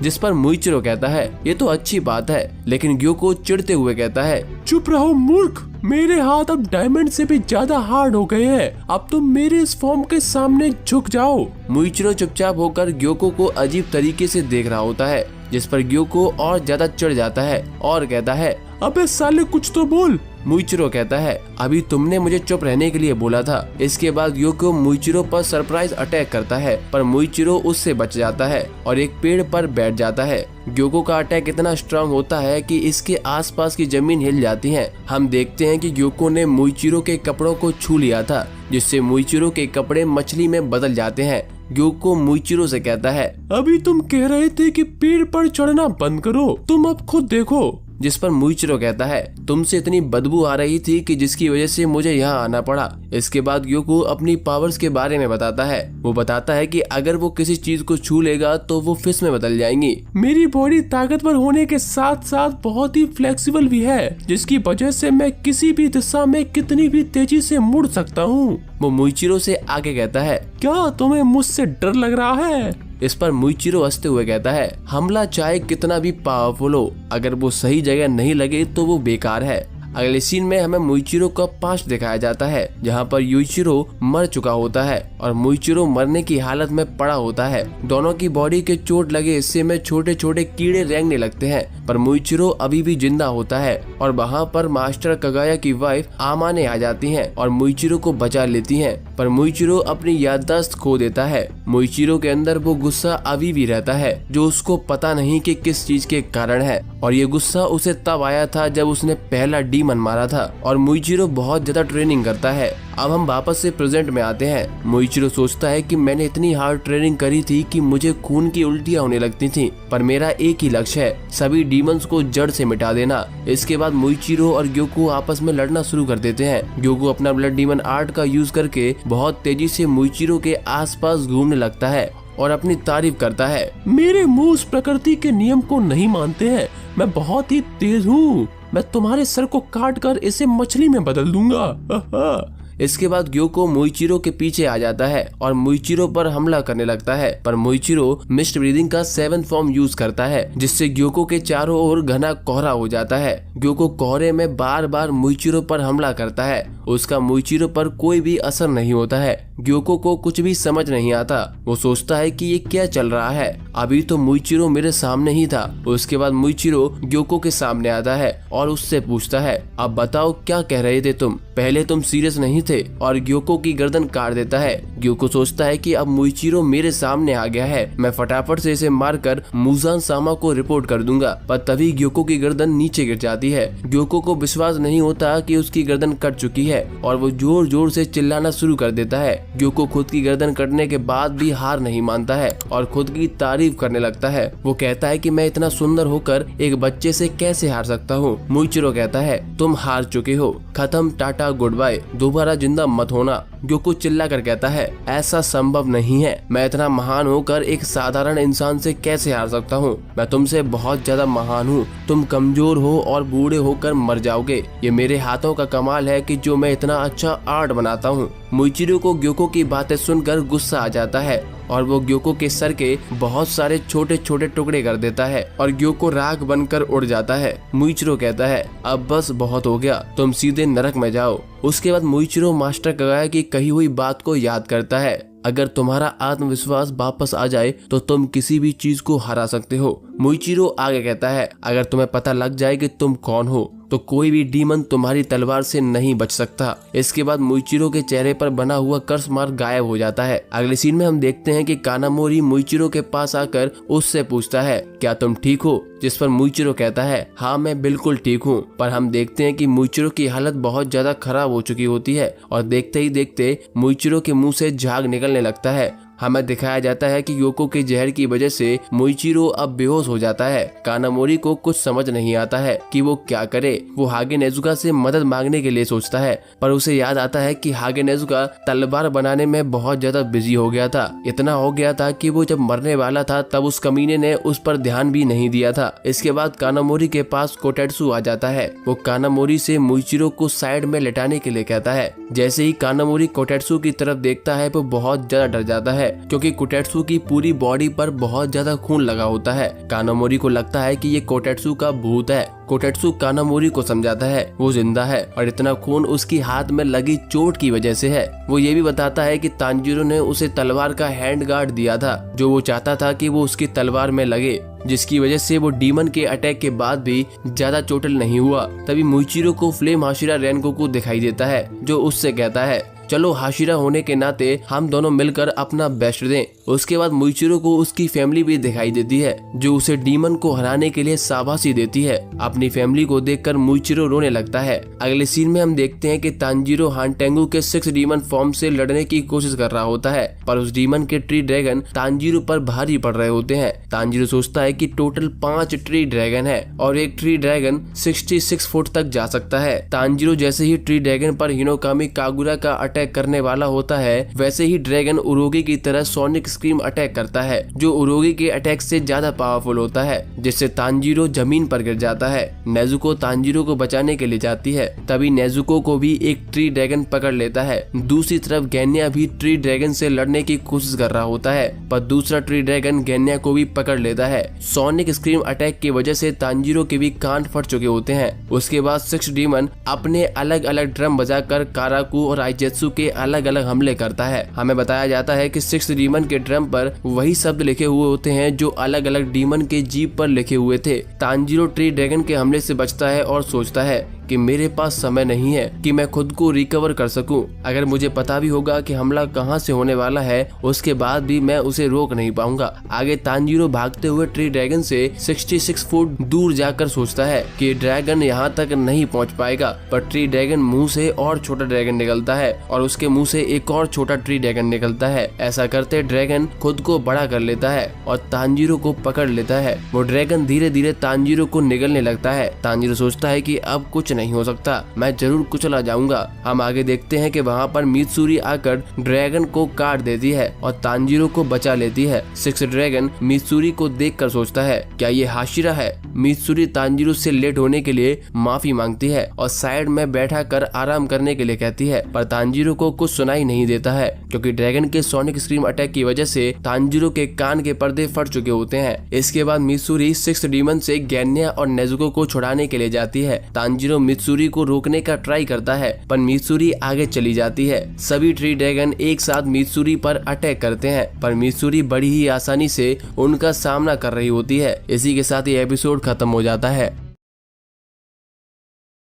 जिस पर मुइशिरो कहता है, ये तो अच्छी बात है, लेकिन ग्योको चिढ़ते हुए कहता है, चुप रहो मूर्ख, मेरे हाथ अब डायमंड से भी ज्यादा हार्ड हो गए हैं। अब तुम मेरे इस फॉर्म के सामने झुक जाओ। मुइशिरो चुपचाप होकर ग्योको को अजीब तरीके से देख रहा होता है, जिस पर ग्योको और ज्यादा चिढ़ जाता है और कहता है, अबे साले कुछ तो बोल, मुइचिरो कहता है अभी तुमने मुझे चुप रहने के लिए बोला था। इसके बाद ग्योको मुइचिरो पर सरप्राइज अटैक करता है, पर मुइचिरो उससे बच जाता है और एक पेड़ पर बैठ जाता है। ग्योको का अटैक इतना स्ट्रांग होता है कि इसके आसपास की जमीन हिल जाती है। हम देखते हैं कि ग्योको ने मुइचिरो के कपड़ों को छू लिया था, जिससे मुइचिरो के कपड़े मछली में बदल जाते हैं। ग्योको मुइचिरो से कहता है अभी तुम कह रहे थे कि पेड़ पर चढ़ना बंद करो, तुम अब खुद देखो। जिस पर मुइचिरो कहता है तुमसे इतनी बदबू आ रही थी कि जिसकी वजह से मुझे यहाँ आना पड़ा। इसके बाद ग्योको अपनी पावर्स के बारे में बताता है। वो बताता है कि अगर वो किसी चीज को छू लेगा तो वो फिश में बदल जाएंगी। मेरी बॉडी ताकतवर होने के साथ साथ बहुत ही फ्लेक्सिबल भी है, जिसकी वजह से मैं किसी भी दिशा में कितनी भी तेजी से मुड़ सकता हूँ। वो मुइचिरो से आगे कहता है क्या तुम्हें मुझसे डर लग रहा है? इस पर मुइचिरो हंसते हुए कहता है हमला चाहे कितना भी पावरफुल हो, अगर वो सही जगह नहीं लगे तो वो बेकार है। अगले सीन में हमें मुइचिरो का पास्ट दिखाया जाता है, जहाँ पर युइचिरो मर चुका होता है और मुइचिरो मरने की हालत में पड़ा होता है। दोनों की बॉडी के चोट लगे हिस्से में छोटे छोटे कीड़े रेंगने लगते हैं, पर मुइचिरो अभी भी जिंदा होता है और वहाँ पर मास्टर कगाया की वाइफ आमाने आ जाती हैं और मुइचिरो को बचा लेती हैं, पर मुइचिरो अपनी याददाश्त खो देता है। मुइचिरो के अंदर वो गुस्सा अभी भी रहता है जो उसको पता नहीं कि किस चीज के कारण है, और ये गुस्सा उसे तब आया था जब उसने पहला डीमन मारा था। और मुइचिरो बहुत ज्यादा ट्रेनिंग करता है। अब हम वापस से प्रेजेंट में आते हैं। मुइचिरो सोचता है कि मैंने इतनी हार्ड ट्रेनिंग करी थी कि मुझे खून की उल्टियां होने लगती थी, पर मेरा एक ही लक्ष्य है, सभी डीमंस को जड़ से मिटा देना। इसके बाद मुइचिरो और ग्योको आपस में लड़ना शुरू कर देते हैं। ग्योको अपना ब्लड डीमन आर्ट का यूज करके बहुत तेजी से मुइचिरो के आसपास घूमने लगता है और अपनी तारीफ करता है मेरे मूस प्रकृति के नियम को नहीं मानते हैं, मैं बहुत ही तेज हूँ, मैं तुम्हारे सर को काट कर इसे मछली में बदल दूंगा। इसके बाद ग्योको मुइचिरो के पीछे आ जाता है और मुइचिरो पर हमला करने लगता है, पर मुइचिरो मिस्ट ब्रीदिंग का 7th फॉर्म यूज करता है, जिससे ग्योको के चारों ओर घना कोहरा हो जाता है। ग्योको कोहरे में बार बार मुइचिरो पर हमला करता है, उसका मुइचिरो पर कोई भी असर नहीं होता है। ग्योको को कुछ भी समझ नहीं आता। वो सोचता है कि ये क्या चल रहा है, अभी तो मुइचिरो मेरे सामने ही था। उसके बाद मुइचिरो ग्योको के सामने आता है और उससे पूछता है अब बताओ क्या कह रहे थे तुम, पहले तुम सीरियस नहीं थे, और ग्योको की गर्दन काट देता है। ग्योको सोचता है कि अब मुइचिरो मेरे सामने आ गया है, मैं फटाफट से इसे मारकर मुजान सामा को रिपोर्ट कर दूंगा, पर तभी ग्योको की गर्दन नीचे गिर जाती है। ग्योको को विश्वास नहीं होता कि उसकी गर्दन कट चुकी है और वो जोर जोर से चिल्लाना शुरू कर देता है। ग्योको खुद की गर्दन कटने के बाद भी हार नहीं मानता है और खुद की तारीफ करने लगता है। वो कहता है कि मैं इतना सुंदर होकर एक बच्चे से कैसे हार सकता हूँ। मुइचिरो कहता है तुम हार चुके हो, खत्म, टाटा, गुड बाय, दोबारा जिंदा मत होना। ग्योको चिल्ला कर कहता है ऐसा संभव नहीं है, मैं इतना महान होकर एक साधारण इंसान से कैसे हार सकता हूँ, मैं तुमसे बहुत ज्यादा महान हूँ, तुम कमजोर हो और बूढ़े होकर मर जाओगे। ये मेरे हाथों का कमाल है कि जो मैं इतना अच्छा आर्ट बनाता हूँ। मुइचिरो को ग्योको की बातें सुनकर गुस्सा आ जाता है और वो ग्योको के सर के बहुत सारे छोटे छोटे टुकड़े कर देता है और ग्योको राख बनकर उड़ जाता है। मुइचिरो कहता है अब बस बहुत हो गया, तुम सीधे नरक में जाओ। उसके बाद मुइचिरो मास्टर कगाया की कही हुई बात को याद करता है, अगर तुम्हारा आत्मविश्वास वापस आ जाए तो तुम किसी भी चीज को हरा सकते हो। मुइचिरो आगे कहता है अगर तुम्हें पता लग जाए कि तुम कौन हो तो कोई भी डीमन तुम्हारी तलवार से नहीं बच सकता। इसके बाद मुइचिरो के चेहरे पर बना हुआ कर्स मार्क गायब हो जाता है। अगले सीन में हम देखते हैं कि कानामोरी मुइचिरो के पास आकर उससे पूछता है क्या तुम ठीक हो, जिस पर मुइचिरो कहता है हाँ मैं बिल्कुल ठीक हूँ। पर हम देखते हैं कि मुइचिरो की हालत बहुत ज्यादा खराब हो चुकी होती है और देखते ही देखते मुइचिरो के मुंह से झाग निकलने लगता है। हमें दिखाया जाता है कि ग्योको के जहर की वजह से मुइचिरो अब बेहोश हो जाता है। कानामोरी को कुछ समझ नहीं आता है कि वो क्या करे। वो हागे नेजुका से मदद मांगने के लिए सोचता है, पर उसे याद आता है कि हागे नेजुका तलवार बनाने में बहुत ज्यादा बिजी हो गया था। इतना हो गया था कि वो जब मरने वाला था तब उस कमीने ने उस पर ध्यान भी नहीं दिया था। इसके बाद कानामोरी के पास कोटेत्सु आ जाता है। वो कानामोरी से मुइचिरो को साइड में लेटाने के लिए कहता है। जैसे ही कानामोरी कोटेत्सु की तरफ देखता है वो बहुत ज्यादा डर जाता है है क्योंकि कोटेत्सु की पूरी बॉडी पर बहुत ज्यादा खून लगा होता है। कानामोरी को लगता है कि ये कोटेत्सु का भूत है। कोटेत्सु कानामोरी को समझाता है वो जिंदा है और इतना खून उसकी हाथ में लगी चोट की वजह से है। वो ये भी बताता है कि तांजीरो ने उसे तलवार का हैंड गार्ड दिया था जो वो चाहता था कि वो उसकी तलवार में लगे, जिसकी वजह से वो डीमन के अटैक के बाद भी ज्यादा चोटिल नहीं हुआ। तभी मुइचिरो को फ्लेम हाशिरा रेनगोकू दिखाई देता है जो उससे कहता है चलो हाशिरा होने के नाते हम दोनों मिलकर अपना बेस्ट दें। उसके बाद मुइचिरो को उसकी फैमिली भी दिखाई देती है जो उसे डीमन को हराने के लिए शाबाशी देती है। अपनी फैमिली को देखकर मुइचिरो रोने लगता है। अगले सीन में हम देखते हैं कि तांजीरो हानटेंगू के 6 डीमन फॉर्म से लड़ने की कोशिश कर रहा होता है पर उस डीमन के ट्री ड्रैगन तांजीरो पर भारी पड़ रहे होते हैं। तांजीरो सोचता है कि टोटल 5 ट्री ड्रैगन है और एक ट्री ड्रैगन 66 फुट तक जा सकता है। तांजीरो जैसे ही ट्री ड्रैगन पर हिनोकामी कागुरा का अटैक करने वाला होता है वैसे ही ड्रैगन उरोगी की तरह सोनिक स्क्रीम अटैक करता है जो उरोगी के अटैक से ज्यादा पावरफुल होता है, जिससे तांजीरो जमीन पर गिर जाता है। नेजुको तांजीरो को बचाने के लिए जाती है। तभी नेजुको को भी एक ट्री ड्रैगन पकड़ लेता है। दूसरी तरफ गेन्या भी ट्री ड्रैगन से लड़ने की कोशिश कर रहा होता है पर दूसरा ट्री ड्रैगन गेन्या को भी पकड़ लेता है। सोनिक स्क्रीम अटैक की वजह से तांजीरो के भी कान फट चुके होते हैं। उसके बाद 6 डीमन अपने अलग अलग ड्रम बजाकर काराकू और आइजेत्सु के अलग अलग हमले करता है। हमें बताया जाता है कि 6 डीमन के ड्रम पर वही शब्द लिखे हुए होते हैं जो अलग अलग डीमन के जीभ पर लिखे हुए थे। तांजीरो ट्री ड्रैगन के हमले से बचता है और सोचता है कि मेरे पास समय नहीं है कि मैं खुद को रिकवर कर सकूं। अगर मुझे पता भी होगा कि हमला कहां से होने वाला है उसके बाद भी मैं उसे रोक नहीं पाऊंगा। आगे तांजीरो भागते हुए ट्री ड्रैगन से 66 फुट दूर जाकर सोचता है कि ड्रैगन यहां तक नहीं पहुंच पाएगा पर ट्री ड्रैगन मुंह से और छोटा ड्रैगन निकलता है और उसके मुंह से एक और छोटा ट्री ड्रैगन निकलता है। ऐसा करते ड्रैगन खुद को बड़ा कर लेता है और तांजीरो को पकड़ लेता है। वो ड्रैगन धीरे धीरे तांजीरो को निगलने लगता है। तांजीरो सोचता है कि अब कुछ नहीं हो सकता, मैं जरूर कुचला जाऊंगा। हम आगे देखते हैं कि वहाँ पर मित्सुरी आकर ड्रैगन को काट देती है और तांजीरो को बचा लेती है। 6 ड्रैगन मित्सुरी को देखकर सोचता है क्या ये हाशिरा है। मित्सुरी तांजीरो से लेट होने के लिए माफी मांगती है और साइड में बैठा कर आराम करने के लिए कहती है पर तांजीरो को कुछ सुनाई नहीं देता है क्योंकि ड्रैगन के सोनिक स्क्रीम अटैक की वजह से तांजीरो के कान के पर्दे फट चुके होते हैं। इसके बाद मित्सुरी 6 डीमन से गेन्या और नेजुको को छुड़ाने के लिए जाती है। तांजीरो मित्सुरी को रोकने का ट्राई करता है पर मित्सुरी आगे चली जाती है। सभी ट्री ड्रैगन एक साथ मित्सुरी पर अटैक करते हैं पर मित्सुरी बड़ी ही आसानी से उनका सामना कर रही होती है। इसी के साथ ये एपिसोड खत्म हो जाता है।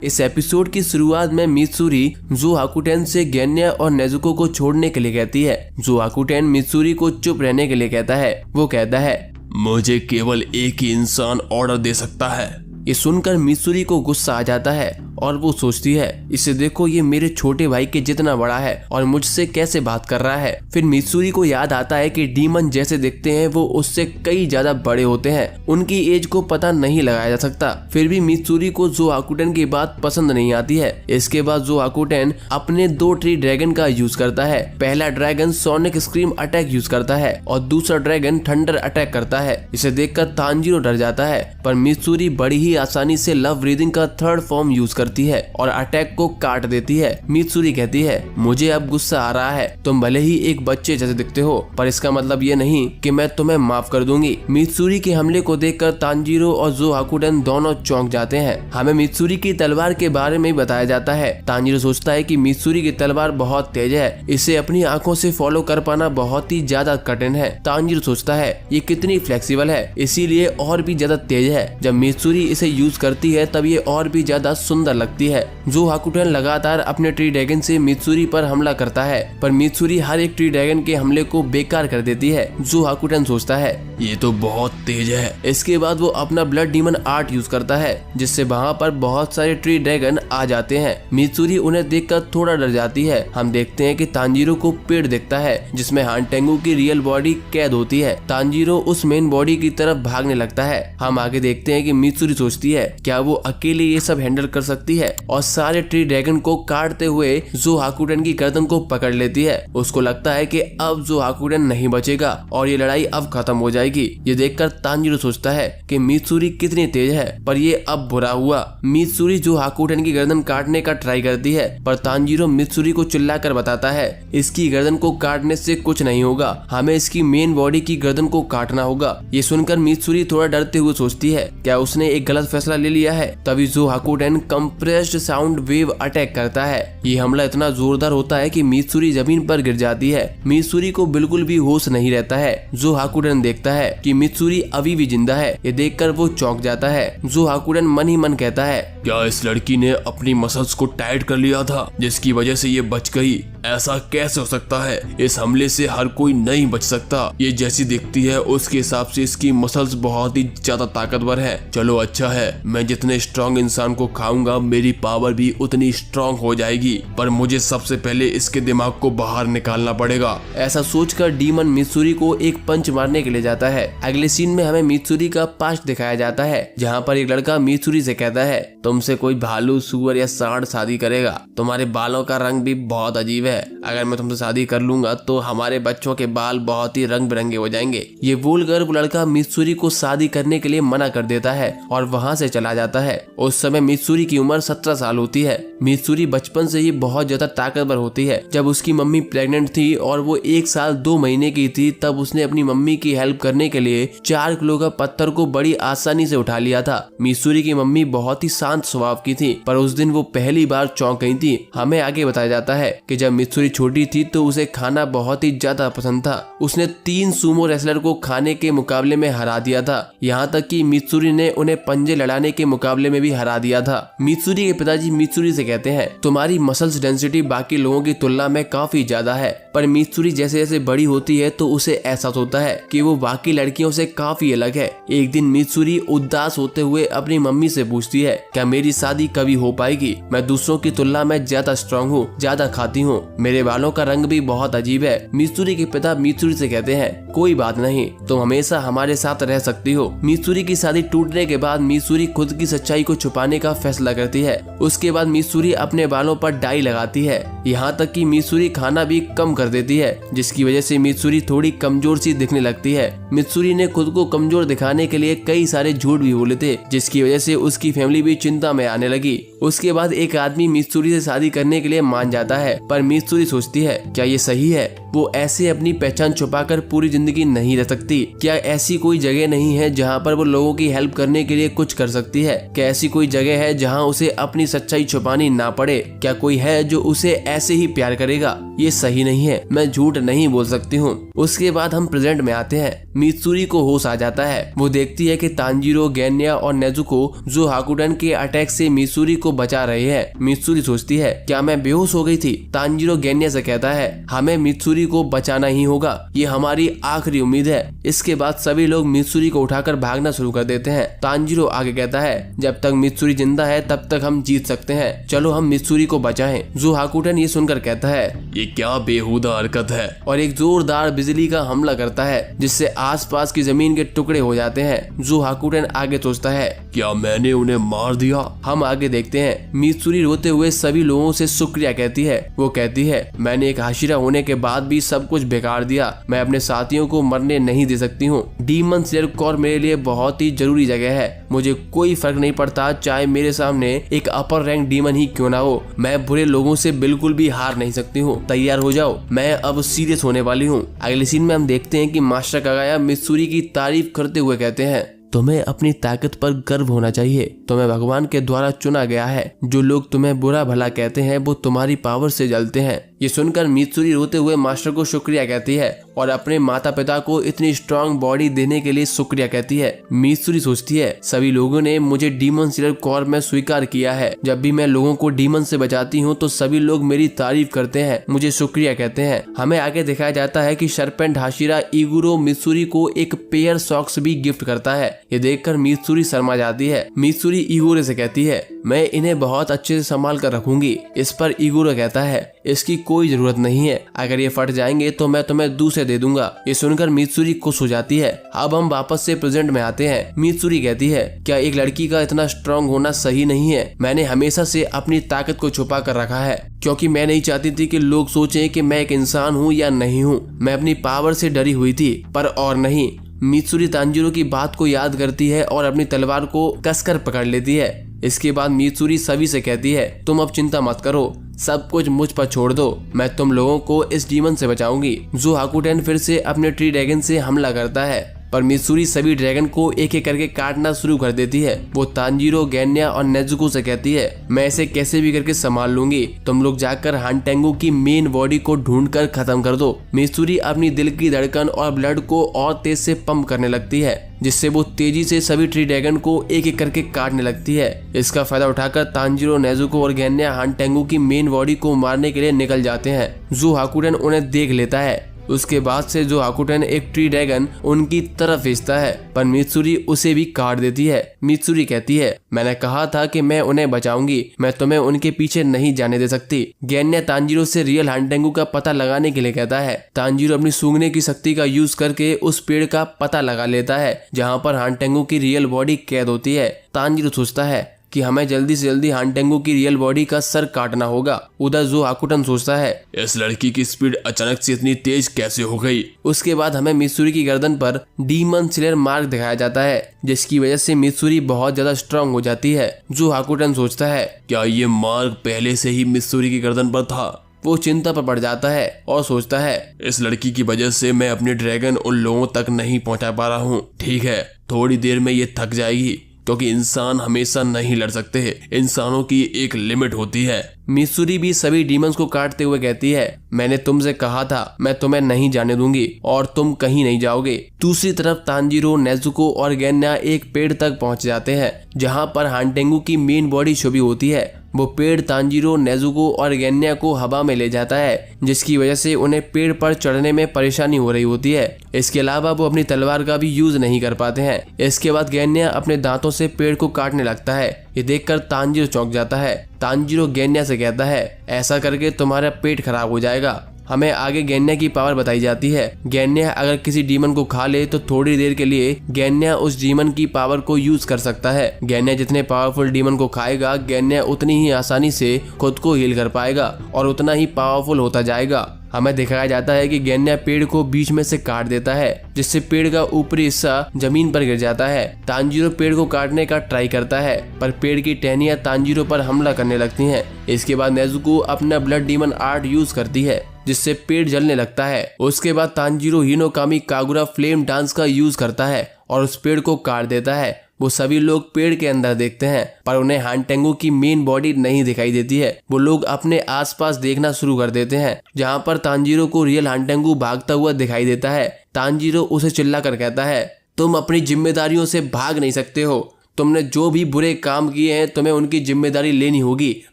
इस एपिसोड की शुरुआत में मित्सुरी जो हाकुटेन से गेन्या और नेजुको को छोड़ने के लिए कहती है। जो हाकुटेन मित्सुरी को चुप रहने के लिए कहता है। वो कहता है मुझे केवल एक ही इंसान ऑर्डर दे सकता है। ये सुनकर मित्सुरी को गुस्सा आ जाता है और वो सोचती है इसे देखो ये मेरे छोटे भाई के जितना बड़ा है और मुझसे कैसे बात कर रहा है। फिर मित्सुरी को याद आता है कि डीमन जैसे दिखते हैं वो उससे कई ज्यादा बड़े होते हैं, उनकी एज को पता नहीं लगाया जा सकता। फिर भी मित्सुरी को जो हाकुटेन की बात पसंद नहीं आती है। इसके बाद जो हाकुटेन अपने 2 ट्री ड्रैगन का यूज करता है। पहला dragon sonic scream attack use करता है और दूसरा ड्रैगन थंडर अटैक करता है। इसे देखकर तांजीरो डर जाता है पर मित्सुरी बड़ी ही आसानी से लव ब्रीदिंग का 3rd फॉर्म यूज करती है और अटैक को काट देती है। मित्सुरी कहती है मुझे अब गुस्सा आ रहा है, तुम भले ही एक बच्चे जैसे दिखते हो पर इसका मतलब ये नहीं कि मैं तुम्हें माफ कर दूंगी। मित्सुरी के हमले को देखकर तांजीरो और जो हाकुटेन दोनों चौंक जाते हैं। हमें मित्सुरी की तलवार के बारे में बताया जाता है। तांजीरो सोचता है कि मित्सुरी की तलवार बहुत तेज है, इसे अपनी आंखों से फॉलो कर पाना बहुत ही ज्यादा कठिन है। तांजीरो सोचता है ये कितनी फ्लेक्सिबल है, इसीलिए और भी ज्यादा तेज है। जब मित्सुरी इसे यूज करती है तब ये और भी ज्यादा सुंदर लगती है। जो हाकुटेन लगातार अपने ट्री ड्रैगन से मित्सुरी पर हमला करता है पर मित्सुरी हर एक ट्री ड्रैगन के हमले को बेकार कर देती है। जो हाकुटेन सोचता है ये तो बहुत तेज है। इसके बाद वो अपना ब्लड डीमन आर्ट यूज करता है जिससे वहाँ पर बहुत सारे ट्री ड्रैगन आ जाते हैं। मित्सुरी उन्हें देखकर थोड़ा डर जाती है। हम देखते हैं कि तांजीरो को पेड़ दिखता है जिसमें हानटेंगू की रियल बॉडी कैद होती है। तांजीरो उस मेन बॉडी की तरफ भागने लगता है। हम आगे देखते हैं कि मित्सुरी सोचती है क्या वो अकेले ये सब हैंडल कर सकती निकलती है और सारे ट्री ड्रैगन को काटते हुए जो हाकुटेन की गर्दन को पकड़ लेती है। उसको लगता है कि अब जो हाकुटेन नहीं बचेगा और ये लड़ाई अब खत्म हो जाएगी। ये देखकर तांजीरो सोचता है कि मित्सुरी कितनी तेज है, पर ये अब बुरा हुआ। मित्सुरी जो हाकुटेन की गर्दन काटने का ट्राई करती है, पर तांजीरो मित्सुरी को चिल्लाकर बताता है इसकी गर्दन को काटने से कुछ नहीं होगा, हमें इसकी मेन बॉडी की गर्दन को काटना होगा। ये सुनकर मित्सुरी थोड़ा डरते हुए सोचती है क्या उसने एक गलत फैसला ले लिया है। तभी जो हाकुटेन कंप्रेस्ड साउंड वेव अटैक करता है। ये हमला इतना जोरदार होता है कि मित्सुरी जमीन पर गिर जाती है। मित्सुरी को बिल्कुल भी होश नहीं रहता है। जो हाकुटेन देखता है कि मित्सुरी अभी भी जिंदा है। ये देखकर वो चौंक जाता है। जो हाकुटेन मन ही मन कहता है क्या इस लड़की ने अपनी मसल्स को टाइट कर लिया था जिसकी वजह से ये बच गई? ऐसा कैसे हो सकता है? इस हमले से हर कोई नहीं बच सकता। ये जैसी दिखती है उसके हिसाब से इसकी मसल्स बहुत ही ज्यादा ताकतवर है। चलो अच्छा है, मैं जितने स्ट्रॉन्ग इंसान को खाऊंगा मेरी पावर भी उतनी स्ट्रॉन्ग हो जाएगी, पर मुझे सबसे पहले इसके दिमाग को बाहर निकालना पड़ेगा। ऐसा सोचकर डीमन मित्सुरी को एक पंच मारने के लिए जाता है। अगले सीन में हमें मित्सुरी का पास्ट दिखाया जाता है, जहाँ पर एक लड़का मित्सुरी से कहता है तुमसे कोई भालू, सुअर या सांड शादी करेगा? तुम्हारे बालों का रंग भी बहुत अजीब है। अगर मैं तुमसे शादी कर लूंगा तो हमारे बच्चों के बाल बहुत ही रंग बिरंगे हो जाएंगे। ये बोलकर वो लड़का मित्सुरी को शादी करने के लिए मना कर देता है और वहाँ से चला जाता है। उस समय मित्सुरी की उम्र 17 साल होती है। मित्सुरी बचपन से ही बहुत ज्यादा ताकतवर होती है। जब उसकी मम्मी प्रेग्नेंट थी और वो 1 साल 2 महीने की थी, तब उसने अपनी मम्मी की हेल्प करने के लिए 4 किलो का पत्थर को बड़ी आसानी से उठा लिया था। मित्सुरी की मम्मी बहुत ही शांत स्वभाव की थी, पर उस दिन वो पहली बार चौंक गई थी। हमें आगे बताया जाता है कि जब मित्सुरी छोटी थी तो उसे खाना बहुत ही ज्यादा पसंद था। उसने 3 सुमो रेसलर को खाने के मुकाबले में हरा दिया था। यहाँ तक कि मित्सुरी ने उन्हें पंजे लड़ाने के मुकाबले में भी हरा दिया था। मित्सुरी के पिताजी मित्सुरी से कहते हैं तुम्हारी मसल्स डेंसिटी बाकी लोगों की तुलना में काफी ज्यादा है। पर मित्सुरी जैसे जैसे बड़ी होती है तो उसे एहसास होता है कि वो बाकी लड़कियों से काफी अलग है। एक दिन मित्सुरी उदास होते हुए अपनी मम्मी से पूछती है क्या मेरी शादी कभी हो पाएगी? मैं दूसरों की तुलना में ज्यादा स्ट्रांग हूँ, ज्यादा खाती हूँ, मेरे बालों का रंग भी बहुत अजीब है। मित्सुरी के पिता मित्सुरी से कहते हैं कोई बात नहीं, तुम हमेशा हमारे साथ रह सकती हो। मित्सुरी की शादी टूटने के बाद मित्सुरी खुद की सच्चाई को छुपाने का फैसला करती है। उसके बाद मित्सुरी अपने बालों पर डाई लगाती है। यहाँ तक कि मित्सुरी खाना भी कम कर देती है, जिसकी वजह से मित्सुरी थोड़ी कमजोर सी दिखने लगती है। मित्सुरी ने खुद को कमजोर दिखाने के लिए कई सारे झूठ भी बोले थे, जिसकी वजह से उसकी फैमिली भी चिंता में आने लगी। उसके बाद एक आदमी मित्सुरी से शादी करने के लिए मान जाता है, पर मित्सुरी सोचती है क्या ये सही है? वो ऐसे अपनी पहचान छुपाकर पूरी जिंदगी नहीं रह सकती। क्या ऐसी कोई जगह नहीं है जहाँ पर वो लोगों की हेल्प करने के लिए कुछ कर सकती है? क्या ऐसी कोई जगह है जहाँ उसे अपनी सच्चाई छुपानी ना पड़े? क्या कोई है जो उसे ऐसे ही प्यार करेगा? ये सही नहीं है, मैं झूठ नहीं बोल सकती हूँ। उसके बाद हम प्रेजेंट में आते हैं। मित्सुरी को होश आ जाता है। वो देखती है कि तांजीरो, गेन्या और नेजुको जो हाकुटेन के अटैक से मित्सुरी को बचा रहे हैं। मित्सुरी सोचती है क्या मैं बेहोश हो गई थी? तांजीरो गेन्या से कहता है हमें मित्सुरी को बचाना ही होगा, ये हमारी आखिरी उम्मीद है। इसके बाद सभी लोग मित्सुरी को उठाकर भागना शुरू कर देते हैं। तांजीरो आगे कहता है जब तक मित्सुरी जिंदा है तब तक हम जीत सकते हैं, चलो हम मित्सुरी को बचाएं। जो हाकुटेन ये सुनकर कहता है ये क्या बेहुदा हरकत है, और एक जोरदार बिजली का हमला करता है जिससे आसपास की जमीन के टुकड़े हो जाते हैं। जो हाकुटेन आगे सोचता है क्या मैंने उन्हें मार दिया? हम आगे देखते हैं। मित्सुरी रोते हुए सभी लोगों से शुक्रिया कहती है। वो कहती है मैंने एक हाशिरा होने के बाद भी सब कुछ बेकार दिया, मैं अपने साथियों को मरने नहीं दे सकती हूँ। डीमन स्लेयर कोर मेरे लिए बहुत ही जरूरी जगह है। मुझे कोई फर्क नहीं पड़ता चाहे मेरे सामने एक अपर रैंक डीमन ही क्यों ना हो, मैं बुरे लोगों से बिल्कुल भी हार नहीं सकती हूँ। तैयार हो जाओ, मैं अब सीरियस होने वाली हूँ। अगले सीन में हम देखते हैं कि मास्टर कागाया मित्सुरी की तारीफ करते हुए कहते हैं तुम्हें अपनी ताकत पर गर्व होना चाहिए। तुम्हें भगवान के द्वारा चुना गया है। जो लोग तुम्हें बुरा भला कहते हैं वो तुम्हारी पावर से जलते हैं। ये सुनकर मित्सुरी रोते हुए मास्टर को शुक्रिया कहती है और अपने माता पिता को इतनी स्ट्रांग बॉडी देने के लिए शुक्रिया कहती है। मित्सुरी सोचती है सभी लोगों ने मुझे डीमन स्लेयर कोर में स्वीकार किया है। जब भी मैं लोगों को डीमन से बचाती हूँ तो सभी लोग मेरी तारीफ करते हैं, मुझे शुक्रिया कहते हैं। हमें आगे दिखाया जाता है कि सरपेंट हाशिरा इगुरो मित्सुरी को एक पेयर सॉक्स भी गिफ्ट करता है। ये देखकर मित्सुरी शर्मा जाती है। मित्सुरी इगोरे से कहती है मैं इन्हें बहुत अच्छे से संभाल कर रखूंगी। इस पर इगोरा कहता है इसकी कोई जरूरत नहीं है, अगर ये फट जाएंगे तो मैं तुम्हें दूसरे दे दूंगा। ये सुनकर मित्सुरी खुश हो जाती है। अब हम वापस से प्रेजेंट में आते हैं। मित्सुरी कहती है क्या एक लड़की का इतना स्ट्रांग होना सही नहीं है? मैंने हमेशा से अपनी ताकत को छुपा कर रखा है क्योंकि मैं नहीं चाहती थी कि लोग सोचें कि मैं एक इंसान हूँ या नहीं हूँ। मैं अपनी पावर से डरी हुई थी पर और नहीं। मित्सुरी तांजीरो की बात को याद करती है और अपनी तलवार को कसकर पकड़ लेती है। इसके बाद मित्सुरी सभी से कहती है तुम अब चिंता मत करो, सब कुछ मुझ पर छोड़ दो, मैं तुम लोगों को इस डीमन से बचाऊंगी। जो हाकुटेन फिर से अपने ट्री ड्रैगन से हमला करता है पर मित्सुरी सभी ड्रैगन को एक एक करके काटना शुरू कर देती है। वो तांजीरो, गेन्या और नेजुको से कहती है मैं इसे कैसे भी करके संभाल लूंगी, तुम लोग जाकर हानटेंगू की मेन बॉडी को ढूंढकर खत्म कर दो। मित्सुरी अपनी दिल की धड़कन और ब्लड को और तेज से पंप करने लगती है जिससे वो तेजी से सभी ट्री ड्रैगन को एक एक करके काटने लगती है। इसका फायदा उठाकर तांजीरो, नेजुको और गेन्या हानटेंगू की मेन बॉडी को मारने के लिए निकल जाते हैं। जो हाकुटेन उन्हें देख लेता है। उसके बाद से जो हाकुटेन एक ट्री ड्रैगन उनकी तरफ भेजता है पर मित्सुरी उसे भी काट देती है। मित्सुरी कहती है मैंने कहा था कि मैं उन्हें बचाऊंगी, मैं तुम्हें उनके पीछे नहीं जाने दे सकती। गेन्या तांजीरो से रियल हानटेंगू का पता लगाने के लिए कहता है। तांजीरो अपनी सूंघने की शक्ति का यूज करके उस पेड़ का पता लगा लेता है जहाँ पर हानटेंगू की रियल बॉडी कैद होती है। तांजीरो सोचता है कि हमें जल्दी से जल्दी हानटेंगू की रियल बॉडी का सर काटना होगा। उधर जो हाकुटेन सोचता है इस लड़की की स्पीड अचानक से इतनी तेज कैसे हो गई। उसके बाद हमें मित्सुरी की गर्दन पर डीमन स्लेयर मार्क दिखाया जाता है जिसकी वजह से मित्सुरी बहुत ज्यादा स्ट्रांग हो जाती है। जो हाकुटेन सोचता है क्या ये मार्क पहले से ही मित्सुरी की गर्दन पर था। वो चिंता पर पड़ जाता है और सोचता है इस लड़की की वजह से मैं अपनी ड्रैगन उन लोगों तक नहीं पहुंचा पा रहा हूँ। ठीक है, थोड़ी देर में ये थक जाएगी क्योंकि इंसान हमेशा नहीं लड़ सकते हैं, इंसानों की एक लिमिट होती है। मित्सुरी भी सभी डीमंस को काटते हुए कहती है मैंने तुमसे कहा था मैं तुम्हें नहीं जाने दूंगी और तुम कहीं नहीं जाओगे। दूसरी तरफ तांजीरो, नेजुको और गेन्या एक पेड़ तक पहुंच जाते हैं जहां पर हानटेंगू की मेन बॉडी छुपी होती है। वो पेड़ तांजीरो, नेजुको और गेन्या को हवा में ले जाता है जिसकी वजह से उन्हें पेड़ पर चढ़ने में परेशानी हो रही होती है। इसके अलावा वो अपनी तलवार का भी यूज नहीं कर पाते हैं। इसके बाद गेन्या अपने दांतों से पेड़ को काटने लगता है। ये देखकर तांजीरो चौंक जाता है। तांजीरो गेन्या से कहता है ऐसा करके तुम्हारा पेट खराब हो जाएगा। हमें आगे गेन्या की पावर बताई जाती है। गेन्या अगर किसी डीमन को खा ले तो थोड़ी देर के लिए गेन्या उस डीमन की पावर को यूज कर सकता है। गेन्या जितने पावरफुल डीमन को खाएगा गेन्या उतनी ही आसानी से खुद को हील कर पाएगा और उतना ही पावरफुल होता जाएगा। हमें दिखाया जाता है कि गेन्या पेड़ को बीच में से काट देता है जिससे पेड़ का ऊपरी हिस्सा जमीन पर गिर जाता है। तांजीरो पेड़ को काटने का ट्राई करता है पर पेड़ की टहनियां तांजीरो पर हमला करने लगती हैं। इसके बाद नेजुको अपना ब्लड डीमन आर्ट यूज करती है जिससे पेड़ जलने लगता है। उसके बाद Tanjiro Hinokami Kagura flame dance का यूज करता है और उस पेड़ को काट देता है। वो सभी लोग पेड़ के अंदर देखते हैं पर उन्हें हानटेंगू की मेन बॉडी नहीं दिखाई देती है। वो लोग अपने आसपास देखना शुरू कर देते हैं जहां पर तांजीरो को रियल हानटेंगू भागता हुआ दिखाई देता है। तांजीरो उसे चिल्लाकर कहता है तुम अपनी जिम्मेदारियों से भाग नहीं सकते हो, तुमने जो भी बुरे काम किए हैं तुम्हें उनकी जिम्मेदारी लेनी होगी।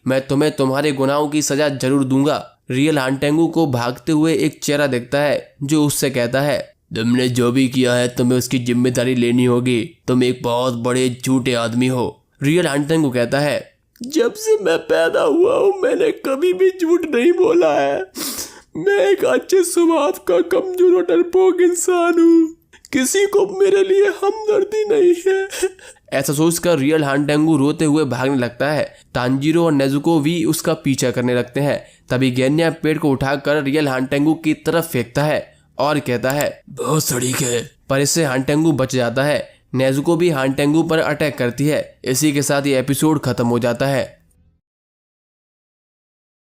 मैं तुम्हें तुम्हारे गुनाहों की सजा जरूर दूंगा। रियल हानटेंगू को भागते हुए एक चेहरा दिखता है जो उससे कहता है तुमने जो भी किया है तुम्हें उसकी जिम्मेदारी लेनी होगी, तुम एक बहुत बड़े झूठे आदमी हो। रियल हानटेंगू कहता है जब से मैं पैदा हुआ हूँ मैंने कभी भी झूठ नहीं बोला है। मैं एक अच्छे स्वभाव का कमजोर और डरपोक इंसान हूँ, किसी को मेरे लिए हमदर्दी नहीं है। ऐसा सोचकर रियल हानटेंगू रोते हुए भागने लगता है। तांजीरो और नेजुको भी उसका पीछा करने लगते हैं। तभी गेन्या पेड़ को उठाकर रियल हानटेंगू की तरफ फेंकता है और कहता है बहुत सड़ीक है, पर इससे हानटेंगू बच जाता है। नेजुको भी हानटेंगू पर अटैक करती है। इसी के साथ ये एपिसोड खत्म हो जाता है।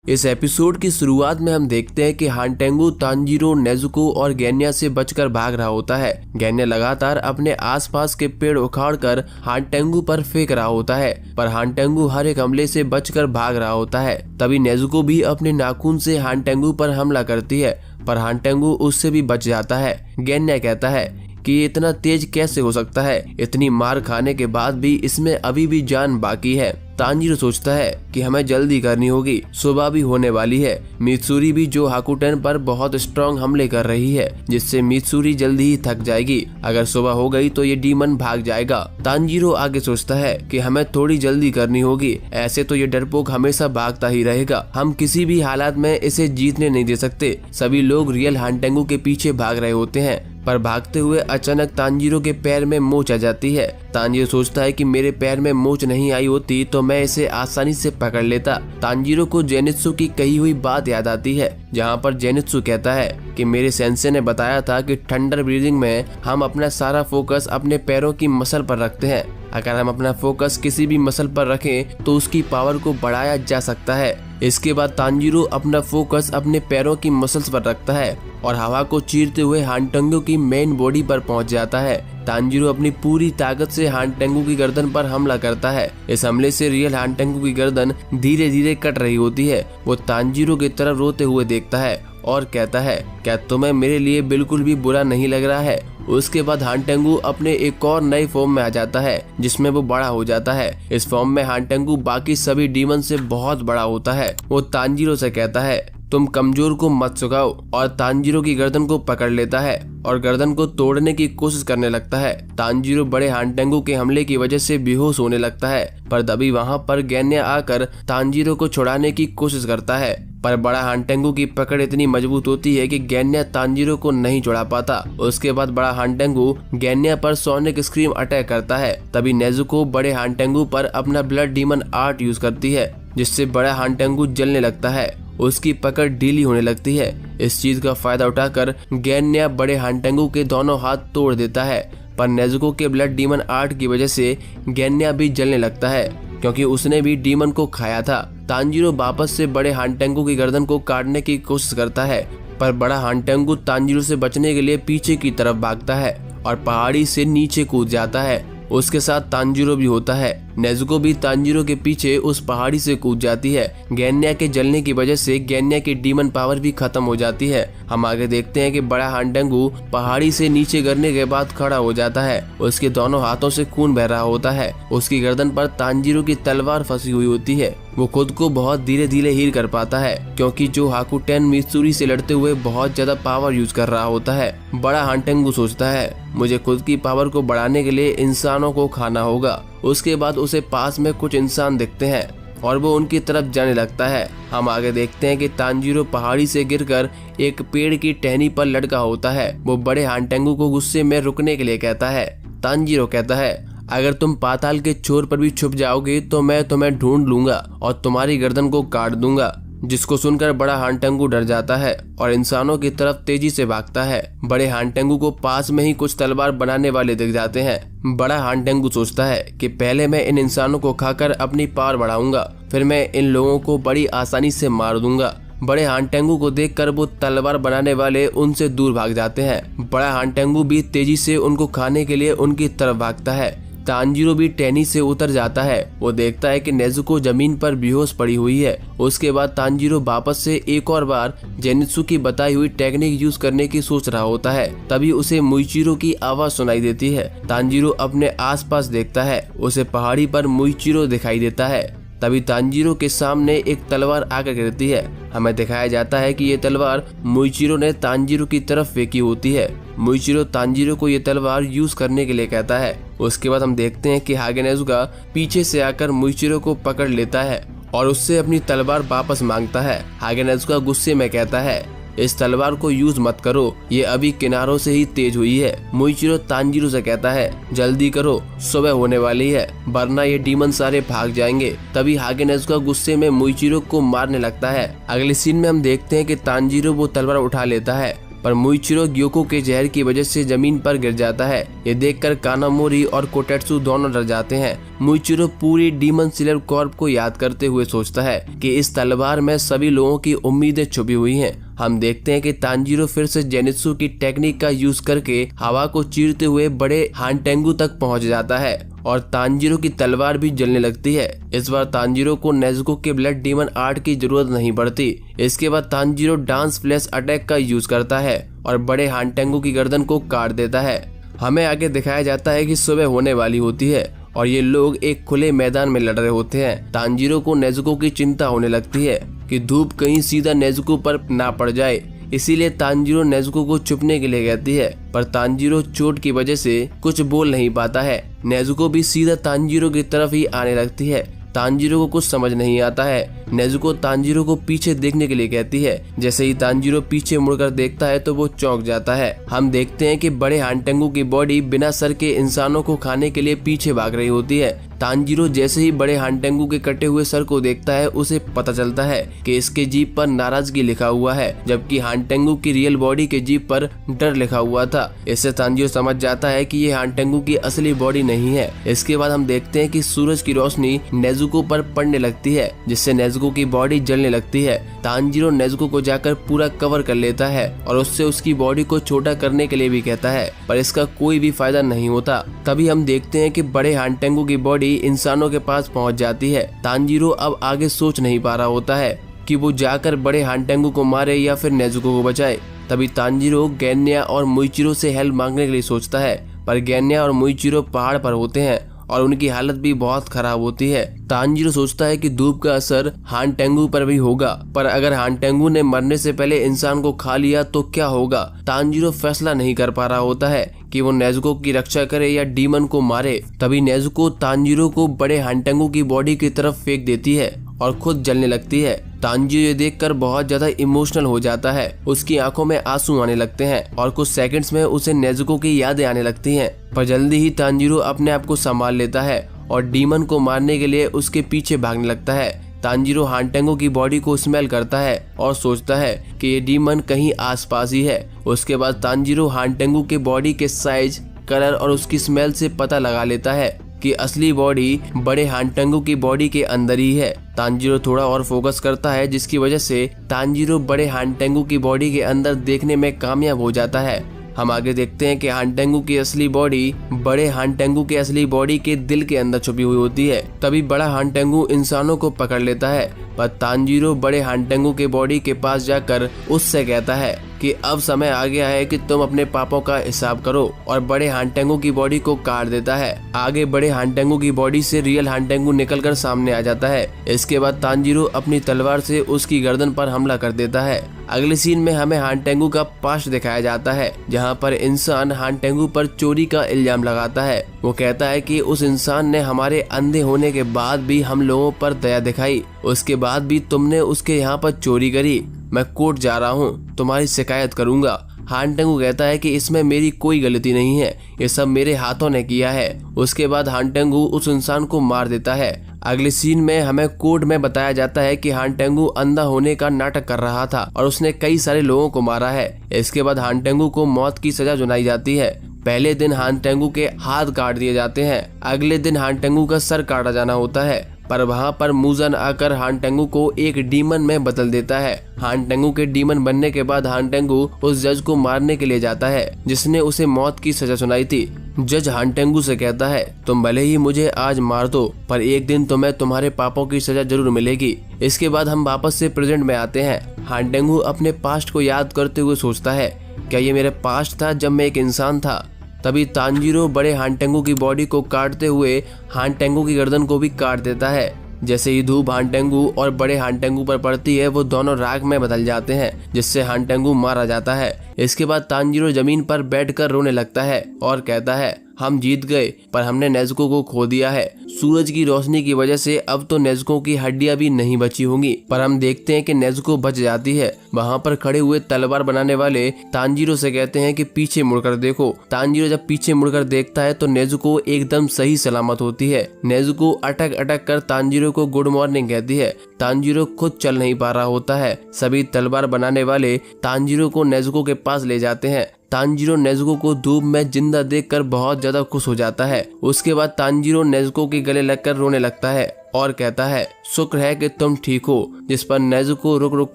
इस एपिसोड की शुरुआत में हम देखते हैं कि हानटेंगू तांजीरो, नेजुको और गेन्या से बचकर भाग रहा होता है। गेन्या लगातार अपने आसपास के पेड़ उखाड़कर हानटेंगू पर फेंक रहा होता है पर हानटेंगू हर एक हमले से बचकर भाग रहा होता है। तभी नेजुको भी अपने नाखून से हानटेंगू पर हमला करती है पर हानटेंगू उससे भी बच जाता है। गेन्या कहता है कि ये इतना तेज कैसे हो सकता है। इतनी मार खाने के बाद भी इसमें अभी भी जान बाकी है। तांजीरो सोचता है कि हमें जल्दी करनी होगी, सुबह भी होने वाली है। मित्सुरी भी जो हाकुटेन पर बहुत स्ट्रांग हमले कर रही है, जिससे मित्सुरी जल्दी ही थक जाएगी। अगर सुबह हो गई तो ये डीमन भाग जाएगा। तांजीरो आगे सोचता है कि हमें थोड़ी जल्दी करनी होगी, ऐसे तो ये डरपोक हमेशा भागता ही रहेगा। हम किसी भी हालात में इसे जीतने नहीं दे सकते। सभी लोग रियल हानटेंगू के पीछे भाग रहे होते हैं, पर भागते हुए अचानक तांजीरो के पैर में मोच आ जाती है। तांजीरो सोचता है कि मेरे पैर में मोच नहीं आई होती तो मैं इसे आसानी से पकड़ लेता। तांजीरो को जेनित्सु की कही हुई बात याद आती है, जहाँ पर जेनित्सु कहता है कि मेरे सेंसे ने बताया था कि थंडर ब्रीदिंग में हम अपना सारा फोकस अपने पैरों की मसल पर रखते हैं। अगर हम अपना फोकस किसी भी मसल पर रखें तो उसकी पावर को बढ़ाया जा सकता है। इसके बाद तांजीरो अपना फोकस अपने पैरों की मसल्स पर रखता है और हवा को चीरते हुए हानटेंगू की मेन बॉडी पर पहुंच जाता है। तांजीरो अपनी पूरी ताकत से हानटेंगू की गर्दन पर हमला करता है। इस हमले से रियल हानटेंगू की गर्दन धीरे धीरे कट रही होती है। वो तांजीरो की तरफ रोते हुए देखता है और कहता है, क्या तुम्हें मेरे लिए बिल्कुल भी बुरा नहीं लग रहा है? उसके बाद हानटेंगू अपने एक और नए फॉर्म में आ जाता है, जिसमें वो बड़ा हो जाता है। इस फॉर्म में हानटेंगू बाकी सभी डीमन से बहुत बड़ा होता है। वो तांजीरो से कहता है, तुम कमजोर को मत सुखाओ, और तांजीरो की गर्दन को पकड़ लेता है और गर्दन को तोड़ने की कोशिश करने लगता है। तांजीरो बड़े हानटेंगू के हमले की वजह से बेहोश होने लगता है, पर तभी वहाँ पर गैन्या आकर तांजीरो को छुड़ाने की कोशिश करता है, पर बड़ा हानटेंगू की पकड़ इतनी मजबूत होती है कि गैन्या तांजीरो को नहीं छुड़ा पाता। उसके बाद बड़ा हानटेंगू गैन्या पर सोनिक स्क्रीम अटैक करता है। तभी नेजुको बड़े हानटेंगू पर अपना ब्लड डीमन आर्ट यूज करती है, जिससे बड़ा हानटेंगू जलने लगता है। उसकी पकड़ ढीली होने लगती है। इस चीज का फायदा उठाकर गैन्या बड़े हानटेंगू के दोनों हाथ तोड़ देता है, पर नेजुको के ब्लड डीमन आर्ट की वजह से गैन्या भी जलने लगता है, क्योंकि उसने भी डीमन को खाया था। तांजीरो वापस से बड़े हानटेंगू की गर्दन को काटने की कोशिश करता है, पर बड़ा हानटेंगू तांजीरो से बचने के लिए पीछे की तरफ भागता है और पहाड़ी से नीचे कूद जाता है। उसके साथ तांजीरो भी होता है। नेजुको भी तांजीरो के पीछे उस पहाड़ी से कूद जाती है। गैन्या के जलने की वजह से गैन्या की डीमन पावर भी खत्म हो जाती है। हम आगे देखते हैं कि बड़ा हानटेंगू पहाड़ी से नीचे गिरने के बाद खड़ा हो जाता है। उसके दोनों हाथों से खून बह रहा होता है। उसकी गर्दन पर तांजीरो की तलवार फंसी हुई होती है। वो खुद को बहुत धीरे धीरे हील कर पाता है, क्योंकि जो हाकुटेन मित्सुरी से लड़ते हुए बहुत ज्यादा पावर यूज कर रहा होता है। बड़ा हानटेंगू सोचता है, मुझे खुद की पावर को बढ़ाने के लिए इंसानों को खाना होगा। उसके बाद उसे पास में कुछ इंसान दिखते हैं और वो उनकी तरफ जाने लगता है। हम आगे देखते हैं कि तांजीरो पहाड़ी से गिरकर एक पेड़ की टहनी पर लटका होता है। वो बड़े हानटेंगू को गुस्से में रुकने के लिए कहता है। तांजीरो कहता है, अगर तुम पाताल के छोर पर भी छुप जाओगे तो मैं तुम्हें ढूंढ लूंगा और तुम्हारी गर्दन को काट दूंगा। जिसको सुनकर बड़ा हानटेंगू डर जाता है और इंसानों की तरफ तेजी से भागता है। बड़े हानटेंगू को पास में ही कुछ तलवार बनाने वाले दिख जाते हैं। बड़ा हानटेंगू सोचता है कि पहले मैं इन इंसानों को खाकर अपनी पावर बढ़ाऊंगा, फिर मैं इन लोगों को बड़ी आसानी से मार दूंगा। बड़े हानटेंगू को देखकर वो तलवार बनाने वाले उनसे दूर भाग जाते हैं। बड़ा हानटेंगू भी तेजी से उनको खाने के लिए उनकी तरफ भागता है। तांजीरो भी टहनी से उतर जाता है। वो देखता है कि नेजुको जमीन पर बेहोश पड़ी हुई है। उसके बाद तांजीरो वापस से एक और बार जेनित्सु की बताई हुई टेक्निक यूज करने की सोच रहा होता है। तभी उसे मुइचिरो की आवाज सुनाई देती है। तांजीरो अपने आसपास देखता है। उसे पहाड़ी पर मुइचिरो दिखाई देता है। तभी तांजीरो के सामने एक तलवार आकर गिरती है। हमें दिखाया जाता है कि ये तलवार मुइचिरो ने तांजीरो की तरफ फेंकी होती है। मुइचिरो तांजीरो को ये तलवार यूज करने के लिए कहता है। उसके बाद हम देखते हैं कि हागे नेजुका पीछे से आकर मुइचिरो को पकड़ लेता है और उससे अपनी तलवार वापस मांगता है। हागे नेजुका गुस्से में कहता है, इस तलवार को यूज मत करो, ये अभी किनारों से ही तेज हुई है। मुइचिरो तांजीरो से कहता है, जल्दी करो, सुबह होने वाली है, वरना ये डीमन सारे भाग जाएंगे। तभी हागे नेजुका गुस्से में मुइचिरो को मारने लगता है। अगले सीन में हम देखते हैं कि तांजीरो वो तलवार उठा लेता है, पर मुइचिरो ग्योको के जहर की वजह से जमीन पर गिर जाता है। ये देखकर कानामोरी और कोटेत्सु दोनों डर जाते हैं। मुइचिरो पूरी डीमन स्लेयर कॉर्प को याद करते हुए सोचता है कि इस तलवार में सभी लोगों की उम्मीदें छुपी हुई हैं। हम देखते हैं कि तांजीरो फिर से जेनित्सु की टेक्निक का यूज करके हवा को चीरते हुए बड़े हानटेंगू तक पहुंच जाता है और तांजीरो की तलवार भी जलने लगती है। इस बार तांजीरो को नेजुको के ब्लड डीमन आर्ट की जरूरत नहीं पड़ती। इसके बाद तांजीरो डांस फ्लैश अटैक का यूज करता है और बड़े हानटेंगू की गर्दन को काट देता है। हमें आगे दिखाया जाता है कि सुबह होने वाली होती है और ये लोग एक खुले मैदान में लड़ रहे होते हैं। तांजीरो को नेज़ुको की चिंता होने लगती है कि धूप कहीं सीधा नेज़ुको पर ना पड़ जाए, इसीलिए तांजीरो नेज़ुको को छुपने के लिए कहती है, पर तांजीरो चोट की वजह से कुछ बोल नहीं पाता है। नेज़ुको भी सीधा तांजीरो की तरफ ही आने लगती है। तांजीरो को कुछ समझ नहीं आता है। नेज़ुको तांजीरो को पीछे देखने के लिए कहती है। जैसे ही तांजीरो पीछे मुड़कर देखता है तो वो चौंक जाता है। हम देखते हैं कि बड़े हानटेंगू की बॉडी बिना सर के इंसानों को खाने के लिए पीछे भाग रही होती है। तांजीरो जैसे ही बड़े हानटेंगू के कटे हुए सर को देखता है उसे पता चलता है कि इसके जीभ पर नाराजगी लिखा हुआ है, जबकि हानटेंगू की रियल बॉडी के जीभ पर डर लिखा हुआ था। इससे तांजीरो समझ जाता है कि ये हानटेंगू की असली बॉडी नहीं है। इसके बाद हम देखते हैं कि सूरज की रोशनी नेज़ुको पर पड़ने लगती है, जिससे नेज़ुको की बॉडी जलने लगती है। तांजीरो नेज़ुको को जाकर पूरा कवर कर लेता है और उससे उसकी बॉडी को छोटा करने के लिए भी कहता है, पर इसका कोई भी फायदा नहीं होता। तभी हम देखते हैं कि बड़े हानटेंगू की बॉडी इंसानों के पास पहुंच जाती है। तांजीरो अब आगे सोच नहीं पा रहा होता है कि वो जाकर बड़े हानटेंगू को मारे या फिर नेज़ुको को बचाए। तभी तांजीरो गेन्या और मुइचिरो से हेल्प मांगने के लिए सोचता है, पर गेन्या और मुइचिरो पहाड़ पर होते हैं और उनकी हालत भी बहुत खराब होती है। तांजीरो सोचता है कि धूप का असर हानटेंगू पर भी होगा, पर अगर हानटेंगू ने मरने से पहले इंसान को खा लिया तो क्या होगा। तांजीरो फैसला नहीं कर पा रहा होता है कि वो नेज़ुको की रक्षा करे या डीमन को मारे। तभी नेज़ुको तांजीरो को बड़े हानटेंगू की बॉडी की तरफ फेंक देती है और खुद जलने लगती है। तांजीरो ये देखकर बहुत ज्यादा इमोशनल हो जाता है। उसकी आंखों में आंसू आने लगते हैं और कुछ सेकंड्स में उसे नेज़ुको की यादें आने लगती हैं, पर जल्दी ही तांजीरो अपने आप को संभाल लेता है और डीमन को मारने के लिए उसके पीछे भागने लगता है। तांजीरो हानटेंगू की बॉडी को स्मेल करता है और सोचता है कि ये डीमन कहीं आसपास ही है। उसके बाद तांजीरो हानटेंगू के बॉडी के साइज, कलर और उसकी स्मेल से पता लगा लेता है कि असली बॉडी बड़े हानटेंगू की बॉडी के अंदर ही है। तांजीरो थोड़ा और फोकस करता है, जिसकी वजह से तांजीरो बड़े हानटेंगू की बॉडी के अंदर देखने में कामयाब हो जाता है। हम आगे देखते हैं कि हानटेंगू की असली बॉडी बड़े हानटेंगू के असली बॉडी के दिल के अंदर छुपी हुई होती है। तभी बड़ा हानटेंगू इंसानों को पकड़ लेता है, पर तांजीरो बड़े हानटेंगू के बॉडी के पास जाकर उससे कहता है कि अब समय आ गया है कि तुम अपने पापों का हिसाब करो, और बड़े हानटेंगू की बॉडी को काट देता है। आगे बड़े हानटेंगू की बॉडी से रियल हानटेंगू निकलकर सामने आ जाता है। इसके बाद तांजीरो अपनी तलवार से उसकी गर्दन पर हमला कर देता है। अगले सीन में हमें हानटेंगू का पास्ट दिखाया जाता है, जहां पर इंसान हानटेंगू पर चोरी का इल्जाम लगाता है। वो कहता है कि उस इंसान ने हमारे अंधे होने के बाद भी हम लोगों पर दया दिखाई, उसके बाद भी तुमने उसके यहाँ पर चोरी करी। मैं कोर्ट जा रहा हूँ, तुम्हारी शिकायत करूंगा। हानटेंगू कहता है कि इसमें मेरी कोई गलती नहीं है, ये सब मेरे हाथों ने किया है। उसके बाद हानटेंगू उस इंसान को मार देता है। अगले सीन में हमें कोर्ट में बताया जाता है कि हानटेंगू अंधा होने का नाटक कर रहा था और उसने कई सारे लोगों को मारा है। इसके बाद हानटेंगू को मौत की सजा सुनाई जाती है। पहले दिन हानटेंगू के हाथ काट दिए जाते हैं, अगले दिन हानटेंगू का सर काटा जाना होता है, पर वहाँ पर मूजन आकर हानटेंगू को एक डीमन में बदल देता है। हानटेंगू के डीमन बनने के बाद हानटेंगू उस जज को मारने के लिए जाता है जिसने उसे मौत की सजा सुनाई थी। जज हानटेंगू से कहता है, तुम भले ही मुझे आज मार दो, पर एक दिन तुम्हें तुम्हारे पापों की सजा जरूर मिलेगी। इसके बाद हम वापस से प्रेजेंट में आते हैं। हानटेंगू अपने पास्ट को याद करते हुए सोचता है, क्या ये मेरे पास्ट था जब मैं एक इंसान था। तभी तांजीरो बड़े हानटेंगू की बॉडी को काटते हुए हानटेंगू की गर्दन को भी काट देता है। जैसे ही धूप हानटेंगू और बड़े हानटेंगू पर पड़ती है, वो दोनों राख में बदल जाते हैं, जिससे हानटेंगू मारा जाता है। इसके बाद तांजीरो जमीन पर बैठकर रोने लगता है और कहता है, हम जीत गए, पर हमने नेज़ुको को खो दिया है। सूरज की रोशनी की वजह से अब तो नेज़ुको की हड्डियां भी नहीं बची होंगी, पर हम देखते हैं कि नेज़ुको बच जाती है। वहाँ पर खड़े हुए तलवार बनाने वाले तांजीरो से कहते हैं कि पीछे मुड़कर देखो। तांजीरो जब पीछे मुड़कर देखता है तो नेज़ुको एकदम सही सलामत होती है। नेज़ुको अटक अटक कर तांजीरो को गुड मॉर्निंग कहती है। तांजीरो खुद चल नहीं पा रहा होता है। सभी तलवार बनाने वाले तांजीरो को नेज़ुको के पास ले जाते हैं। तांजीरो नेज़ुको को धूप में जिंदा देखकर बहुत ज्यादा खुश हो जाता है। उसके बाद तांजीरो नेज़ुको के गले लगकर रोने लगता है और कहता है, शुक्र है कि तुम ठीक हो। जिस पर नेज़ुको रुक रुक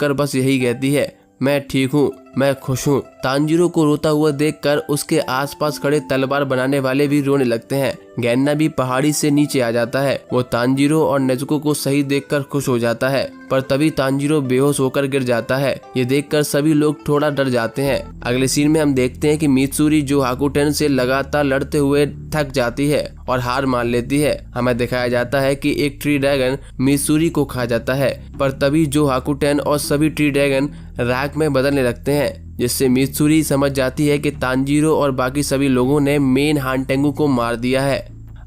कर बस यही कहती है, मैं ठीक हूँ। मैं खुश हूँ। तांजीरो को रोता हुआ देखकर उसके आसपास खड़े तलवार बनाने वाले भी रोने लगते हैं। गेन्ना भी पहाड़ी से नीचे आ जाता है। वो तांजीरो और नेजुको को सही देखकर खुश हो जाता है, पर तभी तांजीरो बेहोश होकर गिर जाता है। ये देखकर सभी लोग थोड़ा डर जाते हैं। अगले सीन में हम देखते हैं कि मित्सुरी जो हाकुटेन से लगातार लड़ते हुए थक जाती है और हार मान लेती है। हमें दिखाया जाता है कि एक ट्री ड्रैगन मित्सुरी को खा जाता है, पर तभी जो हाकुटेन और सभी ट्री ड्रैगन राख में बदलने लगते हैं, जिससे मित्सुरी समझ जाती है कि तांजीरो और बाकी सभी लोगों ने मेन हानटेंगु को मार दिया है।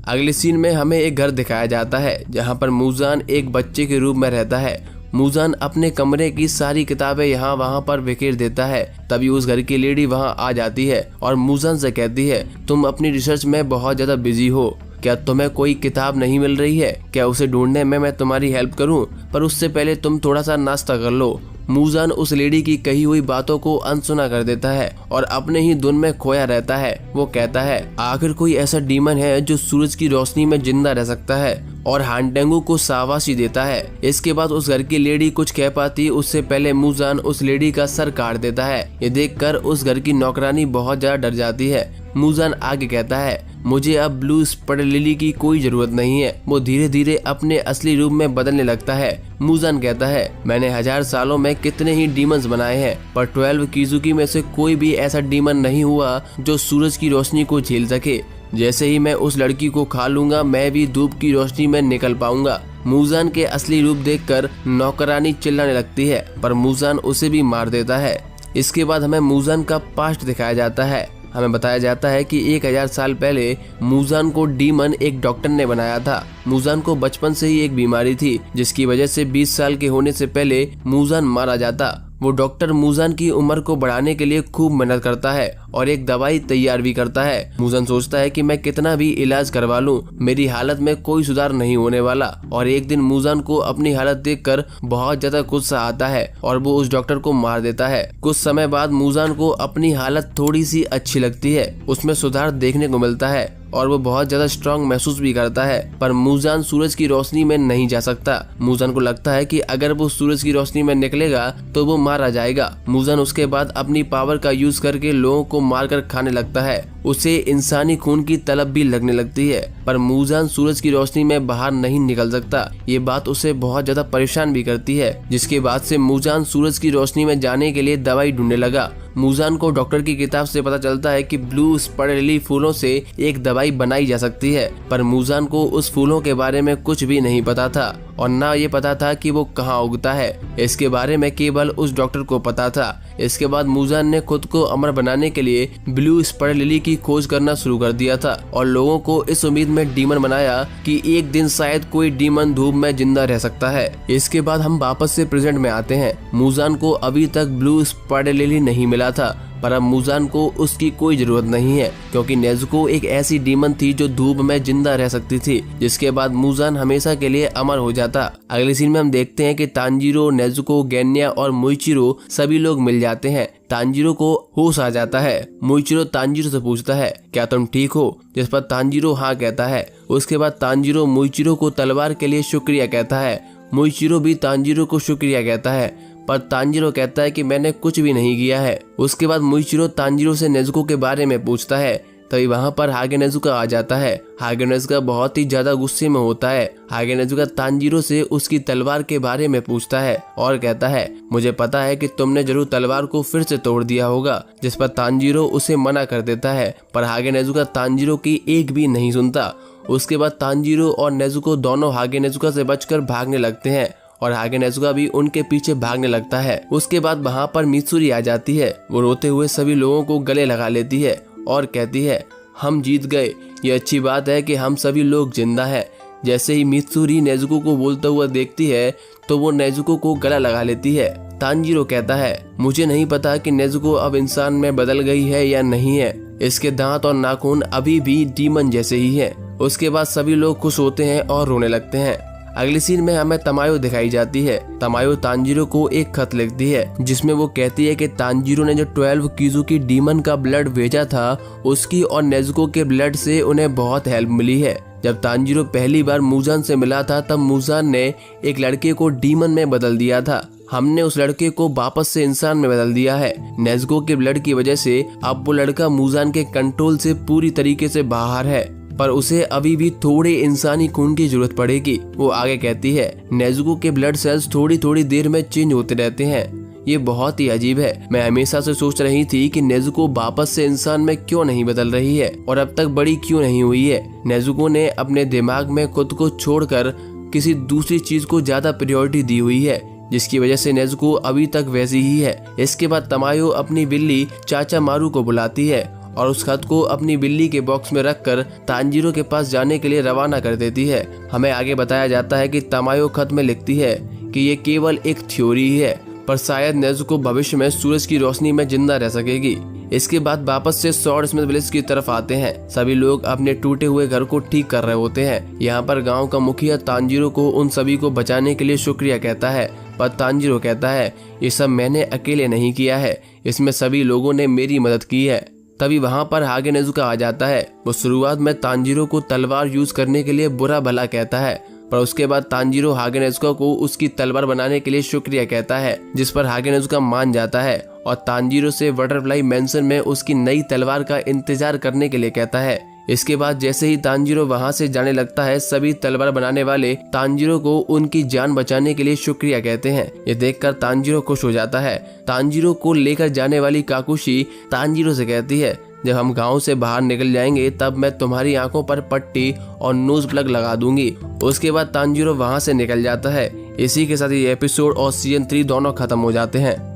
अगले सीन में हमें एक घर दिखाया जाता है जहां पर मूजान एक बच्चे के रूप में रहता है। मूजान अपने कमरे की सारी किताबें यहाँ वहाँ पर बिखेर देता है। तभी उस घर की लेडी वहाँ आ जाती है और मूजान से कहती है, तुम अपनी रिसर्च में बहुत ज्यादा बिजी हो, क्या तुम्हें कोई किताब नहीं मिल रही है? क्या उसे ढूंढने में मैं तुम्हारी हेल्प करूं? पर उससे पहले तुम थोड़ा सा नाश्ता कर लो। मूजान उस लेडी की कही हुई बातों को अनसुना कर देता है और अपने ही धुन में खोया रहता है। वो कहता है, आखिर कोई ऐसा डीमन है जो सूरज की रोशनी में जिंदा रह सकता है और हानटेंगु को शाबाशी देता है। इसके बाद उस घर की लेडी कुछ कह पाती उससे पहले मूजान उस लेडी का सर काट देता है। ये देखकर उस घर की नौकरानी बहुत ज्यादा डर जाती है। मूजान आगे कहता है, मुझे अब ब्लू स्पड लिली की कोई जरूरत नहीं है। वो धीरे धीरे अपने असली रूप में बदलने लगता है। मूजान कहता है, मैंने 1000 सालों में कितने ही डीमंस बनाए हैं, पर 12 किजुकी में से कोई भी ऐसा डीमन नहीं हुआ जो सूरज की रोशनी को झेल सके। जैसे ही मैं उस लड़की को खा लूंगा, मैं भी धूप की रोशनी में निकल पाऊंगा। मूजान के असली रूप देखकर नौकरानी चिल्लाने लगती है, पर मूजान उसे भी मार देता है। इसके बाद हमें मूजान का पास्ट दिखाया जाता है। हमें बताया जाता है कि 1000 साल पहले मूजान को डीमन एक डॉक्टर ने बनाया था। मूजान को बचपन से ही एक बीमारी थी, जिसकी वजह से 20 साल के होने से पहले मूजान मारा जाता। वो डॉक्टर मूजान की उम्र को बढ़ाने के लिए खूब मेहनत करता है और एक दवाई तैयार भी करता है। मूजान सोचता है कि मैं कितना भी इलाज करवा लूं, मेरी हालत में कोई सुधार नहीं होने वाला। और एक दिन मूजान को अपनी हालत देखकर बहुत ज्यादा गुस्सा आता है और वो उस डॉक्टर को मार देता है। कुछ समय बाद मूजान को अपनी हालत थोड़ी सी अच्छी लगती है, उसमें सुधार देखने को मिलता है और वो बहुत ज्यादा स्ट्रांग महसूस भी करता है। पर मूजान सूरज की रोशनी में नहीं जा सकता। मूजान को लगता है कि अगर वो सूरज की रोशनी में निकलेगा तो वो मारा जाएगा। मूजान उसके बाद अपनी पावर का यूज करके लोगों को मारकर खाने लगता है। उसे इंसानी खून की तलब भी लगने लगती है, पर मूजान सूरज की रोशनी में बाहर नहीं निकल सकता। ये बात उसे बहुत ज्यादा परेशान भी करती है, जिसके बाद से मूजान सूरज की रोशनी में जाने के लिए दवाई ढूंढने लगा। मूजान को डॉक्टर की किताब से पता चलता है कि ब्लू स्पड लिली फूलों से एक दवाई बनाई जा सकती है, पर मूजान को उस फूलों के बारे में कुछ भी नहीं पता था और ना ये पता था कि वो कहाँ उगता है। इसके बारे में केवल उस डॉक्टर को पता था। इसके बाद मूजान ने खुद को अमर बनाने के लिए ब्लू स्पड लिली की खोज करना शुरू कर दिया था और लोगों को इस उम्मीद में डीमन बनाया कि एक दिन शायद कोई डीमन धूप में जिंदा रह सकता है। इसके बाद हम वापस से प्रेजेंट में आते हैं। मूजान को अभी तक ब्लू स्पड लिली नहीं मिला था, पर अब मूजान को उसकी कोई जरूरत नहीं है, क्योंकि नेजुको एक ऐसी डीमन थी जो धूप में जिंदा रह सकती थी, जिसके बाद मूजान हमेशा के लिए अमर हो जाता। अगले सीन में हम देखते हैं कि तांजीरो, नेजुको, गेन्या और मुइचिरो सभी लोग मिल जाते हैं। तांजीरो को होश आ जाता है। मुइचिरो तांजीरो से पूछता है, क्या तुम ठीक हो? जिस पर तांजीरो हाँ कहता है। उसके बाद तांजीरो मुइचिरो को तलवार के लिए शुक्रिया कहता है। मुइचिरो भी तांजीरो को शुक्रिया कहता है, पर तांजीरो कहता है कि मैंने कुछ भी नहीं किया है। उसके बाद मुइचिरो तांजीरो से नेजुको के बारे में पूछता है। तभी वहाँ पर हागे नेजुका आ जाता है। हागे नेजुका बहुत ही ज्यादा गुस्से में होता है। हागे नेजुका तांजीरो से उसकी तलवार के बारे में पूछता है और कहता है, मुझे पता है कि तुमने जरूर तलवार को फिर से तोड़ दिया होगा। जिस पर तांजीरो उसे मना कर देता है, पर हागे नेजुका तांजीरो की एक भी नहीं सुनता। उसके बाद तांजीरो और नेजुको दोनों हागे नेजुका से बचकर भागने लगते हैं और हागे नेजुका भी उनके पीछे भागने लगता है। उसके बाद वहाँ पर मित्सुरी आ जाती है। वो रोते हुए सभी लोगों को गले लगा लेती है और कहती है, हम जीत गए, ये अच्छी बात है कि हम सभी लोग जिंदा हैं। जैसे ही मित्सुरी नेजुको को बोलता हुआ देखती है तो वो नेजुको को गला लगा लेती है। तांजीरो कहता है, मुझे नहीं पता कि नेजुको अब इंसान में बदल गई है या नहीं है। इसके दांत और नाखून अभी भी डीमन जैसे ही हैं। उसके बाद सभी लोग खुश होते हैं और रोने लगते हैं। अगली सीन में हमें तमायो दिखाई जाती है। तमायो तांजीरो को एक खत लिखती है, जिसमें वो कहती है कि तांजीरो ने जो 12 किजुकी डीमन का ब्लड भेजा था, उसकी और नेजुको के ब्लड से उन्हें बहुत हेल्प मिली है। जब तांजीरो पहली बार मूजान से मिला था, तब मूजान ने एक लड़के को डीमन में बदल दिया था। हमने उस लड़के को वापस से इंसान में बदल दिया है। नेज़ुको के ब्लड की वजह से अब वो लड़का मुजान के कंट्रोल से पूरी तरीके से बाहर है, पर उसे अभी भी थोड़े इंसानी खून की जरूरत पड़ेगी। वो आगे कहती है, नेज़ुको के ब्लड सेल्स थोड़ी थोड़ी देर में चेंज होते रहते हैं। ये बहुत ही अजीब है। मैं हमेशा से सोच रही थी कि नेज़ुको वापस से इंसान में क्यों नहीं बदल रही है और अब तक बड़ी क्यों नहीं हुई है। नेज़ुको ने अपने दिमाग में खुद को छोड़कर किसी दूसरी चीज को ज्यादा प्रायोरिटी दी हुई है, जिसकी वजह से नेज़ुको अभी तक वैसी ही है। इसके बाद तमायो अपनी बिल्ली चाचा मारू को बुलाती है और उस खत को अपनी बिल्ली के बॉक्स में रखकर तांजीरो के पास जाने के लिए रवाना कर देती है। हमें आगे बताया जाता है कि तमायो खत में लिखती है कि ये केवल एक थ्योरी ही है, पर शायद नेज़ुको भविष्य में सूरज की रोशनी में जिंदा रह सकेगी। इसके बाद वापस से स्वॉर्ड स्मिथ विलेज की तरफ आते हैं। सभी लोग अपने टूटे हुए घर को ठीक कर रहे होते हैं। यहाँ पर गांव का मुखिया तांजीरो को उन सभी को बचाने के लिए शुक्रिया कहता है, पर तांजीरो कहता है, ये सब मैंने अकेले नहीं किया है, इसमें सभी लोगों ने मेरी मदद की है। तभी वहाँ पर हागे नेज़ुका आ जाता है। वो शुरुआत में तांजीरो को तलवार यूज करने के लिए बुरा भला कहता है, पर उसके बाद तांजीरो हागे नेज़ुका को उसकी तलवार बनाने के लिए शुक्रिया कहता है, जिस पर हागे नेज़ुका मान जाता है और तांजीरो से बटरफ्लाई मैंशन में उसकी नई तलवार का इंतजार करने के लिए कहता है। इसके बाद जैसे ही तांजीरो वहां से जाने लगता है, सभी तलवार बनाने वाले तांजीरो को उनकी जान बचाने के लिए शुक्रिया कहते हैं। ये देखकर तांजीरो खुश हो जाता है। तांजीरो को लेकर जाने वाली काकुशी तांजीरो से कहती है, जब हम गांव से बाहर निकल जाएंगे तब मैं तुम्हारी आंखों पर पट्टी और नोज प्लग लगा दूंगी। उसके बाद तांजीरो वहां से निकल जाता है। इसी के साथ ये एपिसोड और सीजन 3 दोनों खत्म हो जाते हैं।